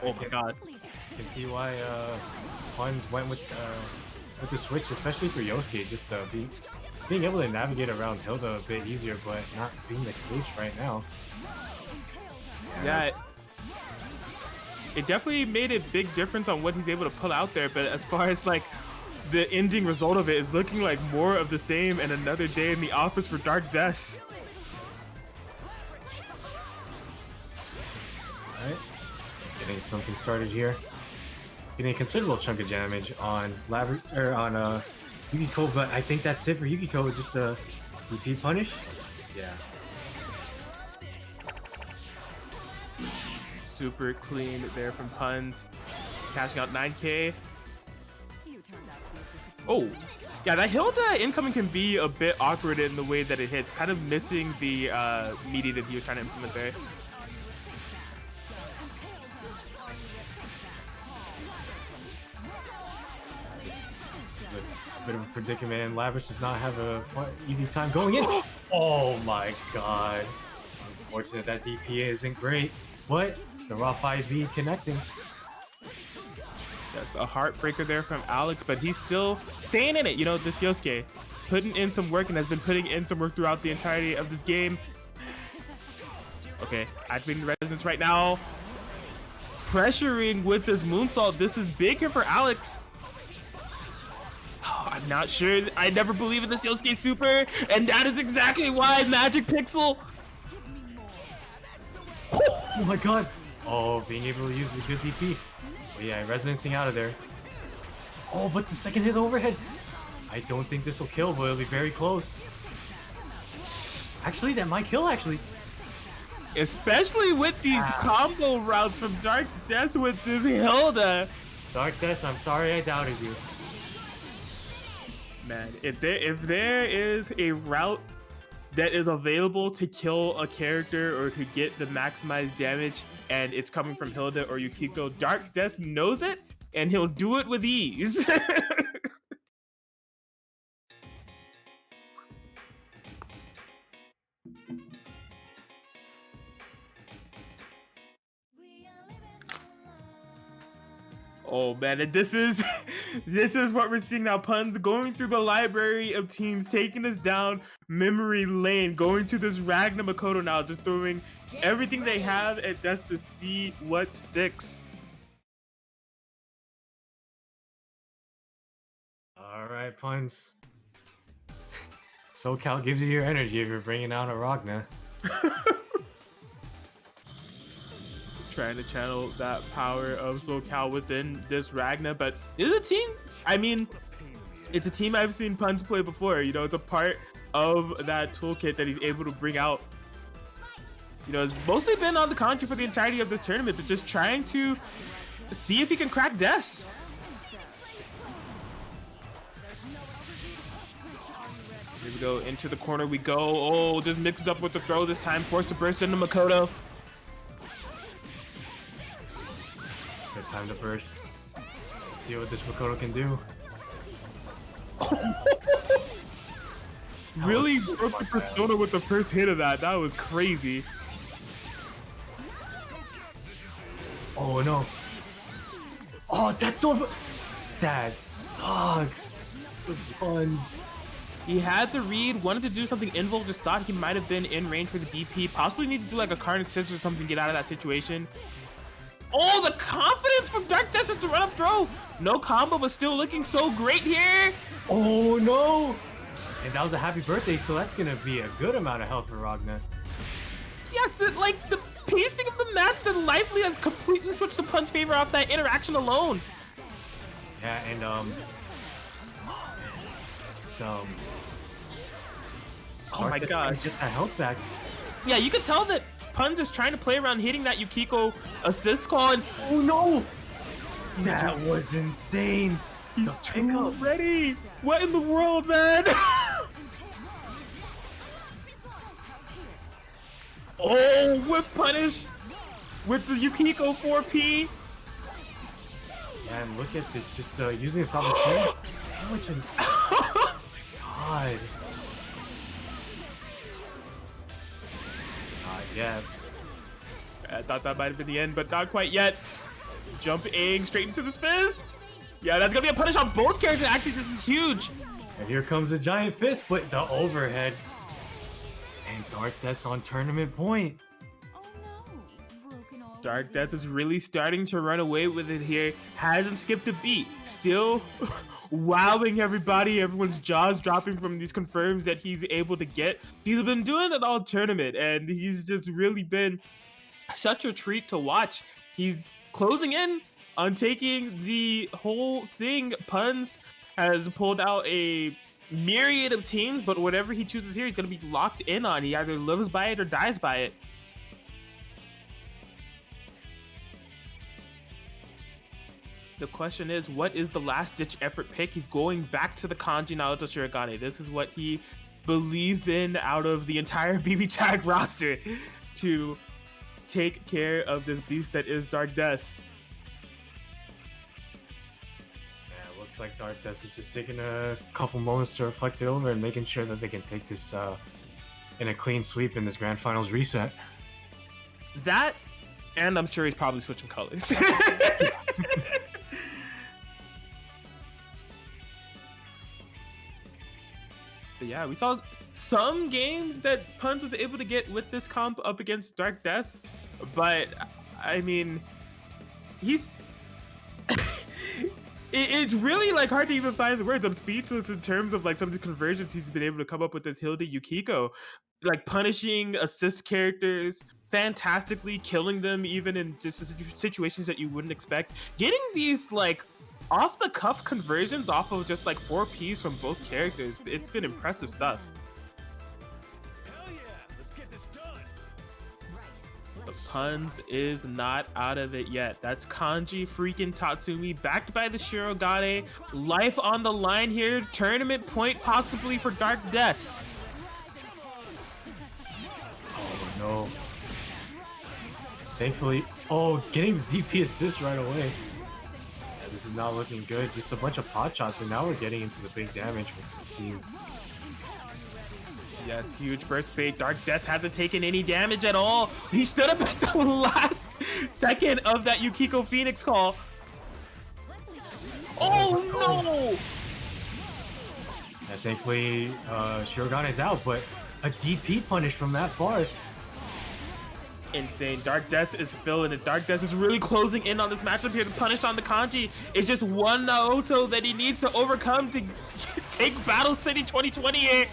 Oh my god. You can see why Puns went with the switch, especially for Yosuke, just being able to navigate around Hilda a bit easier, but not being the case right now. Yeah, it definitely made a big difference on what he's able to pull out there, but as far as like the ending result of it is looking like more of the same and another day in the office for Dark Des. Alright. Getting something started here. Getting a considerable chunk of damage on Yukiko, but I think that's it for Yukiko. Just a DP punish. Yeah. Super clean there from Puns. Cashing out 9k. Oh, yeah, that Hilda incoming can be a bit awkward in the way that it hits. Kind of missing the meaty that he was trying to implement there. This is a bit of a predicament. Labris does not have a easy time going in. Oh my god. Unfortunate that DP isn't great, but the raw 5B connecting. That's a heartbreaker there from Alex, but he's still staying in it. You know, this Yosuke, putting in some work and has been putting in some work throughout the entirety of this game. Okay, activating the resonance right now. Pressuring with this moonsault. This is big here for Alex. Oh, I'm not sure. I never believe in this Yosuke super, and that is exactly why Magic Pixel. Oh my god. Oh, being able to use the good DP. Oh, yeah, resonancing out of there. Oh, but the second hit overhead. I don't think this will kill, but it'll be very close. Actually, that might kill, actually. Especially with these combo routes from Dark Death with this Hilda. Dark Death, I'm sorry I doubted you. Man, if there is a route that is available to kill a character or to get the maximized damage and it's coming from Hilda or Yukiko, Dark Death knows it and he'll do it with ease. Oh man, and this is what we're seeing now. Puns going through the library of teams, taking us down memory lane, going to this Ragna Makoto now, just throwing everything they have at just to see what sticks. All right, Puns. SoCal gives you your energy if you're bringing out a Ragna. Trying to channel that power of SoCal within this Ragna, but it's a team. I mean, it's a team I've seen Puns play before. You know, it's a part of that toolkit that he's able to bring out. You know, it's mostly been on the contrary for the entirety of this tournament, but just trying to see if he can crack Death. Here we go, into the corner we go. Oh, just mixes up with the throw this time, forced to burst into Makoto. Good time to burst. Let's see what this Makoto can do. Really broke the persona with the first hit of that. That was crazy. Oh no. Oh, that's over. That sucks. The Puns. He had the read, wanted to do something invul, just thought he might have been in range for the DP. Possibly need to do like a Carnage Scissors or something to get out of that situation. Oh, the confidence from Dark Death to run up throw. No combo, but still looking so great here. Oh no! And that was a happy birthday, so that's gonna be a good amount of health for Ragna. Yes, like the pacing of the match, the Lively has completely switched the Punch favor off that interaction alone. Yeah, and oh my god, get that health back. Yeah, you could tell that Puns is trying to play around hitting that Yukiko assist call, and oh no! That was insane. He's too ready. What in the world, man? Oh, whip punish with the Yukiko 4P. Yeah, and look at this, just using this opportunity. Sandwiching. God. Yeah. I thought that might have been the end, but not quite yet. Jumping straight into the fist. Yeah, that's gonna be a punish on both characters. Actually, this is huge. And here comes the giant fist, but the overhead. And Dark Death on tournament point. Oh no! Broken all Dark Death is really starting to run away with it here. Hasn't skipped a beat. Still wowing everybody. Everyone's jaws dropping from these confirms that he's able to get. He's been doing it all tournament, and he's just really been such a treat to watch. He's closing in on taking the whole thing. Puns has pulled out a myriad of teams, but whatever he chooses here, he's going to be locked in on. He either lives by it or dies by it. The question is, what is the last-ditch effort pick? He's going back to the Kanji Naruto Shirogane. This is what he believes in out of the entire BBTAG roster to take care of this beast that is Dark Death. Yeah, looks like Dark Death is just taking a couple moments to reflect it over and making sure that they can take this in a clean sweep in this Grand Finals reset. That, and I'm sure he's probably switching colors. But yeah, we saw some games that Punz was able to get with this comp up against Dark Death, but I mean, he's it's really like hard to even find the words. I'm speechless in terms of like some of the conversions he's been able to come up with as Hilda Yukiko, like punishing assist characters fantastically, killing them even in just situations that you wouldn't expect, getting these like off the cuff conversions off of just like 4Ps from both characters. It's been impressive stuff. Hell yeah! Let's get this done. But Punz is not out of it yet. That's Kanji freaking Tatsumi, backed by the Shirogane. Life on the line here. Tournament point possibly for Dark Death. Oh no. Thankfully, getting the DP assist right away. Yeah, this is not looking good. Just a bunch of pot shots, and now we're getting into the big damage with this team. Yes, huge burst bait. Dark Death hasn't taken any damage at all. He stood up at the last second of that Yukiko Phoenix call. Oh no! Yeah, thankfully, Shirogane is out, but a DP punish from that far. Insane. Dark Death is filling it. Dark Death is really closing in on this matchup here. The punish on the Kanji is just one Naoto that he needs to overcome to take Battle City 2020 here.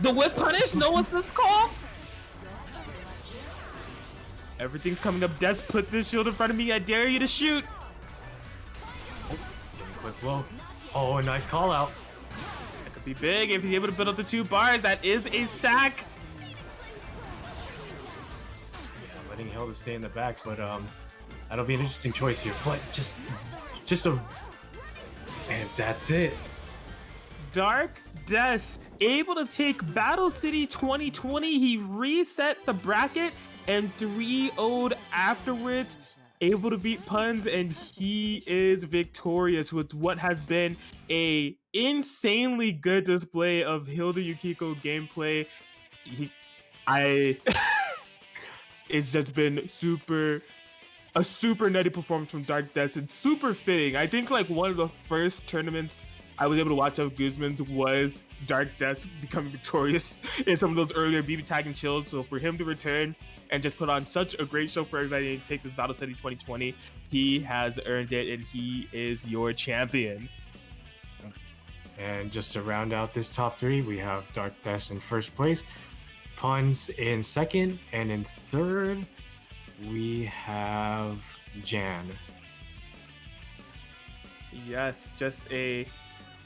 The whiff punish? No one's this call? Everything's coming up. Death, put this shield in front of me. I dare you to shoot. Quick blow. Oh, nice call out. That could be big if he's able to build up the 2 bars. That is a stack. Yeah, letting Hilda stay in the back, but that'll be an interesting choice here. But just a, and that's it. Dark Death able to take Battle City 2020. He reset the bracket and 3-0'd afterwards, able to beat Punz, and he is victorious with what has been a insanely good display of Hilda Yukiko gameplay. It's just been a super nutty performance from Dark Death, and super fitting. I think like one of the first tournaments I was able to watch of Guzman's was Dark Death becoming victorious in some of those earlier BBTAG and chills. So for him to return and just put on such a great show for everybody and take this Battle City 2020, he has earned it, and he is your champion. And just to round out this top 3, we have Dark Death in first place, Punz in second, and in third, we have Jan. Yes, just a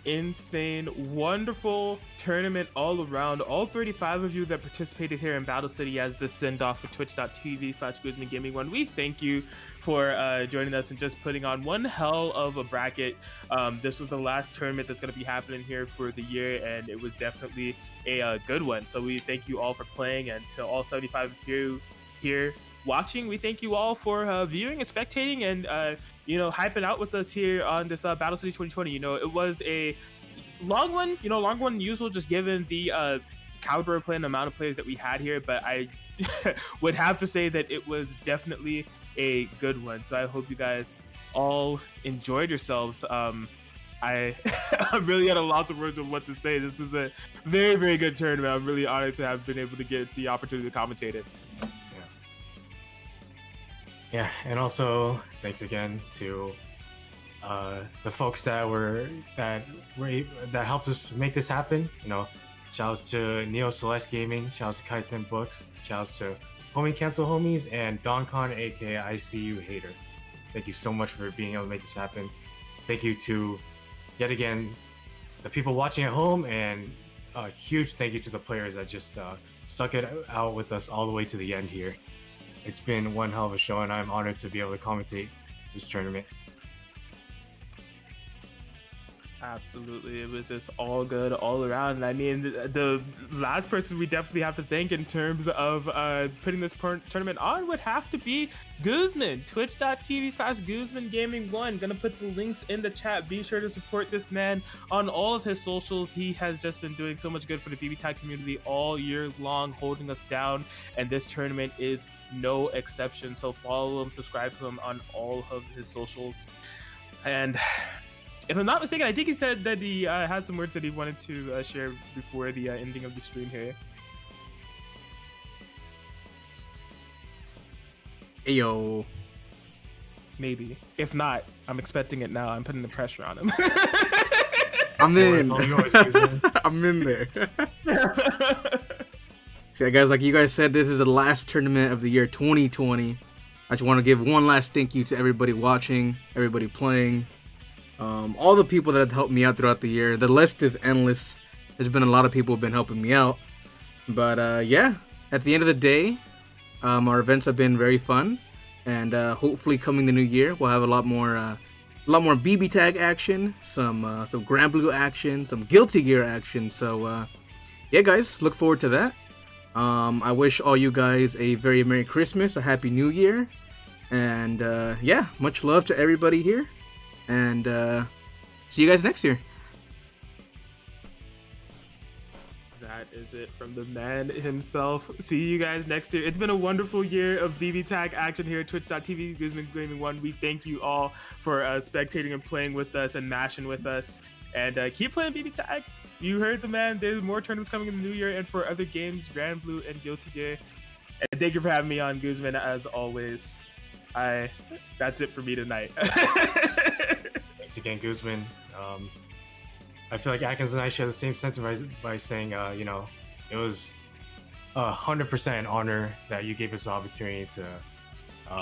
insane, wonderful tournament all around. All 35 of you that participated here in Battle City as the send-off for twitch.tv/GuzmanGaming1. We thank you for joining us and just putting on one hell of a bracket. This was the last tournament that's going to be happening here for the year, and it was definitely a good one. So we thank you all for playing, and to all 75 of you here watching, we thank you all for viewing and spectating and hyping out with us here on this Battle City 2020. It was a long one, longer one than usual, just given the caliber of play and the amount of players that we had here, but I would have to say that it was definitely a good one. So I hope you guys all enjoyed yourselves. I'm really at a loss of words of what to say. This was a very, very good tournament. I'm really honored to have been able to get the opportunity to commentate it. Yeah, and also thanks again to the folks that helped us make this happen. Shouts to Neo Celeste Gaming, shouts to Kaiten Books, shouts to Homie Cancel Homies, and Doncon, aka I See You Hater. Thank you so much for being able to make this happen. Thank you to, yet again, the people watching at home, and a huge thank you to the players that just stuck it out with us all the way to the end here. It's been one hell of a show, and I'm honored to be able to commentate this tournament. Absolutely, it was just all good all around. I mean, the last person we definitely have to thank in terms of putting this tournament on would have to be Guzman. Twitch.tv/GuzmanGaming1. Gonna put the links in the chat. Be sure to support this man on all of his socials. He has just been doing so much good for the BBTAG community all year long, holding us down, and this tournament is no exception. So follow him, subscribe to him on all of his socials, and If I'm not mistaken, I think he said that he had some words that he wanted to share before the ending of the stream here. Hey, yo. Maybe. If not, I'm expecting it now. I'm putting the pressure on him. I'm in. Yours, Guzman. I'm in there. So, guys, like you guys said, this is the last tournament of the year 2020. I just want to give one last thank you to everybody watching, everybody playing, all the people that have helped me out throughout the year. The list is endless. There's been a lot of people who have been helping me out. But yeah, at the end of the day, our events have been very fun. And hopefully coming the new year, we'll have a lot more BBTAG action, some BLAZBLue action, some Guilty Gear action. So yeah, guys, look forward to that. I wish all you guys a very Merry Christmas, a Happy New Year, and yeah, much love to everybody here, and see you guys next year. That is it from the man himself. See you guys next year. It's been a wonderful year of BBTAG action here at twitch.tv, Guzman Gaming 1. We thank you all for spectating and playing with us and mashing with us, and keep playing BBTAG. You heard the man. There's more tournaments coming in the new year and for other games, BLAZBLue and Guilty Gear. And thank you for having me on, Guzman, as always. That's it for me tonight. Thanks again, Guzman. I feel like Atkins and I share the same sentiment by saying, you know, it was 100% an honor that you gave us the opportunity to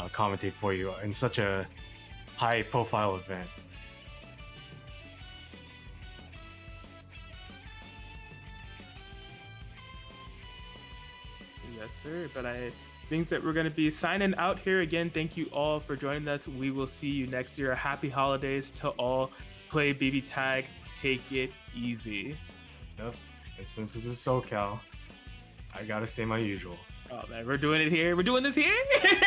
commentate for you in such a high-profile event. Yes, sir. But I think that we're going to be signing out here again. Thank you all for joining us. We will see you next year. Happy holidays to all. Play BBTAG. Take it easy. Yep. And since this is SoCal, I gotta say my usual. Oh man, we're doing it here. We're doing this here.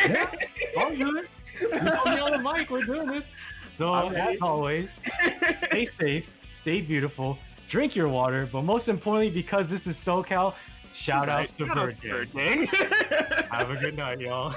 Yeah, I'll do it. You put me on the mic. We're doing this. So as always, stay safe, stay beautiful, drink your water, but most importantly, because this is SoCal, shout outs to Bird Gang. Have a good night, y'all.